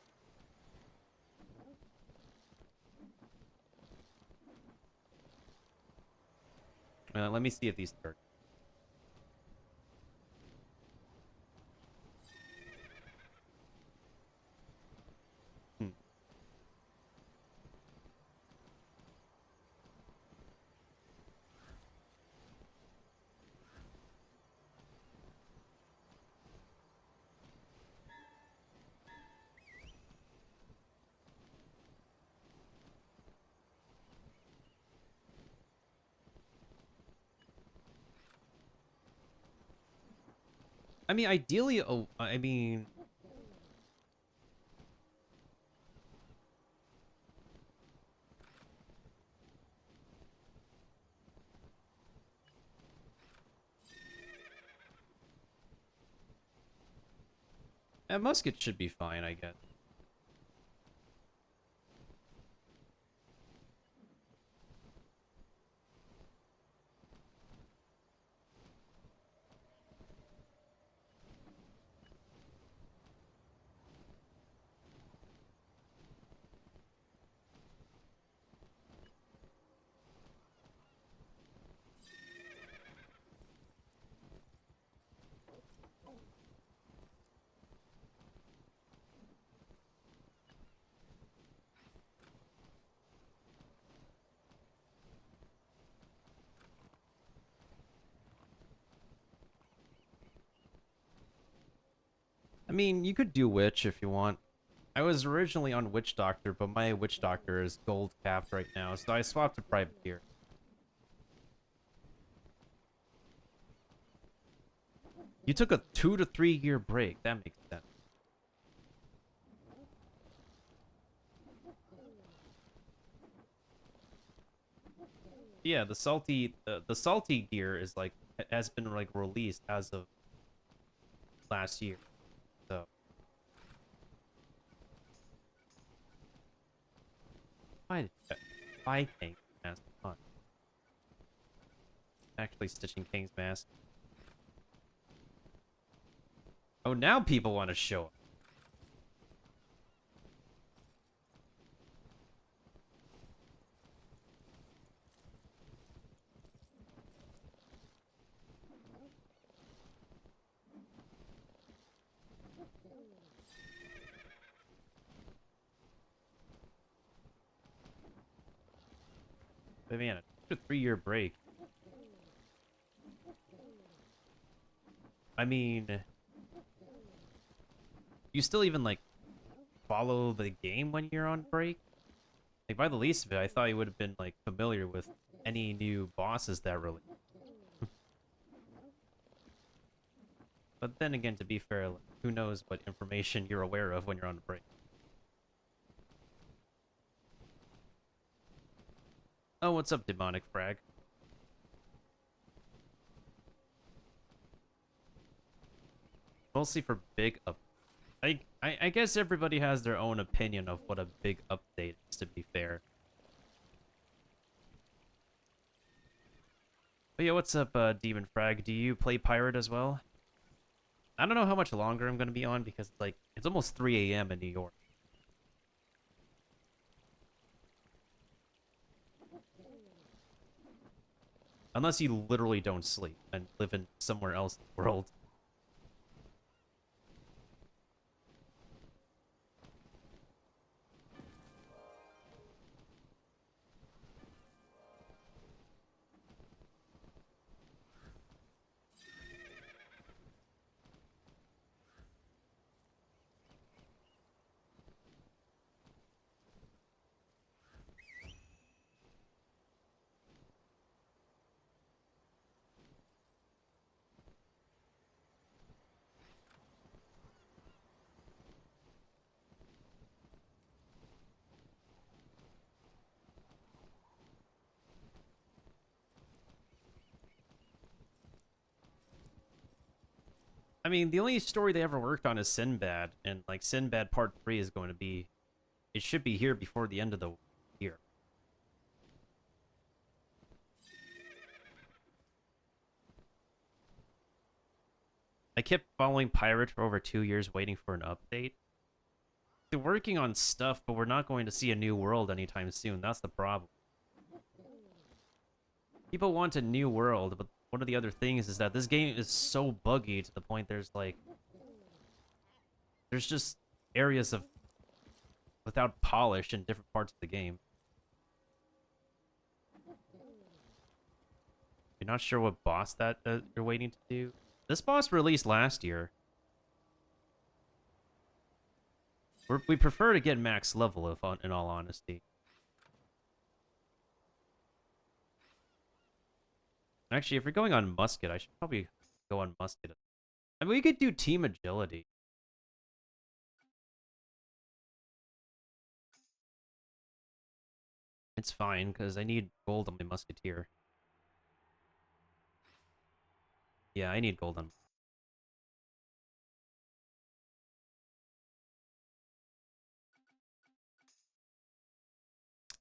Let me see if these start. I mean, ideally, oh, I mean... A musket should be fine, I guess. I mean, you could do Witch if you want. I was originally on Witch Doctor, but my Witch Doctor is gold capped right now, so I swapped to Privateer. You took a 2 to 3 year break. That makes sense. Yeah, the salty gear is like has been like released as of last year. So I think mask on. Actually stitching King's mask. Oh, now people want to show up. But man, a 2 to 3 year break. I mean, you still even like follow the game when you're on break? Like by the least of it, I thought you would have been like familiar with any new bosses that really. But then again, to be fair, like, who knows what information you're aware of when you're on break? Oh, what's up, Demonic Frag? Mostly for big up. I guess everybody has their own opinion of what a big update is, to be fair. But yeah, what's up, Demon Frag? Do you play Pirate as well? I don't know how much longer I'm gonna be on because like it's almost 3 a.m. in New York. Unless you literally don't sleep and live in somewhere else in the world. I mean, the only story they ever worked on is Sinbad, and like Sinbad Part 3 is going to be, it should be here before the end of the year. I kept following Pirate for over 2 years waiting for an update. They're working on stuff, but we're not going to see a new world anytime soon. That's the problem. People want a new world, but one of the other things is that this game is so buggy to the point there's like... There's just areas of... without polish in different parts of the game. You're not sure what boss that you're waiting to do? This boss released last year. We prefer to get max level, if in all honesty. Actually, if you're going on musket, I should probably go on musket. I mean, we could do team agility. It's fine, because I need gold on my musketeer. Yeah, I need gold on.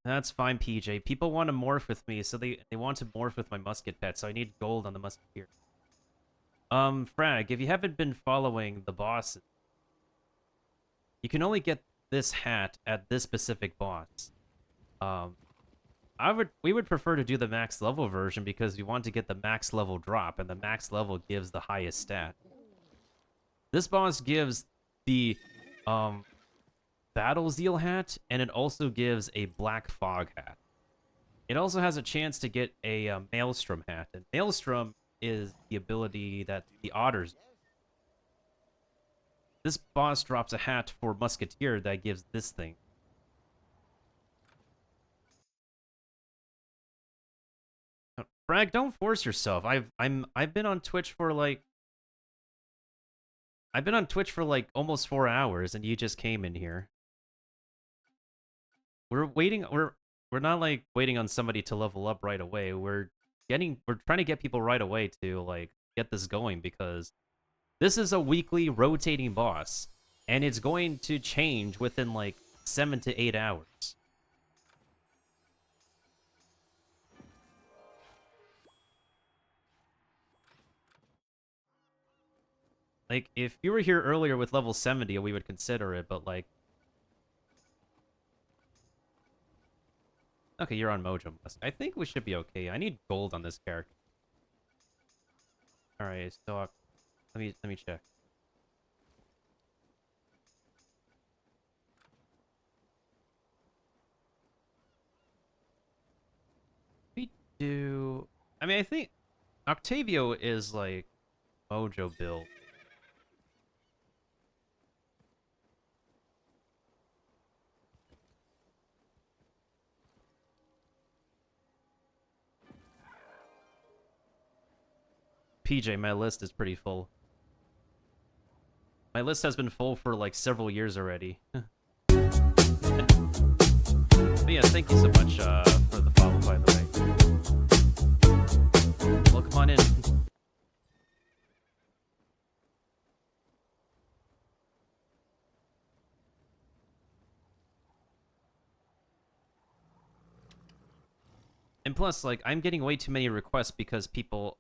That's fine, PJ. People want to morph with me, so they want to morph with my musket pet, so I need gold on the musketeer. Frag, if you haven't been following the bosses, you can only get this hat at this specific boss. We would prefer to do the max level version because we want to get the max level drop, and the max level gives the highest stat. This boss gives the Battle Zeal hat, and it also gives a Black Fog hat. It also has a chance to get a Maelstrom hat, and Maelstrom is the ability that the otters. This boss drops a hat for Musketeer that gives this thing. Frag, don't force yourself. I've been on Twitch for like almost 4 hours, and you just came in here. We're not like waiting on somebody to level up right away. We're trying to get people right away to like get this going, because this is a weekly rotating boss, and it's going to change within like 7 to 8 hours. Like, if you were here earlier with level 70, we would consider it, but like... Okay, you're on Mojo. I think we should be okay. I need gold on this character. Alright, so let me check. We do... I mean, I think Octavio is like Mojo build. PJ, my list is pretty full. My list has been full for like several years already. But yeah, thank you so much for the follow, by the way. Welcome on in. And plus, like, I'm getting way too many requests because people,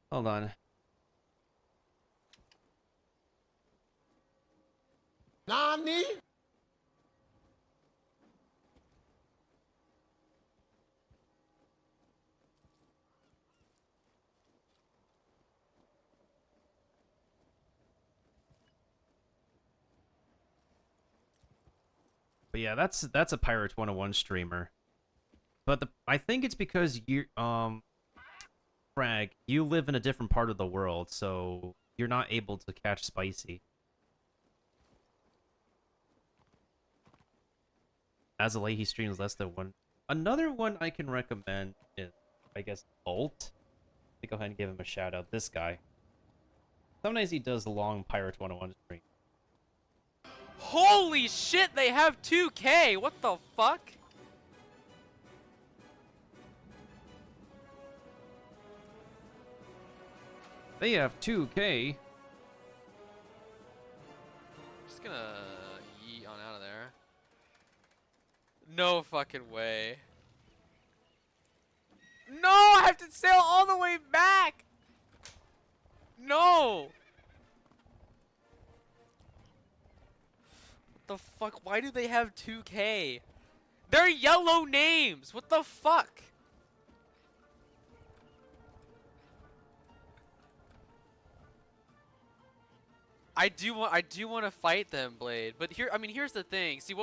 hold on. Nani? But yeah, that's a Pirates 101 streamer. But I think it's because you Frag, you live in a different part of the world, so you're not able to catch Spicy. As a late, he streams less than one. Another one I can recommend is, I guess, Bolt. Let me go ahead and give him a shout out. This guy. Sometimes he does long Pirates 101 stream. Holy shit, they have 2K! What the fuck? They have 2K. Just gonna yeet on out of there. No fucking way. No, I have to sail all the way back! No! The fuck? Why do they have 2K? They're yellow names! What the fuck? I do want to fight them, Blade. But here's the thing. See,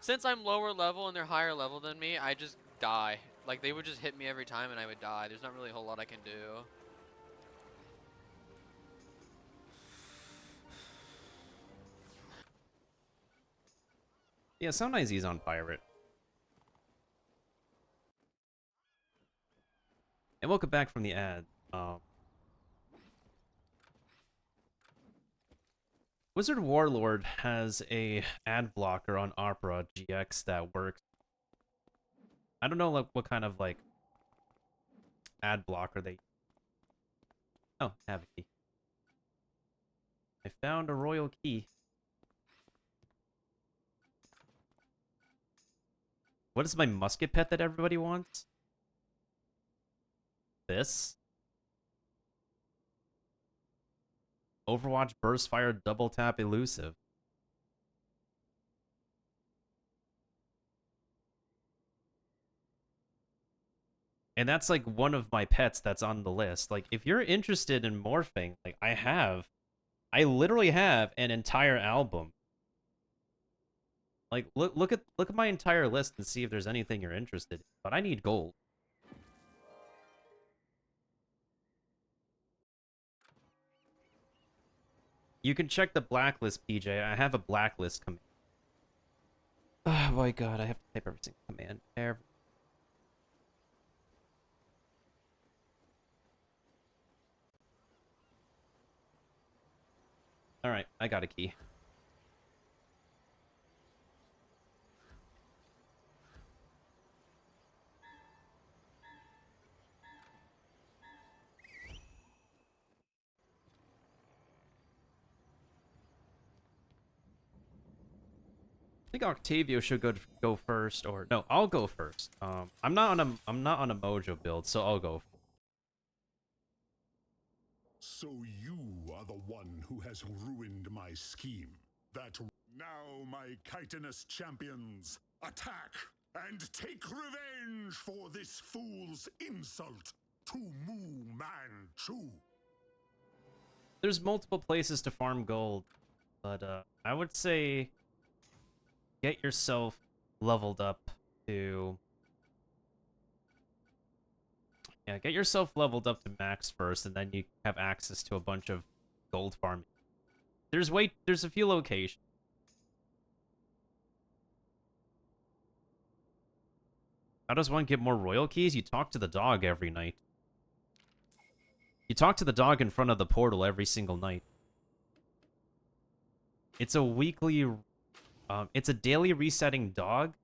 since I'm lower level and they're higher level than me, I just die. Like, they would just hit me every time and I would die. There's not really a whole lot I can do. Yeah, sometimes he's on pirate. And welcome back from the ad. Wizard Warlord has a ad blocker on Opera GX that works. I don't know like what kind of like ad blocker they. Oh, have a key. I found a royal key. What is my musket pet that everybody wants? This? Overwatch Burst Fire Double Tap Elusive. And that's like one of my pets that's on the list. Like, if you're interested in morphing, like I literally have an entire album. Like, look at my entire list and see if there's anything you're interested in. But I need gold. You can check the blacklist, PJ. I have a blacklist command. Oh my god, I have to type every single command. Alright, I got a key. I think Octavio should go first, or no, I'll go first. I'm not on a Mojo build, so I'll go. So you are the one who has ruined my scheme. That now, my chitinous champions, attack and take revenge for this fool's insult to Mu Manchu. There's multiple places to farm gold, but I would say get yourself leveled up to... Yeah, get yourself leveled up to max first, and then you have access to a bunch of gold farming. There's a few locations. How does one get more royal keys? You talk to the dog every night. You talk to the dog in front of the portal every single night. It's a weekly... it's a daily resetting dog.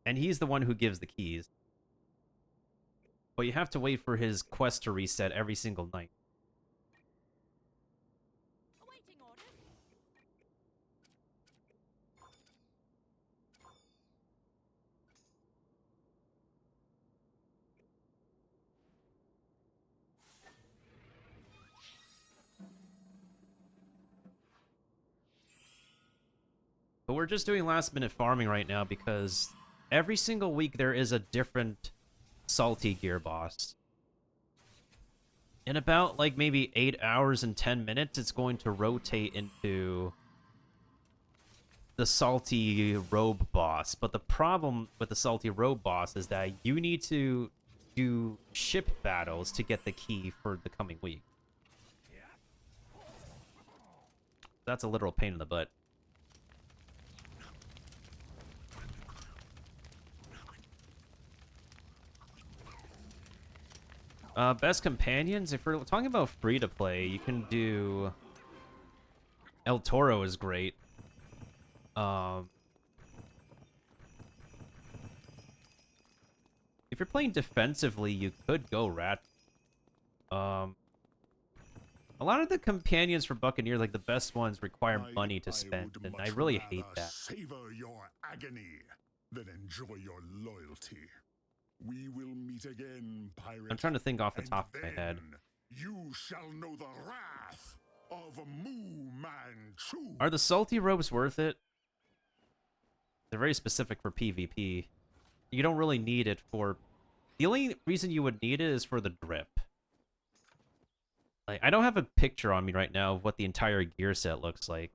And he's the one who gives the keys. But you have to wait for his quest to reset every single night. But we're just doing last minute farming right now because every single week there is a different salty gear boss. In about like maybe 8 hours and 10 minutes, it's going to rotate into the salty robe boss. But the problem with the salty robe boss is that you need to do ship battles to get the key for the coming week. That's a literal pain in the butt. Best companions, if we're talking about free-to-play, you can do... El Toro is great. If you're playing defensively, you could go Rat. A lot of the companions for Buccaneer, like the best ones, require money to spend, and I really hate that. Savor your agony, then enjoy your loyalty. We will meet again, pirate. I'm trying to think off the top of my head. You shall know the wrath of Mu Manchu. Are the salty robes worth it? They're very specific for PvP. You don't really need it for... The only reason you would need it is for the drip. Like, I don't have a picture on me right now of what the entire gear set looks like.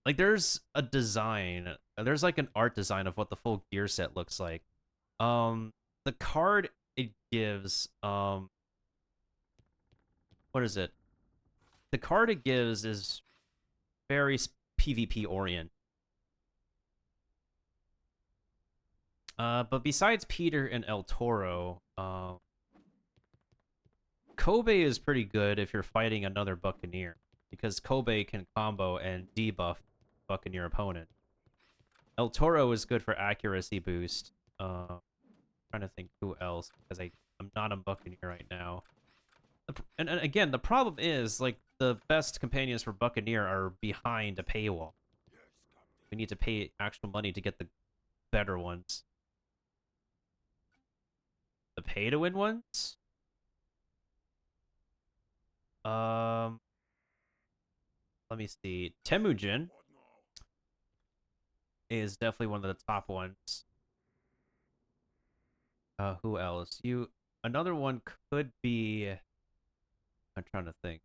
Like, there's a design. There's like an art design of what the full gear set looks like. The card it gives, what is it? The card it gives is very PvP oriented. But besides Peter and El Toro, Kobe is pretty good if you're fighting another Buccaneer, because Kobe can combo and debuff Buccaneer opponent. El Toro is good for accuracy boost. Trying to think who else, because I'm not a Buccaneer right now. And again, the problem is, like, the best companions for Buccaneer are behind a paywall. We need to pay actual money to get the better ones. The pay-to-win ones? Let me see. Temujin is definitely one of the top ones. Who else? Another one could be... I'm trying to think.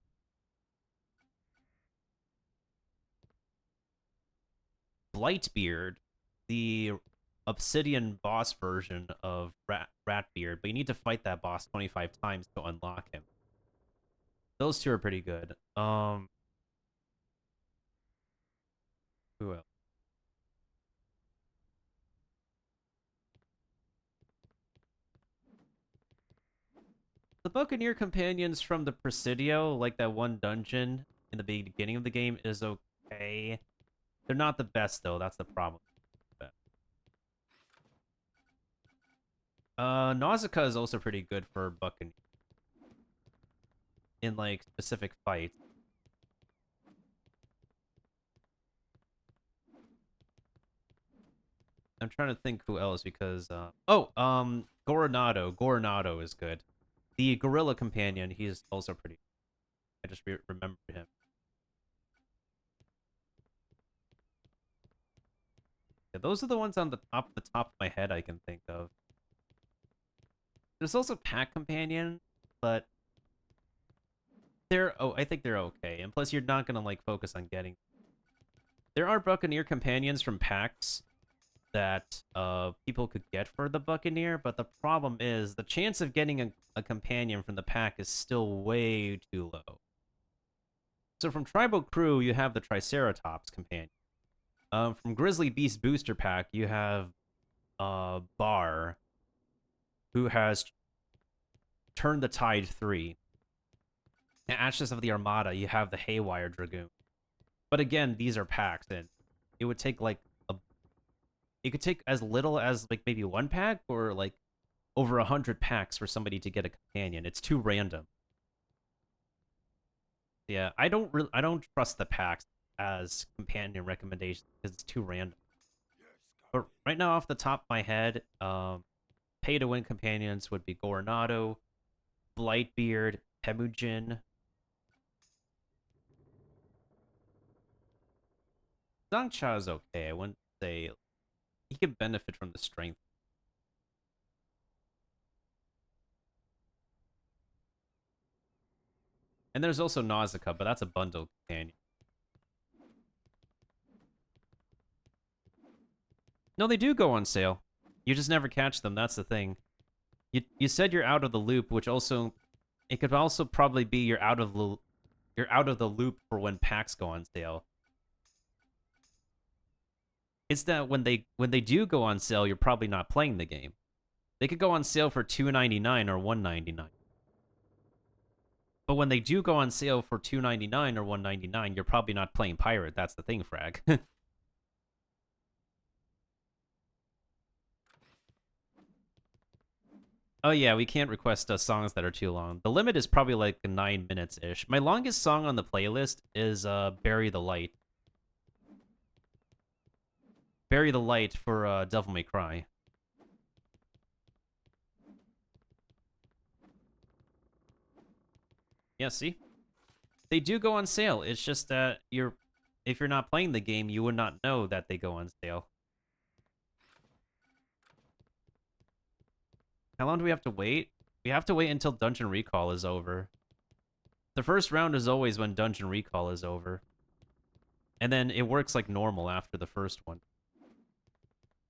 Blightbeard, the Obsidian boss version of Ratbeard, but you need to fight that boss 25 times to unlock him. Those two are pretty good. Who else? The Buccaneer companions from the Presidio, like that one dungeon in the beginning of the game, is okay. They're not the best, though. That's the problem. Nausicaa is also pretty good for Buccaneer in, like, specific fights. I'm trying to think who else, because Goronado. Goronado is good. The gorilla companion, he's also pretty. I just remembered him. Yeah, those are the ones on the top of my head I can think of. There's also Pack Companion, but I think they're okay. And plus, you're not gonna, like, focus on getting. There are Buccaneer companions from packs that people could get for the Buccaneer, but the problem is the chance of getting a companion from the pack is still way too low. So from Tribal Crew, you have the Triceratops companion. From Grizzly Beast Booster Pack, you have Bar, who has Turn the Tide 3. And Ashes of the Armada, you have the Haywire Dragoon. But again, these are packs, and it would take, like, it could take as little as, like, maybe one pack, or, like, over 100 packs for somebody to get a companion. It's too random. Yeah, I don't trust the packs as companion recommendations because it's too random. But right now, off the top of my head, pay-to-win companions would be Goronado, Blightbeard, Temujin. Zhangcha is okay. I wouldn't say he can benefit from the strength. And there's also Nausicaa, but that's a bundle companion. No, they do go on sale. You just never catch them. That's the thing. You said you're out of the loop, which also it could also probably be you're out of the loop for when packs go on sale. It's that when they do go on sale, you're probably not playing the game. They could go on sale for $2.99 or $1.99. But when they do go on sale for $2.99 or $1.99, you're probably not playing Pirate. That's the thing, Frag. Oh yeah, we can't request songs that are too long. The limit is probably like 9 minutes-ish. My longest song on the playlist is Bury the Light. Bury the Light for Devil May Cry. Yeah, see? They do go on sale. It's just that if you're not playing the game, you would not know that they go on sale. How long do we have to wait? We have to wait until Dungeon Recall is over. The first round is always when Dungeon Recall is over. And then it works like normal after the first one.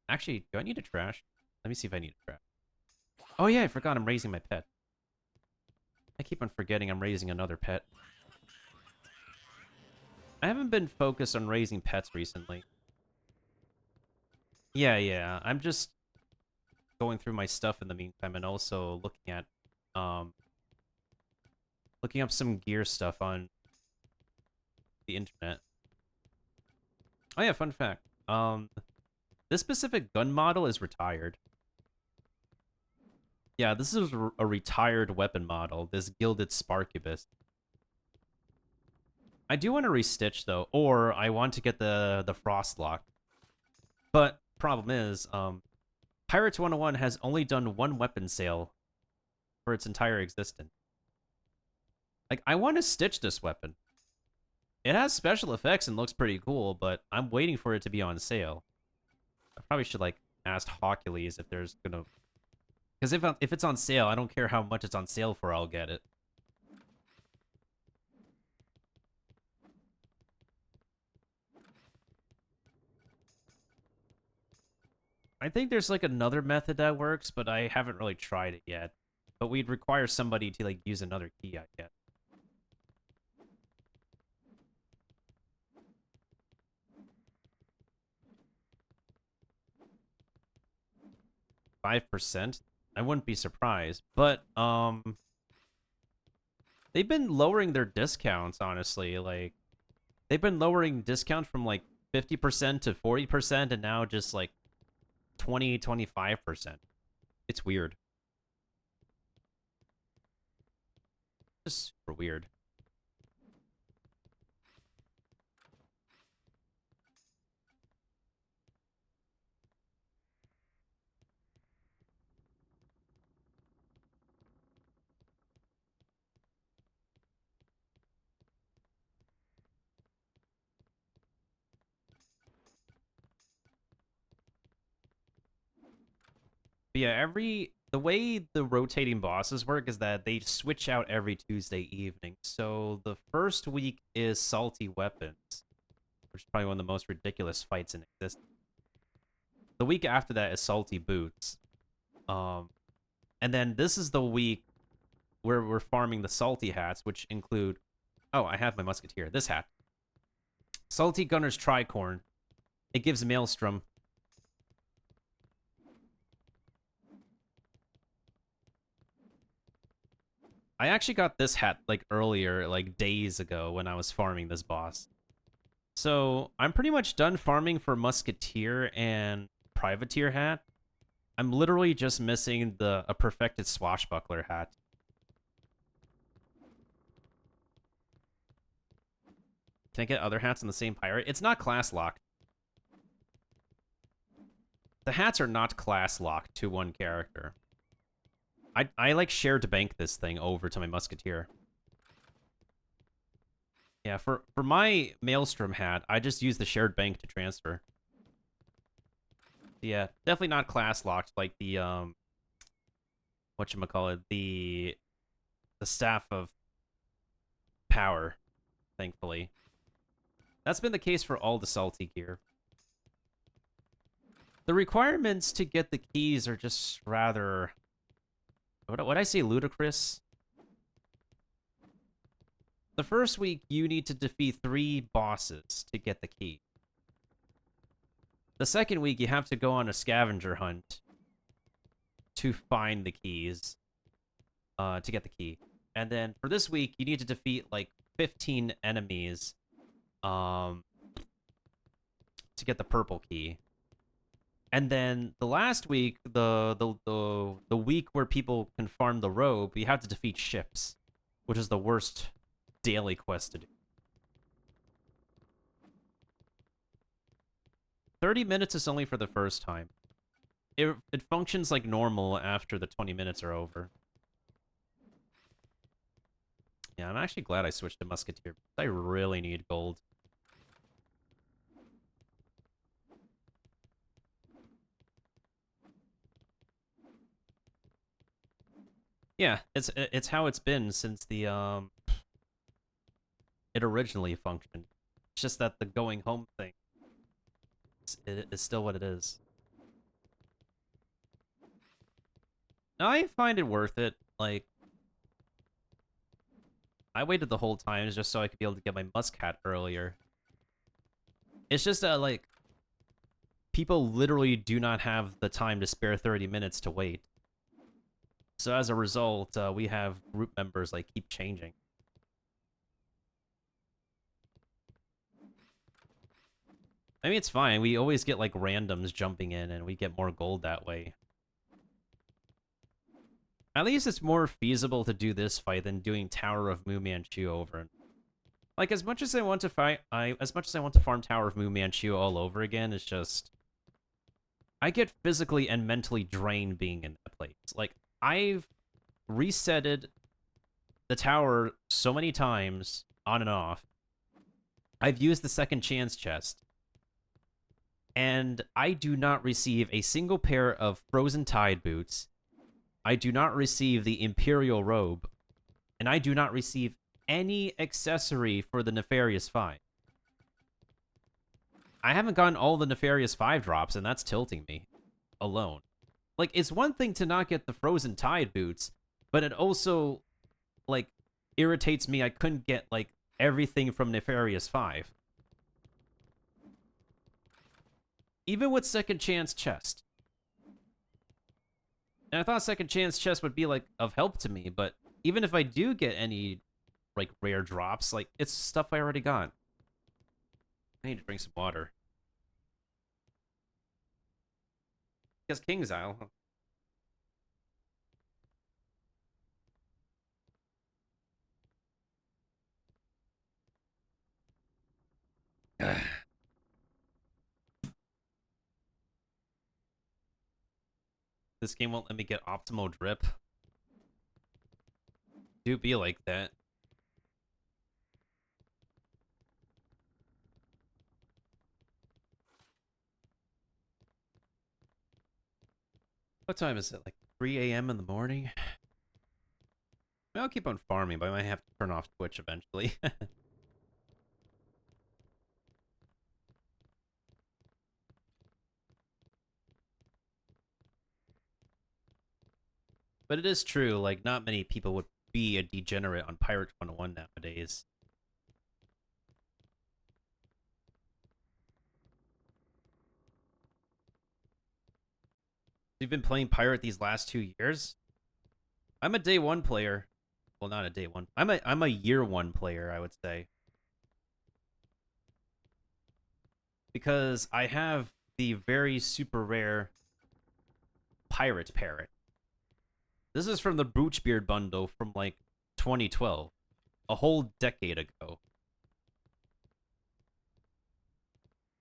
Actually, do I need a trash? Let me see if I need a trash. Oh yeah, I forgot I'm raising my pet. I keep on forgetting I'm raising another pet. I haven't been focused on raising pets recently. Yeah, I'm just going through my stuff in the meantime and also looking up some gear stuff on the internet. Oh yeah, fun fact. This specific gun model is retired. Yeah, this is a retired weapon model, this Gilded Sparkubus. I do want to restitch, though, or I want to get the Frostlock. But problem is, Pirates 101 has only done one weapon sale for its entire existence. Like, I want to stitch this weapon. It has special effects and looks pretty cool, but I'm waiting for it to be on sale. I probably should, like, ask Hawkules if there's gonna... Because if it's on sale, I don't care how much it's on sale for, I'll get it. I think there's, like, another method that works, but I haven't really tried it yet. But we'd require somebody to, like, use another key, I guess. %? I wouldn't be surprised. But, they've been lowering their discounts, honestly. Like, they've been lowering discount from, like, 50% to 40%, and now just, like, 25%. It's weird. Just super weird. But yeah, the way the rotating bosses work is that they switch out every Tuesday evening. So the first week is Salty Weapons, which is probably one of the most ridiculous fights in existence. The week after that is Salty Boots. And then this is the week where we're farming the Salty Hats, which include... Oh, I have my Musketeer. This hat. Salty Gunner's Tricorn. It gives Maelstrom. I actually got this hat, like, earlier, like, days ago when I was farming this boss. So, I'm pretty much done farming for Musketeer and Privateer hat. I'm literally just missing a Perfected Swashbuckler hat. Can I get other hats on the same pirate? It's not class locked. The hats are not class locked to one character. I like shared bank this thing over to my Musketeer. Yeah, for my Maelstrom hat, I just use the shared bank to transfer. Yeah, definitely not class locked like the whatchamacallit, the Staff of Power, thankfully. That's been the case for all the salty gear. The requirements to get the keys are just rather... Would I say ludicrous? The first week, you need to defeat 3 bosses to get the key. The second week, you have to go on a scavenger hunt to find the keys, to get the key. And then for this week, you need to defeat, like, 15 enemies, to get the purple key. And then the last week, the week where people can farm the robe, you have to defeat ships, which is the worst daily quest to do. 30 minutes is only for the first time. It functions like normal after the 20 minutes are over. Yeah, I'm actually glad I switched to Musketeer. I really need gold. Yeah, it's how it's been since the it originally functioned. It's just that the going home thing is still what it is. Now, I find it worth it. Like, I waited the whole time just so I could be able to get my muscat earlier. It's just that, like, people literally do not have the time to spare 30 minutes to wait. So as a result, we have group members, like, keep changing. I mean, it's fine. We always get, like, randoms jumping in, and we get more gold that way. At least it's more feasible to do this fight than doing Tower of Mu Manchu over. Like, as much as I want to farm Tower of Mu Manchu all over again, it's just... I get physically and mentally drained being in that place. Like, I've resetted the tower so many times, on and off. I've used the second chance chest. And I do not receive a single pair of Frozen Tide boots. I do not receive the Imperial robe. And I do not receive any accessory for the Nefarious 5. I haven't gotten all the Nefarious 5 drops, and that's tilting me alone. Like, it's one thing to not get the Frozen Tide boots, but it also, like, irritates me I couldn't get, like, everything from Nefarious 5. Even with Second Chance Chest. And I thought Second Chance Chest would be, like, of help to me, but even if I do get any, like, rare drops, like, it's stuff I already got. I need to drink some water. Because King's Isle. This game won't let me get optimal drip. Do be like that. What time is it? Like 3 a.m. in the morning? I'll keep on farming, but I might have to turn off Twitch eventually. But it is true, like, not many people would be a degenerate on Pirate 101 nowadays. You've been playing Pirate these last 2 years? I'm a day one player. Well, not a day one. I'm a year one player, I would say. Because I have the very super rare Pirate Parrot. This is from the Broochbeard bundle from, like, 2012. A whole decade ago.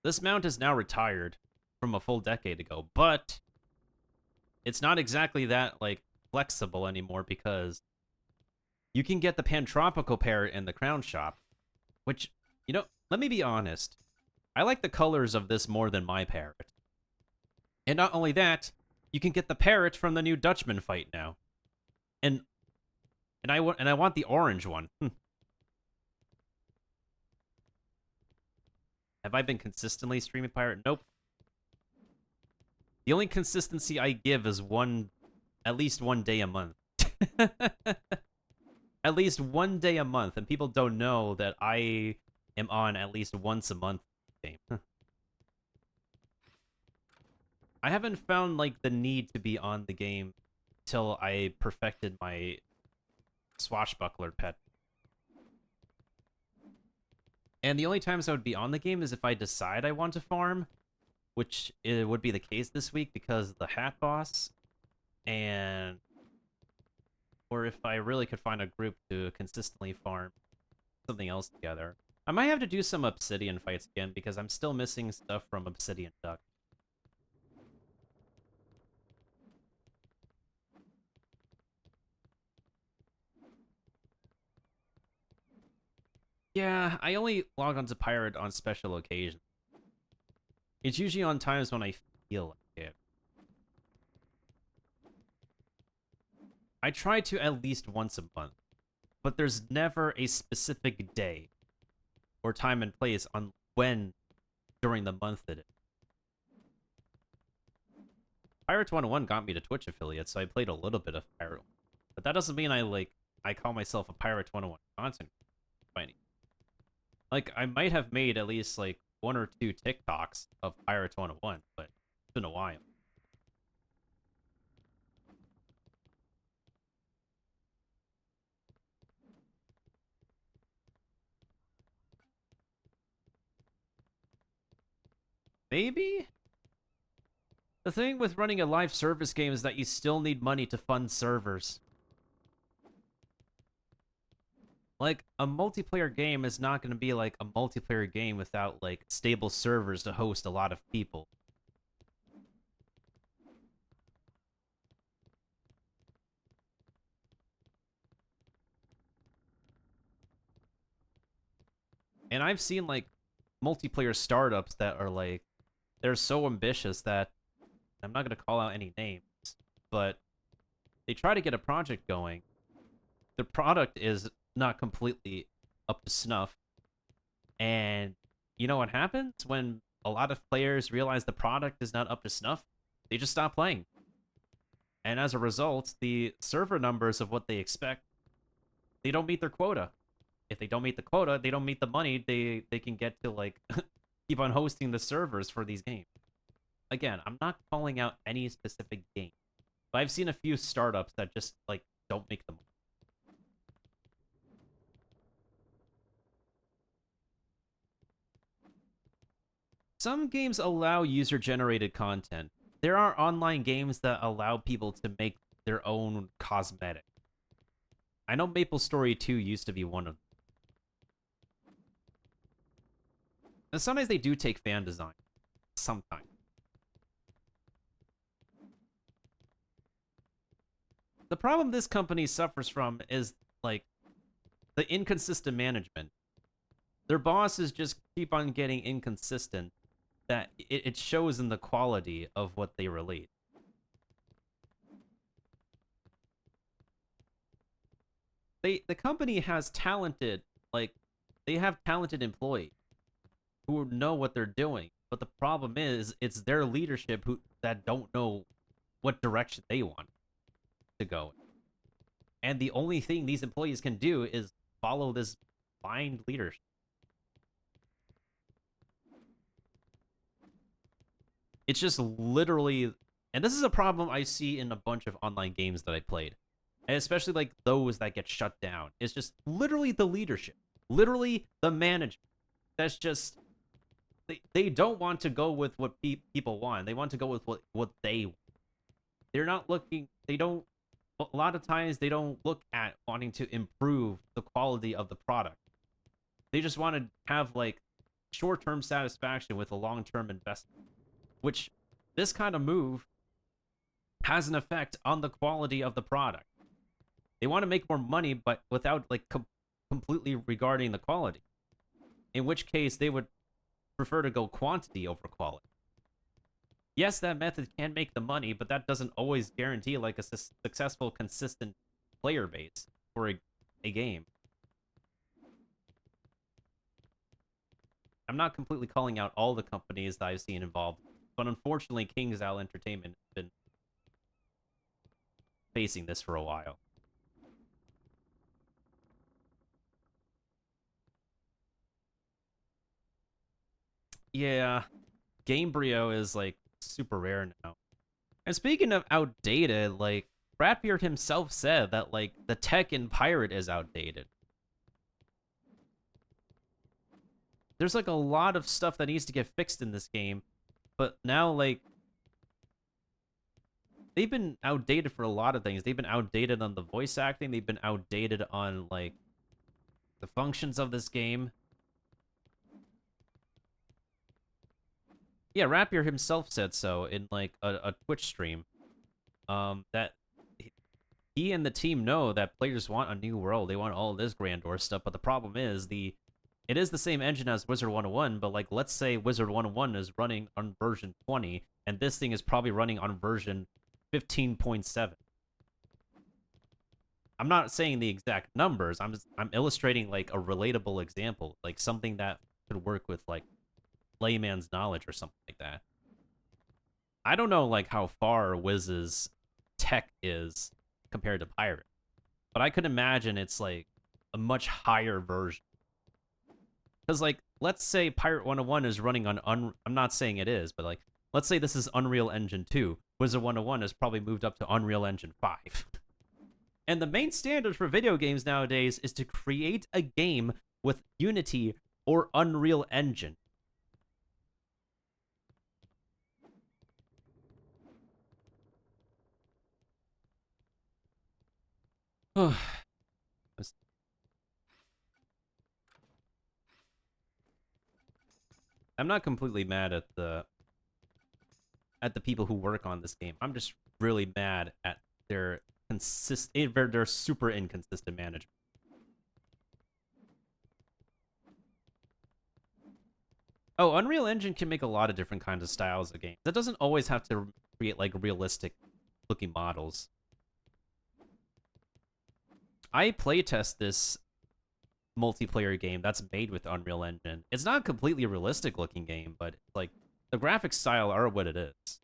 This mount is now retired from a full decade ago, but it's not exactly that, like, flexible anymore because you can get the Pantropical Parrot in the Crown Shop, which, you know, let me be honest. I like the colors of this more than my parrot. And not only that, you can get the parrot from the new Dutchman fight now. And I want the orange one. Have I been consistently streaming Pirate? Nope. The only consistency I give is at least one day a month. At least one day a month, and people don't know that I am on at least once a month game. I haven't found, like, the need to be on the game till I perfected my swashbuckler pet. And the only times I would be on the game is if I decide I want to farm, which it would be the case this week because of the hat boss, and or if I really could find a group to consistently farm something else together. I might have to do some Obsidian fights again because I'm still missing stuff from Obsidian Duck. Yeah, I only log onto Pirate on special occasions. It's usually on times when I feel like it. I try to at least once a month, but there's never a specific day or time and place on when during the month it is. Pirates 101 got me to Twitch affiliates, so I played a little bit of Pirate. But that doesn't mean I call myself a Pirate 101 content creator. Like, I might have made at least like 1 or 2 TikToks of Pirates 101, but it's been a while. Maybe? The thing with running a live service game is that you still need money to fund servers. Like, a multiplayer game is not going to be like a multiplayer game without, like, stable servers to host a lot of people. And I've seen, like, multiplayer startups that are, like, they're so ambitious that, I'm not going to call out any names, but they try to get a project going. The product is not completely up to snuff. And you know what happens when a lot of players realize the product is not up to snuff? They just stop playing. And as a result, the server numbers of what they expect, they don't meet their quota. If they don't meet the quota, they don't meet the money they can get to, like, keep on hosting the servers for these games. Again, I'm not calling out any specific game, but I've seen a few startups that just, like, don't make the money. Some games allow user-generated content. There are online games that allow people to make their own cosmetic. I know MapleStory 2 used to be one of them. And sometimes they do take fan design. Sometimes. The problem this company suffers from is, like, the inconsistent management. Their bosses just keep on getting inconsistent, that it shows in the quality of what they release. The company has talented, like, they have talented employees who know what they're doing, but the problem is it's their leadership that don't know what direction they want to go. And the only thing these employees can do is follow this blind leadership. It's just literally, and this is a problem I see in a bunch of online games that I played, and especially like those that get shut down. It's just literally the leadership, literally the management. That's just, they don't want to go with what people want. They want to go with what they want. They're not looking, they don't, a lot of times they don't look at wanting to improve the quality of the product. They just want to have, like, short-term satisfaction with a long-term investment, which this kind of move has an effect on the quality of the product. They want to make more money, but without, like, completely regarding the quality. In which case, they would prefer to go quantity over quality. Yes, that method can make the money, but that doesn't always guarantee, like, a successful, consistent player base for a game. I'm not completely calling out all the companies that I've seen involved, but unfortunately, King's Owl Entertainment has been facing this for a while. Yeah, Gamebryo is, like, super rare now. And speaking of outdated, like, Ratbeard himself said that, like, the tech in Pirate is outdated. There's, like, a lot of stuff that needs to get fixed in this game, but now, like, they've been outdated for a lot of things. They've been outdated on the voice acting. They've been outdated on, like, the functions of this game. Yeah, Ratbeard himself said so in, like, a Twitch stream. That he and the team know that players want a new world. They want all this grandeur stuff, but the problem is it is the same engine as Wizard 101, but, like, let's say Wizard 101 is running on version 20, and this thing is probably running on version 15.7. I'm not saying the exact numbers. I'm illustrating like a relatable example, like something that could work with like layman's knowledge or something like that. I don't know like how far Wiz's tech is compared to Pirate, but I could imagine it's like a much higher version. Because like, let's say Pirate 101 is running on I'm not saying it is, but like, let's say this is Unreal Engine 2. Wizard 101 has probably moved up to Unreal Engine 5. And the main standard for video games nowadays is to create a game with Unity or Unreal Engine. I'm not completely mad at the people who work on this game. I'm just really mad at their super inconsistent management. Oh, Unreal Engine can make a lot of different kinds of styles of games. That doesn't always have to create like realistic looking models. I playtest this multiplayer game that's made with Unreal Engine. It's not a completely realistic looking game, but like the graphic style are what it is.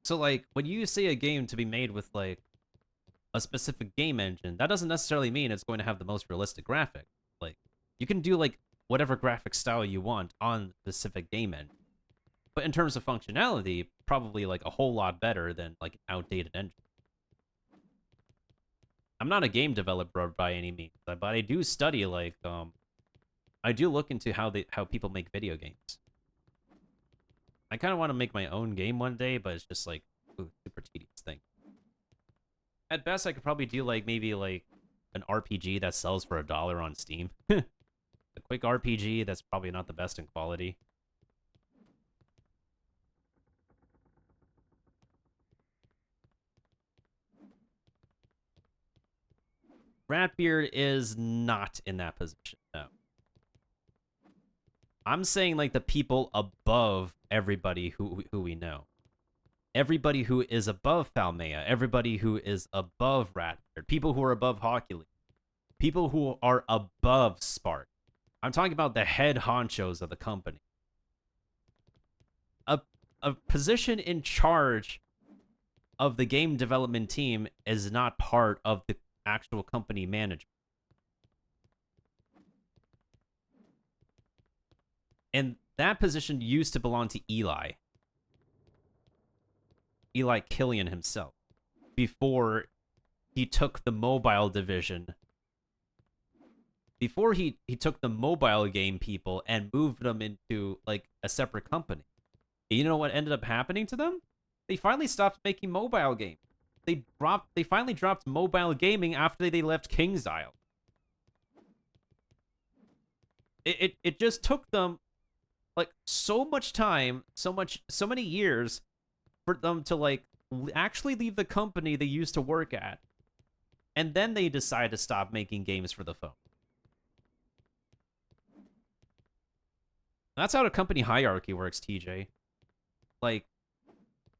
So like when you say a game to be made with like a specific game engine, that doesn't necessarily mean it's going to have the most realistic graphic. Like you can do like whatever graphic style you want on the specific game engine. But in terms of functionality, probably like a whole lot better than like an outdated engine. I'm not a game developer by any means, but I do study like I do look into how people make video games. I kind of want to make my own game one day, but it's just like super tedious thing. At best, I could probably do like maybe like an RPG that sells for $1 on Steam. A quick RPG that's probably not the best in quality. Ratbeard is not in that position, no. I'm saying like the people above everybody who we know. Everybody who is above Falmea, everybody who is above Ratbeard, people who are above Hockey League, people who are above Spark. I'm talking about the head honchos of the company. A position in charge of the game development team is not part of the actual company management. And that position used to belong to Eli Killian himself, before he took the mobile division. Before he took the mobile game people and moved them into like a separate company. You know what ended up happening to them? They finally stopped making mobile games. They finally dropped mobile gaming after they left KingsIsle. It just took them like so much time, so many years for them to like actually leave the company they used to work at. And then they decide to stop making games for the phone. That's how the company hierarchy works, TJ. Like,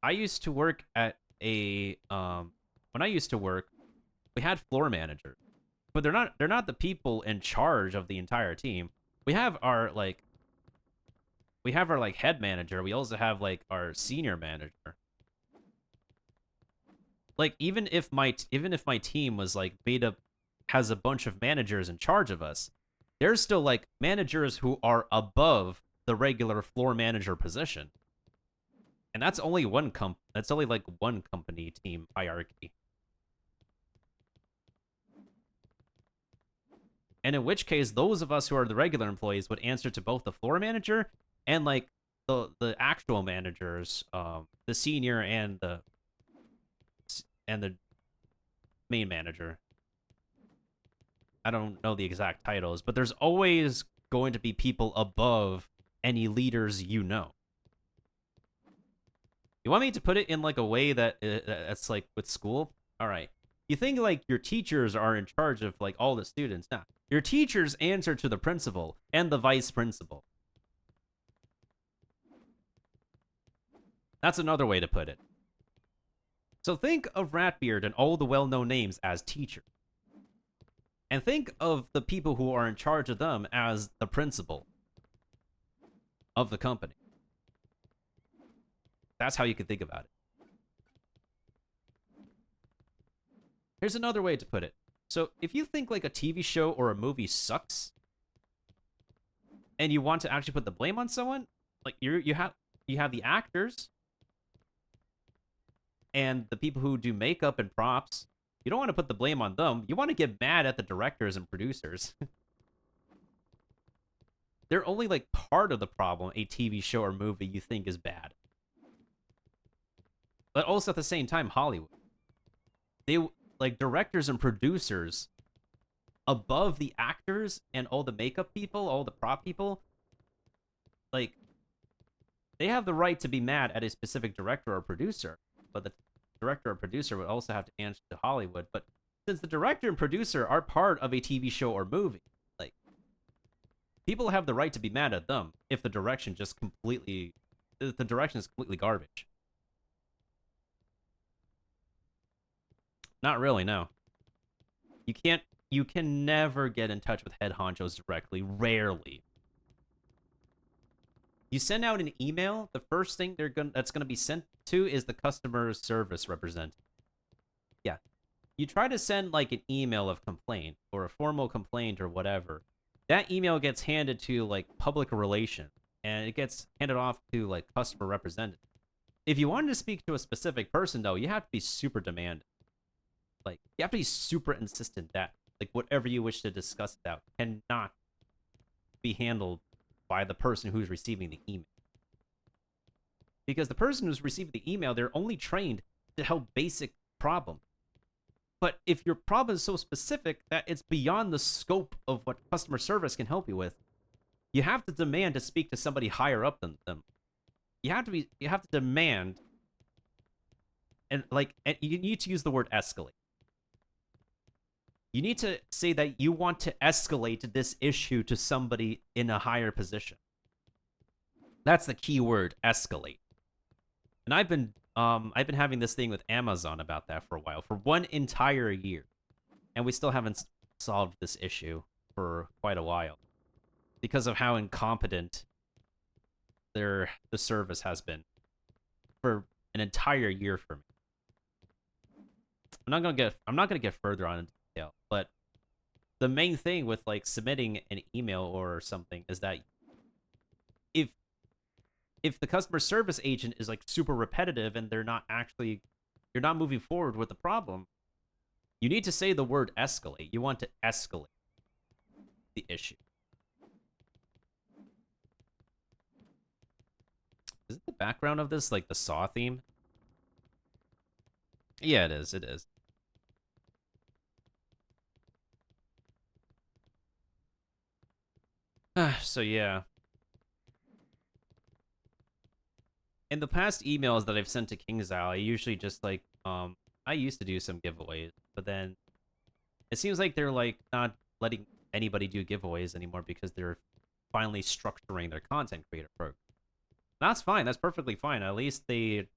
I used to work at a when I used to work, we had floor managers, but they're not the people in charge of the entire team. We have our head manager. We also have like our senior manager. Like even if my team was like has a bunch of managers in charge of us, there's still like managers who are above the regular floor manager position. And that's only one company team hierarchy. And in which case, those of us who are the regular employees would answer to both the floor manager and like the actual managers, the senior and the main manager. I don't know the exact titles, but there's always going to be people above any leaders you know. You want me to put it in like a way that's like with school? All right. You think like your teachers are in charge of like all the students. Nah. Your teachers answer to the principal and the vice principal. That's another way to put it. So think of Ratbeard and all the well-known names as teacher. And think of the people who are in charge of them as the principal of the company. That's how you could think about it. Here's another way to put it. So if you think like a TV show or a movie sucks, and you want to actually put the blame on someone, like you have the actors and the people who do makeup and props. You don't want to put the blame on them. You want to get mad at the directors and producers. They're only like part of the problem a TV show or movie you think is bad. But also at the same time, Hollywood. They like directors and producers above the actors and all the makeup people, all the prop people. Like, they have the right to be mad at a specific director or producer, but the director or producer would also have to answer to Hollywood. But since the director and producer are part of a TV show or movie, like, people have the right to be mad at them if the direction is completely garbage. Not really, no. You can never get in touch with head honchos directly, rarely. You send out an email, the first thing that's gonna be sent to is the customer service representative. Yeah. You try to send like an email of complaint or a formal complaint or whatever. That email gets handed to like public relations and it gets handed off to like customer representative. If you wanted to speak to a specific person though, you have to be super demanding. Like, you have to be super insistent that like whatever you wish to discuss about cannot be handled by the person who's receiving the email. Because the person who's receiving the email, they're only trained to help basic problem. But if your problem is so specific that it's beyond the scope of what customer service can help you with, you have to demand to speak to somebody higher up than them. You have to demand, and you need to use the word escalate. You need to say that you want to escalate this issue to somebody in a higher position. That's the key word, escalate. And I've been having this thing with Amazon about that for a while, for 1 entire year. And we still haven't solved this issue for quite a while because of how incompetent the service has been for an entire year for me. I'm not gonna get further on in detail, but the main thing with like submitting an email or something is that if the customer service agent is like super repetitive and you're not moving forward with the problem, you need to say the word escalate. You want to escalate the issue. Is it the background of this like the Saw theme? Yeah, it is. It is. So yeah. In the past emails that I've sent to KingsIsle, I usually just like I used to do some giveaways, but then it seems like they're like not letting anybody do giveaways anymore because they're finally structuring their content creator program. That's fine. That's perfectly fine. At least they're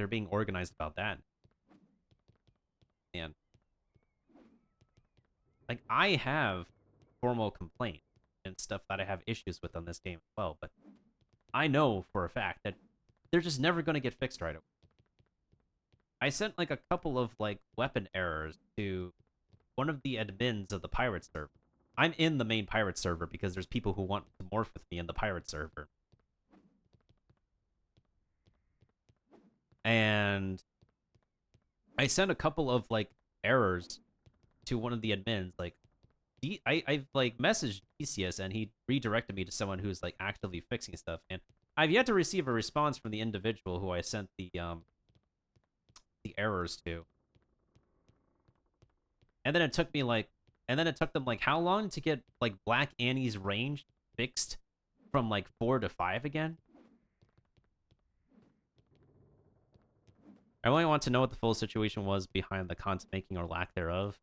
being organized about that. And like I have formal complaints and stuff that I have issues with on this game as well, but I know for a fact that they're just never going to get fixed right away. I sent like a couple of like weapon errors to one of the admins of the pirate server. I'm in the main pirate server because there's people who want to morph with me in the pirate server. And I sent a couple of like errors to one of the admins. Like I've like messaged DCS and he redirected me to someone who's like actively fixing stuff. And I've yet to receive a response from the individual who I sent the errors to. And then it took them like how long to get like Black Annie's range fixed from like 4 to 5 again? I only want to know what the full situation was behind the content making or lack thereof.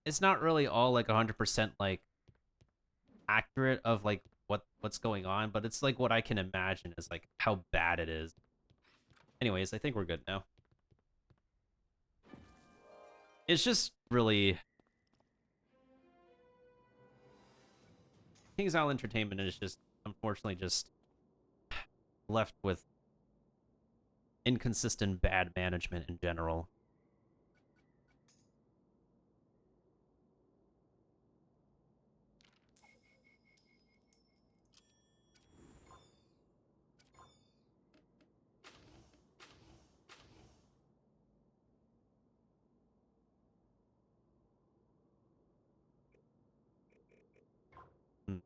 It's not really all like 100% like accurate of like what's going on, but it's like what I can imagine is like how bad it is. Anyways, I think we're good now. It's just really... King's Isle Entertainment is just, unfortunately, just left with inconsistent bad management in general.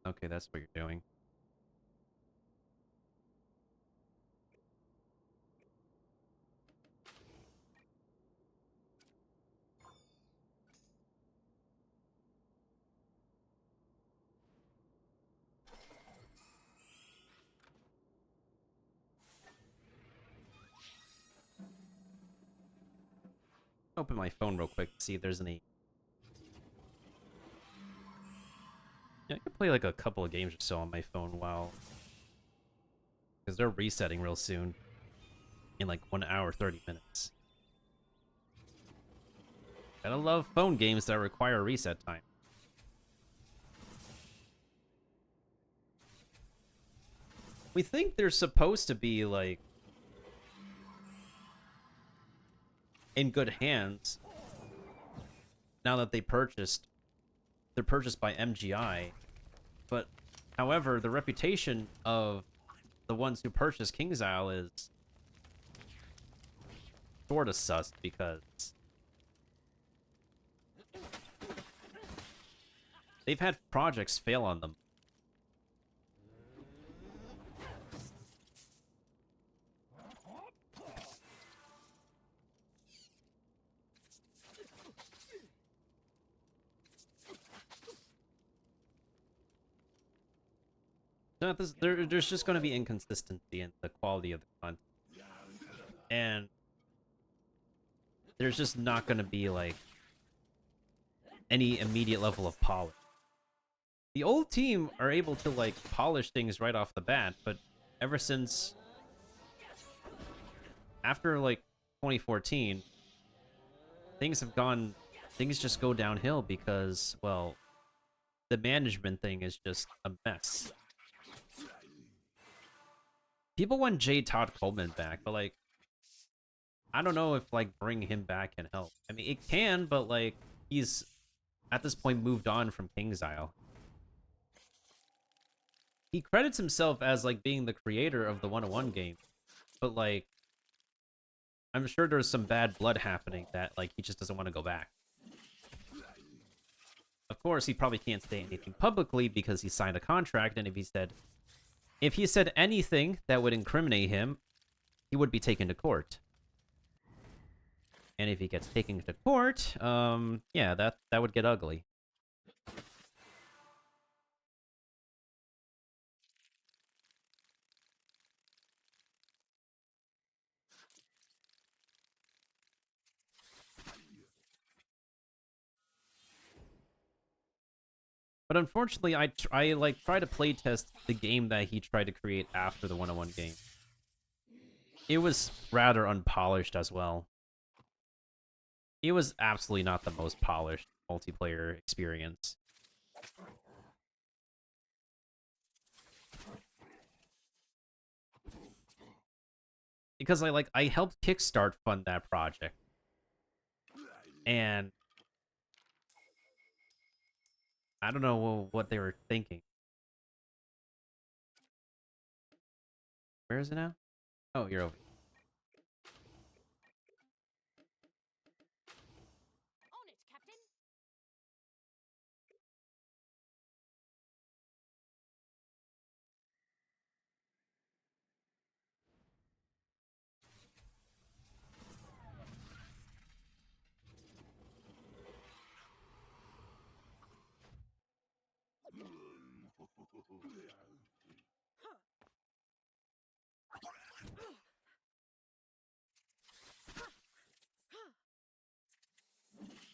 Okay, that's what you're doing. Open my phone real quick to see if there's any... Yeah, I could play like a couple of games or so on my phone while... Because they're resetting real soon. In like 1 hour, 30 minutes. Gotta love phone games that require reset time. We think they're supposed to be like... in good hands. Now that they're purchased by MGI. But, however, the reputation of the ones who purchased King's Isle is sort of sus because they've had projects fail on them. There's just going to be inconsistency in the quality of the content. And there's just not going to be, like, any immediate level of polish. The old team are able to, like, polish things right off the bat, but ever since... after, like, 2014, things just go downhill because, well, the management thing is just a mess. People want J. Todd Coleman back, but, like, I don't know if, like, bringing him back can help. I mean, it can, but, like, he's, at this point, moved on from King's Isle. He credits himself as, like, being the creator of the 101 game, but, like, I'm sure there's some bad blood happening that, like, he just doesn't want to go back. Of course, he probably can't say anything publicly because he signed a contract, and if he said anything that would incriminate him, he would be taken to court. And if he gets taken to court, yeah, that would get ugly. But unfortunately, I try to playtest the game that he tried to create after the 101 game. It was rather unpolished as well. It was absolutely not the most polished multiplayer experience. Because I helped Kickstart fund that project. And I don't know what they were thinking. Where is it now? Oh, you're over. On it, Captain.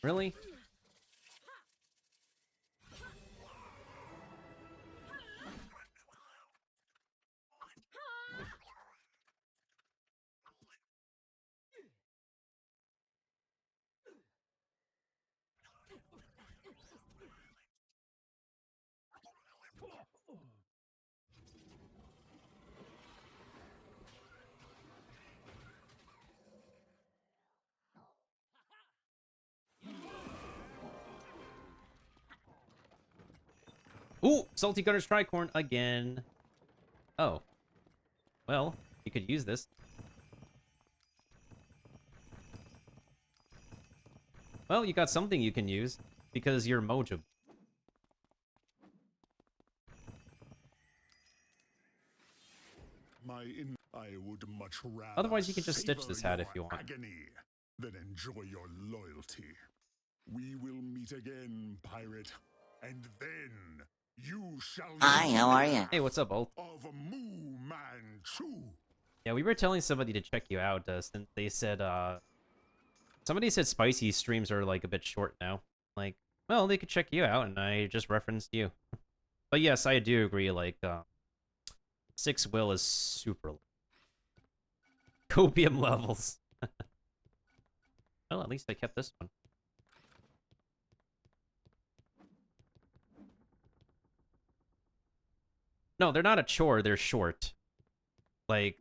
Really? Ooh, Salty Gunner's Tricorn again. Oh. Well, you could use this. Well, you got something you can use, because you're Mojo. I would much rather Otherwise, you can just stitch savor this hat if your you want. agony than enjoy your loyalty. We will meet again, pirate, and then you shall Hi, how are you? Hey, what's up, Bolt? Of Moo Manchu. Yeah, we were telling somebody to check you out, since they said, somebody said Spicy streams are, like, a bit short now. Like, well, they could check you out, and I just referenced you. But yes, I do agree, like, 6 will is super low. Copium levels. Well, at least I kept this one. No, they're not a chore, they're short. Like,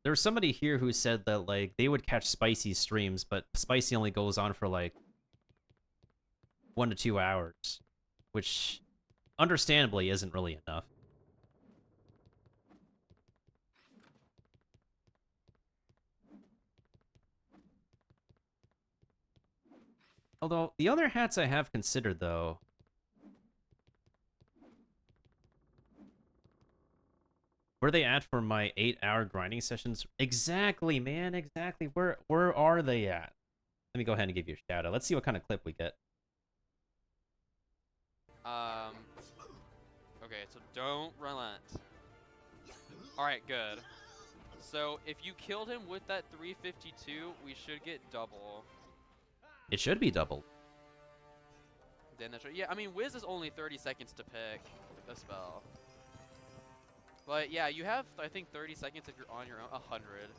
there was somebody here who said that, like, they would catch Spicy streams, but Spicy only goes on for, like, 1 to 2 hours. Which, understandably, isn't really enough. Although, the other hats I have considered, though... Where they at for my 8-hour grinding sessions? Exactly, man, exactly. Where are they at? Let me go ahead and give you a shout out. Let's see what kind of clip we get. Okay, so don't relent. Alright, good. So, if you killed him with that 352, we should get double. It should be doubled. Then that's right. Yeah, I mean, Wiz is only 30 seconds to pick a spell. But yeah, you have, I think, 30 seconds if you're on your own. 100.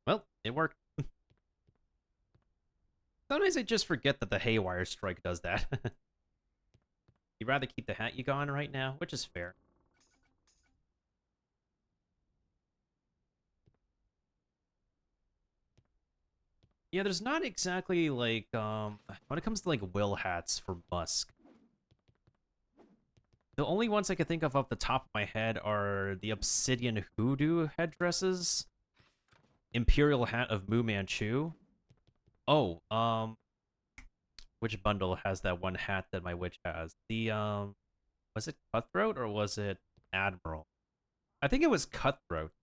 Well, it worked. Sometimes I just forget that the Haywire Strike does that. You'd rather keep the hat you got on right now, which is fair. Yeah, there's not exactly, like, when it comes to, like, will hats for Musk. The only ones I can think of off the top of my head are the Obsidian Hoodoo headdresses, Imperial Hat of Mu Manchu. Oh, which bundle has that one hat that my witch has? The, was it Cutthroat or was it Admiral? I think it was Cutthroat.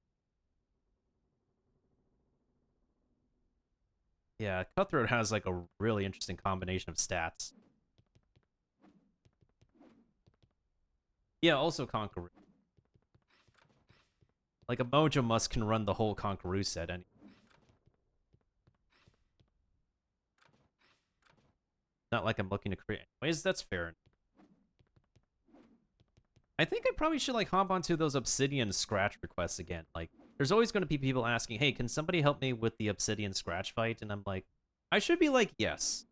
Yeah, Cutthroat has, like, a really interesting combination of stats. Yeah, also Conqueror. Like, a Mojo Musk can run the whole Conqueror set anyway. Not like I'm looking to create. Anyways, that's fair. I think I probably should, like, hop onto those Obsidian Scratch requests again. Like, there's always going to be people asking, hey, can somebody help me with the Obsidian Scratch fight? And I'm like, I should be like, yes.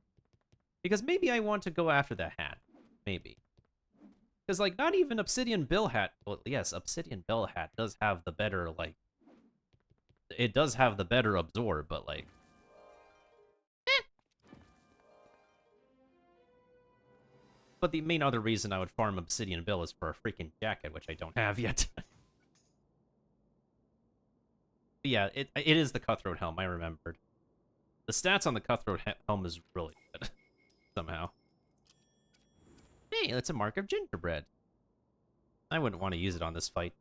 Because maybe I want to go after that hat. Maybe. Because, like, not even Obsidian Bill Hat... Well, yes, Obsidian Bill Hat does have the better, like... It does have the better absorb, but, like... But the main other reason I would farm Obsidian Bill is for a freaking jacket, which I don't have yet. But yeah, it is the Cutthroat Helm, I remembered. The stats on the Cutthroat Helm is really good. Somehow. Hey, that's a mark of gingerbread. I wouldn't want to use it on this fight.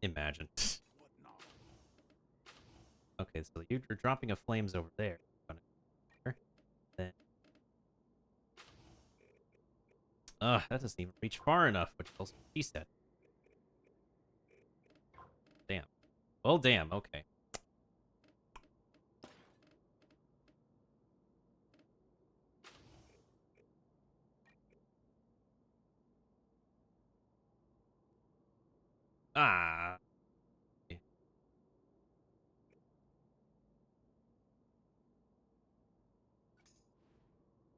Imagine. Okay, so you're dropping a flames over there. Then... that doesn't even reach far enough, which also he said. Damn. Well, damn, okay. Ah.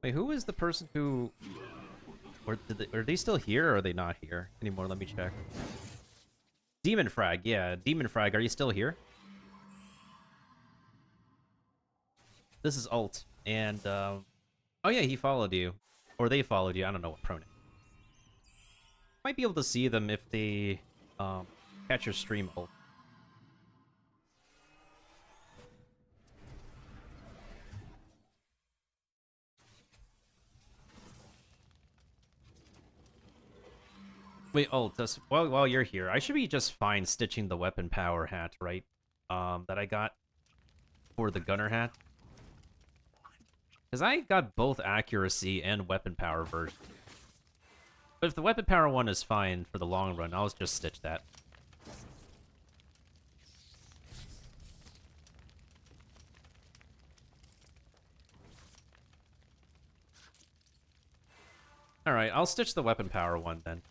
Wait, who is the person who... Or are they still here, or are they not here anymore? Let me check. Demon Frag, yeah. Demon Frag, are you still here? This is Alt, and, oh yeah, he followed you. Or they followed you, I don't know what pronoun. Might be able to see them if they, catch your stream, Alt. Wait, Alt, while you're here, I should be just fine stitching the weapon power hat, right? That I got for the gunner hat. Because I got both accuracy and weapon power version. But if the weapon power one is fine for the long run, I'll just stitch that. Alright, I'll stitch the weapon power one then.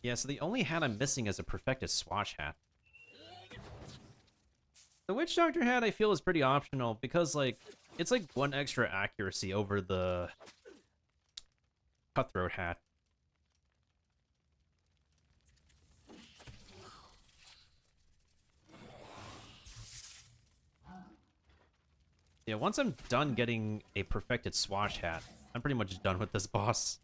Yeah, so the only hat I'm missing is a perfected swash hat. The Witch Doctor hat I feel is pretty optional because, like, it's like 1 extra accuracy over the Cutthroat hat. Yeah, once I'm done getting a perfected swash hat, I'm pretty much done with this boss.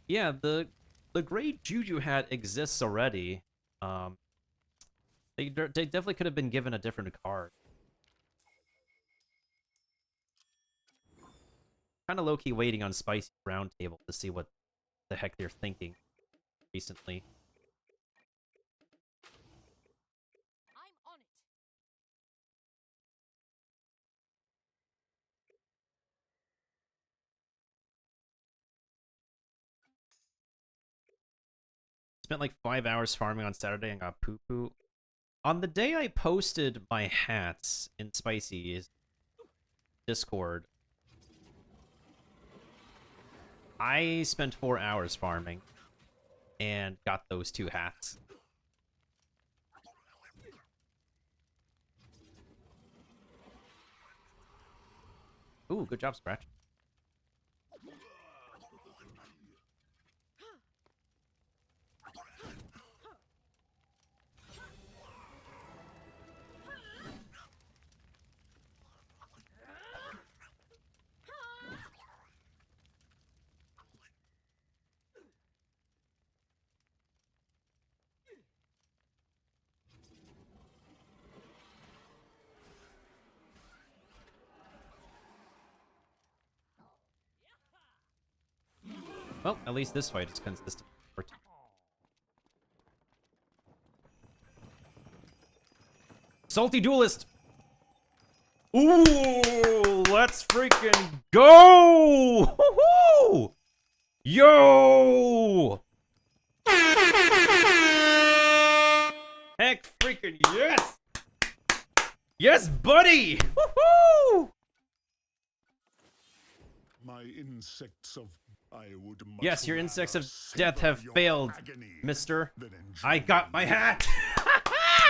Yeah, the great Juju hat exists already. They definitely could have been given a different card. Kind of low-key waiting on Spicy Roundtable to see what the heck they're thinking recently. I'm on it. Spent like 5 hours farming on Saturday and got poo-poo. On the day I posted my hats in Spicy's Discord, I spent 4 hours farming and got those 2 hats. Ooh, good job, Scratch. Well, at least this fight is consistent. Salty Duelist! Ooh, let's freaking go! Woohoo! Yo! Heck freaking yes! Yes, buddy! Woohoo! My insects of I would much Yes, your insects of rather death have savor your failed, agony mister. than enjoy I got my hat!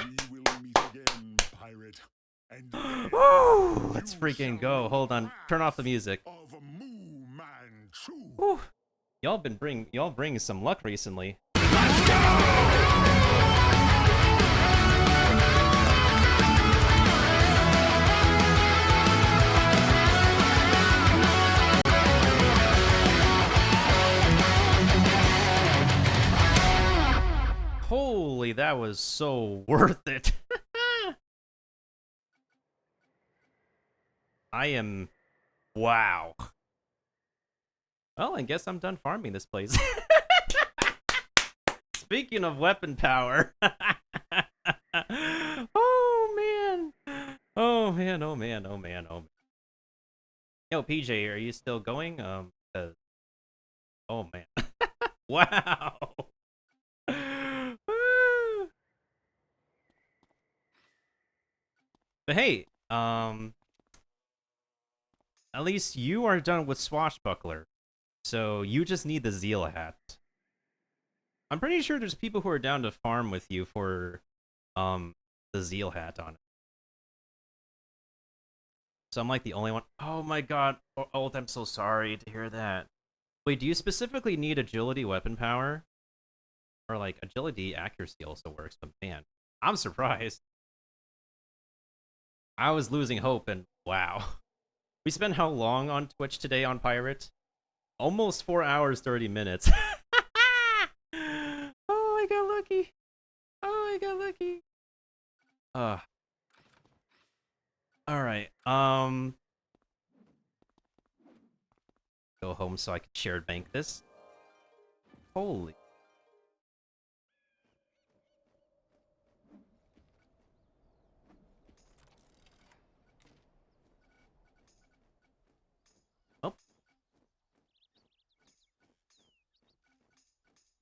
We will meet again, pirate. And Woo! Let's you freaking shall go. Hold on. Turn off the music. of Moo Man True. Whew. Y'all bring some luck recently. Holy, that was so worth it. I am... Wow. Well, I guess I'm done farming this place. Speaking of weapon power. Oh, man. Oh, man, oh, man, oh, man, oh, man. Yo, PJ, are you still going? Oh, man. Wow. But hey, at least you are done with Swashbuckler. So you just need the Zeal hat. I'm pretty sure there's people who are down to farm with you for the Zeal hat on it. So I'm like the only one. Oh my god. Oh, I'm so sorry to hear that. Wait, do you specifically need agility weapon power? Or like agility accuracy also works, but man, I'm surprised. I was losing hope and wow. We spent how long on Twitch today on Pirate? Almost 4 hours, 30 minutes. Oh, I got lucky. Oh, I got lucky. Alright, go home so I can shared bank this. Holy. Oh.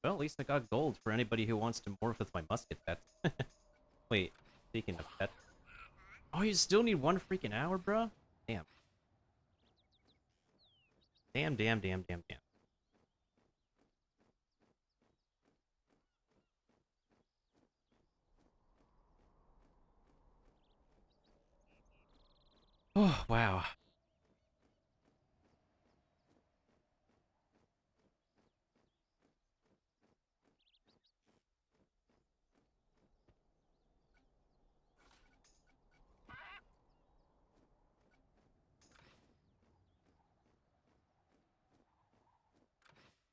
Well, at least I got gold for anybody who wants to morph with my musket pet. Wait, speaking of pet. Oh, you still need 1 freaking hour, bro? Damn. Damn. Oh, wow.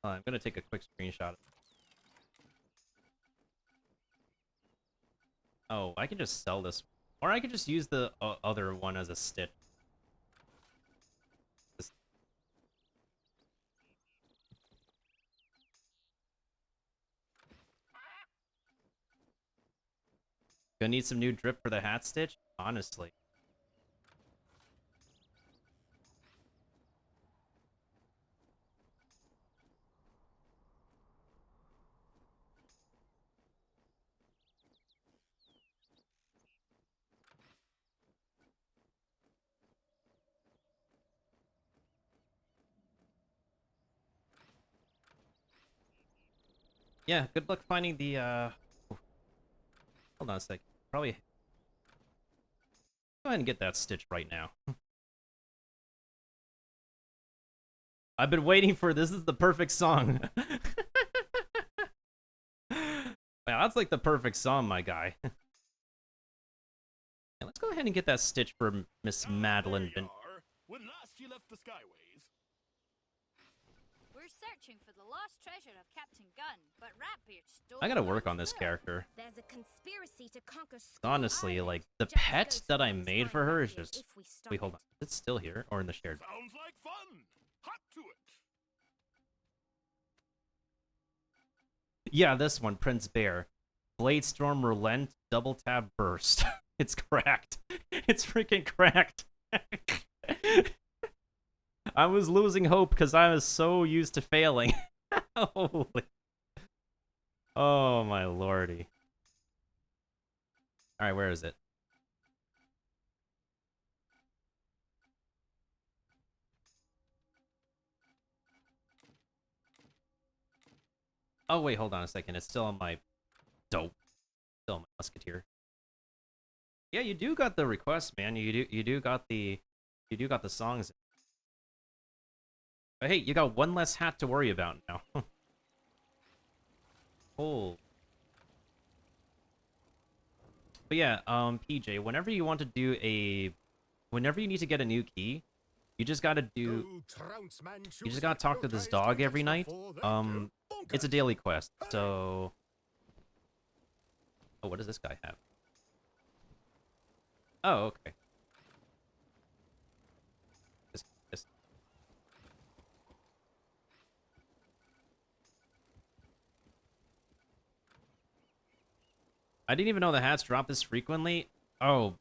I'm gonna take a quick screenshot. Oh, I can just sell this. Or I could just use the other one as a stitch. Gonna need some new drip for the hat stitch? Honestly. Yeah, good luck finding the, Hold on a sec. Probably... Go ahead and get that stitch right now. I've been waiting for this. Is the perfect song. Wow, that's like the perfect song, my guy. Yeah, let's go ahead and get that stitch for Miss Madeline. When last you left the Skyways. We're searching for the lost treasure of Captain Gunn, but Ratbeard stole I gotta the work on Lord's this will. character. There's a conspiracy to conquer Skull Honestly, Island. like, the Just pet go that I find made Spine for her is Ratbeard just... if we stop Wait, hold on. it. Is it still here? Or in the shared? Sounds like fun. Hop to it. Yeah, this one, Prince Bear. Blade Storm Relent, Double Tab Burst. It's cracked. It's freaking cracked. I was losing hope because I was so used to failing. Holy. Oh, my lordy. Alright, where is it? Oh, wait, hold on a second. It's still on my... Dope. Still on my musketeer. Yeah, you do got the request, man. You do got the songs. But hey, you got one less hat to worry about now. Oh. But yeah, PJ, whenever you want to do whenever you need to get a new key, you just gotta talk to this dog every night. It's a daily quest, so... Oh, what does this guy have? Oh, okay. This. I didn't even know the hats drop this frequently. Oh.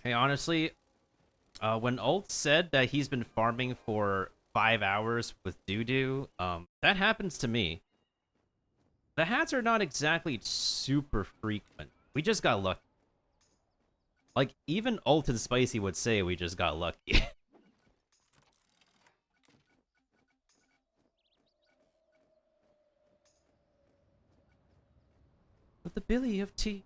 Hey, honestly, when Ult said that he's been farming for 5 hours with Doo-Doo, that happens to me. The hats are not exactly super frequent. We just got lucky. Like, even Ult and Spicy would say we just got lucky. the billy of tea.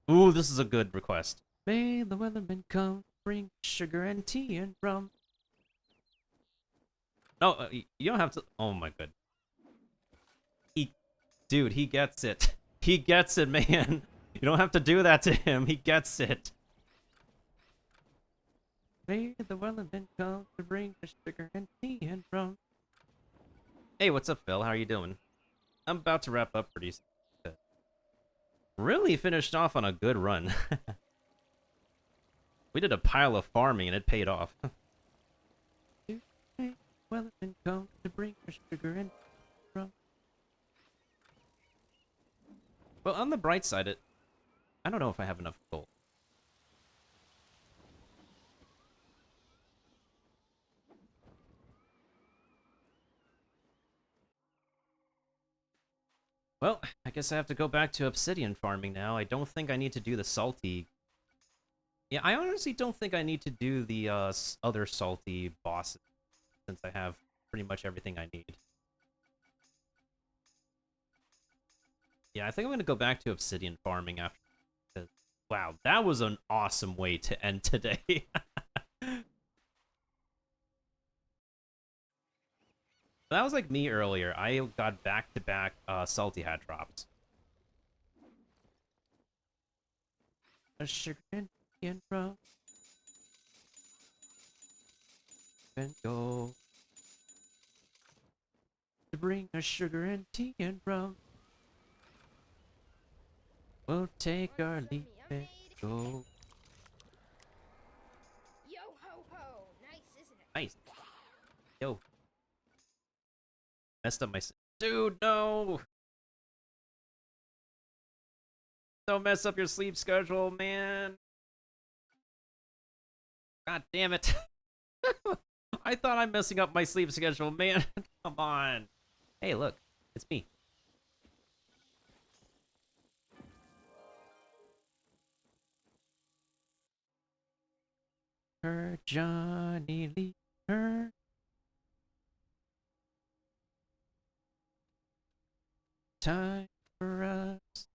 Ooh, this is a good request. May the weatherman come, bring sugar and tea and rum. No, you don't have to. Oh my god. Dude, he gets it. He gets it, man. You don't have to do that to him. He gets it. May the weatherman come to bring the sugar and tea and rum. Hey, what's up, Phil? How are you doing? I'm about to wrap up pretty soon. Really finished off on a good run. We did a pile of farming and it paid off. May the weatherman come to bring the sugar and rum. Well, on the bright side, I don't know if I have enough gold. Well, I guess I have to go back to obsidian farming now. I don't think I need to do the salty... Yeah, I honestly don't think I need to do the other salty bosses, since I have pretty much everything I need. Yeah, I think I'm going to go back to obsidian farming after. Wow, that was an awesome way to end today. That was like me earlier. I got back-to-back salty hat drops. A sugar and rum. And go to bring us sugar and tea and rum. We'll take our leave and go. Yo ho ho! Nice, isn't it? Nice. Yo. Messed up my... Dude, no! Don't mess up your sleep schedule, man. God damn it. I thought I'm messing up my sleep schedule, man. Come on. Hey, look. It's me. Her, Johnny Lee, her. Time for us.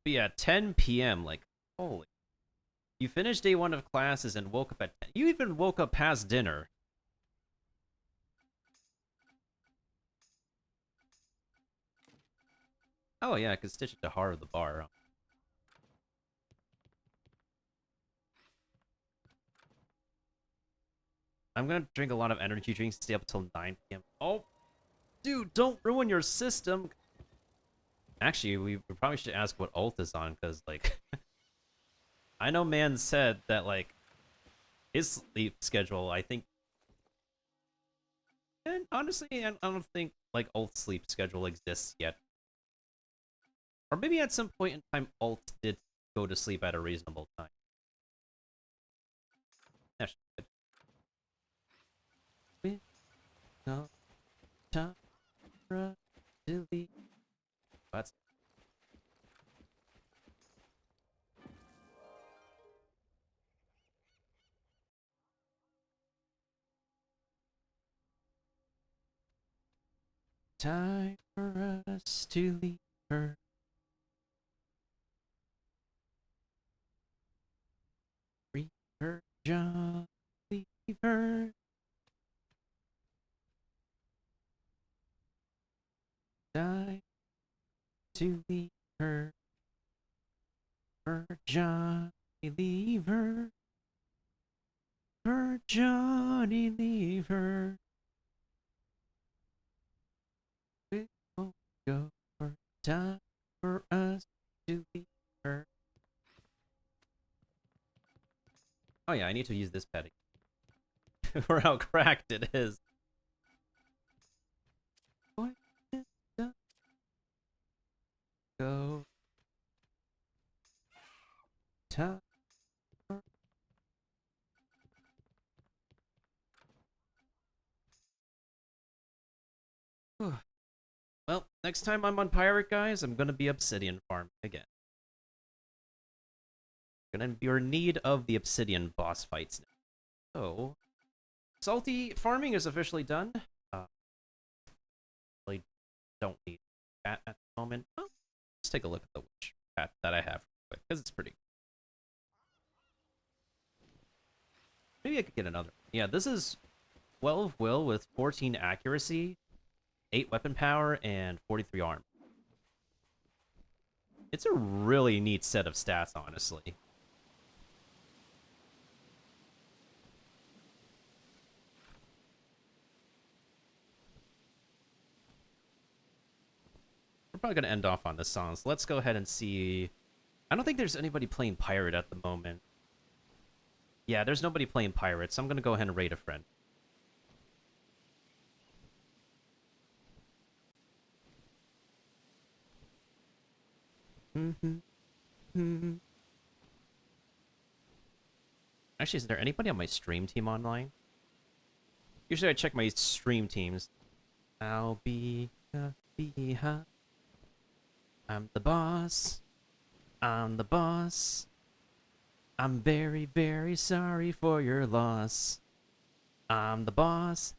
But yeah, 10 p.m. Like, holy. You finished day 1 of classes and woke up at 10. You even woke up past dinner. Oh yeah, I could stitch it to heart of the bar. I'm gonna drink a lot of energy drinks, stay up till 9 p.m. Oh, dude, don't ruin your system. Actually, we probably should ask what ult is on, because, like, I know man said that, like, his sleep schedule, I think... And honestly, I don't think, like, ult sleep schedule exists yet. Or maybe at some point in time, ult did go to sleep at a reasonable time. That's good. With no time for delete. That's time for us to leave her. Leave her, John. Leave her. Time to leave her. For Johnny, leave her. For Johnny, leave her. We won't go for time for us to leave her. Oh yeah, I need to use this pet again. For how cracked it is. Go. Time. Well, next time I'm on Pirate, guys, I'm gonna be Obsidian Farm again. gonna be in need of the obsidian boss fights now. So, salty farming is officially done. Really don't need that at the moment. Oh, let's take a look at the witch hat that I have because it's pretty. Maybe I could get another. Yeah, this is 12 will with 14 accuracy, 8 weapon power, and 43 arm. It's a really neat set of stats, honestly. We're probably going to end off on this song, so let's go ahead and see. I don't think there's anybody playing Pirate at the moment. Yeah, there's nobody playing Pirate, so I'm going to go ahead and raid a friend. Actually, is there anybody on my stream team online? Usually I check my stream teams. I'll be hot. I'm the boss. I'm the boss. I'm very, very sorry for your loss. I'm the boss.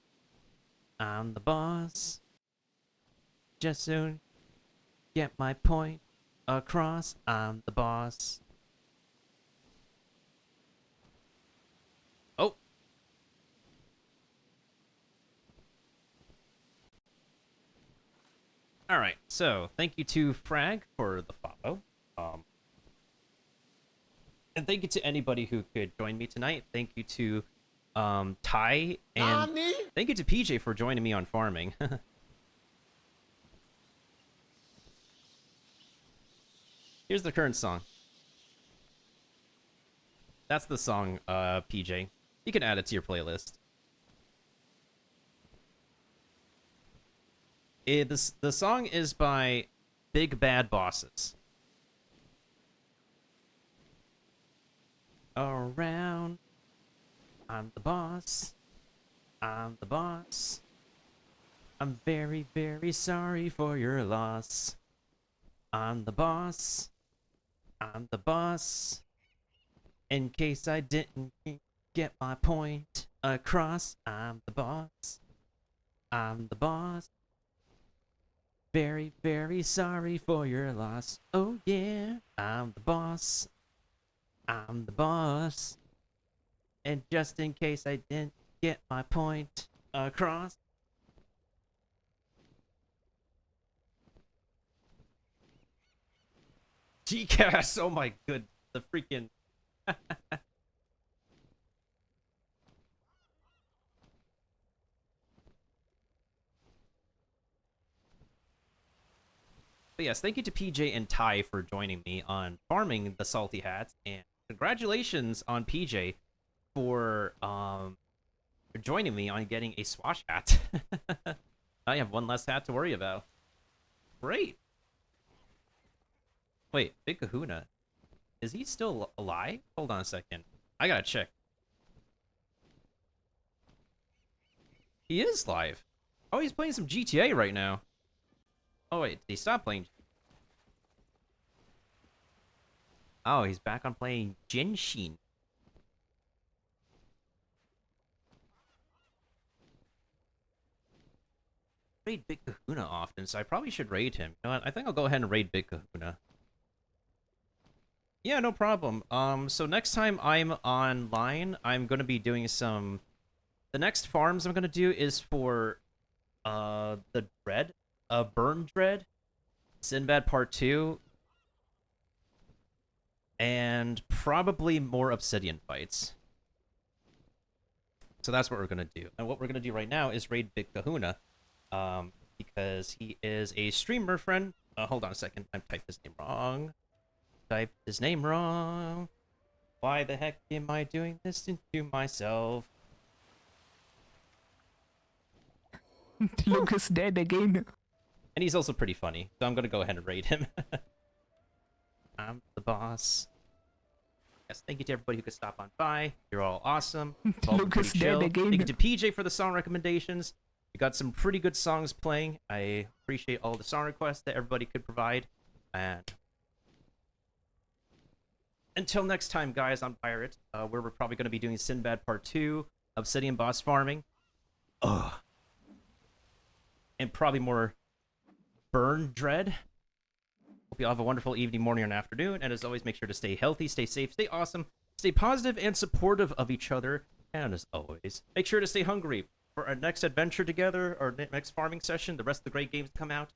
I'm the boss. Just soon get my point across. I'm the boss. Oh. Alright, so thank you to Frag for the follow. And thank you to anybody who could join me tonight. Thank you to Ty, and thank you to PJ for joining me on farming. Here's the current song. That's the song, PJ. You can add it to your playlist. The song is by Big Bad Bosses. Around, I'm the boss. I'm the boss. I'm very, very sorry for your loss. I'm the boss. I'm the boss. In case I didn't get my point across, I'm the boss. I'm the boss. Very, very sorry for your loss. Oh yeah, I'm the boss. I'm the boss. And just in case I didn't get my point across. GCAS, oh my good, the freaking... But yes, thank you to PJ and Ty for joining me on farming the salty hats, and congratulations on PJ for joining me on getting a swash hat. I have one less hat to worry about. Great. Wait, Big Kahuna, is he still alive? Hold on a second. I gotta check. He is live. Oh, he's playing some GTA right now. Oh wait, did he stop playing? Oh, he's back on playing Genshin. Raid Big Kahuna often, so I probably should raid him. You know what? I think I'll go ahead and raid Big Kahuna. Yeah, no problem. So next time I'm online, I'm gonna be doing some... The next farms I'm gonna do is for, the Dread. Burn Dread, Sinbad Part 2, and probably more Obsidian fights. So that's what we're going to do. And what we're going to do right now is raid Big Kahuna, because he is a streamer friend. Hold on a second. I typed his name wrong. Typed his name wrong. Why the heck am I doing this to myself? Lucas dead again. And he's also pretty funny, so I'm gonna go ahead and raid him. I'm the boss. Yes, thank you to everybody who could stop on by. You're all awesome. Lucas dead again. Thank you to PJ for the song recommendations. We got some pretty good songs playing. I appreciate all the song requests that everybody could provide. And until next time, guys, on Pirate, where we're probably going to be doing Sinbad Part 2, Obsidian Boss Farming. Ugh. And probably more Burn Dread. Hope you all have a wonderful evening, morning, and afternoon. And as always, make sure to stay healthy, stay safe, stay awesome, stay positive and supportive of each other. And as always, make sure to stay hungry for our next adventure together, our next farming session, the rest of the great games to come out,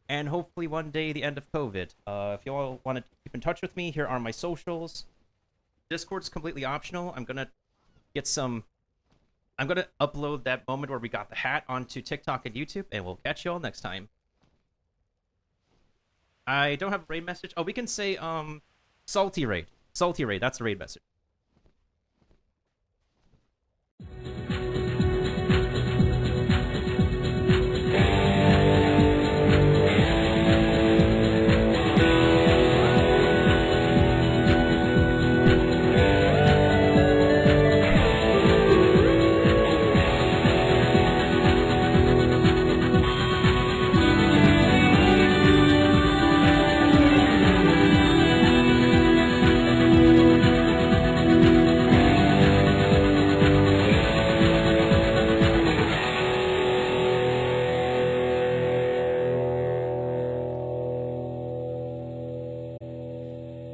and hopefully one day the end of COVID. If you all want to keep in touch with me, here are my socials. Discord's completely optional. I'm going to upload that moment where we got the hat onto TikTok and YouTube, and we'll catch you all next time. I don't have a raid message. Oh, we can say, Salty Raid. Salty Raid, that's the raid message.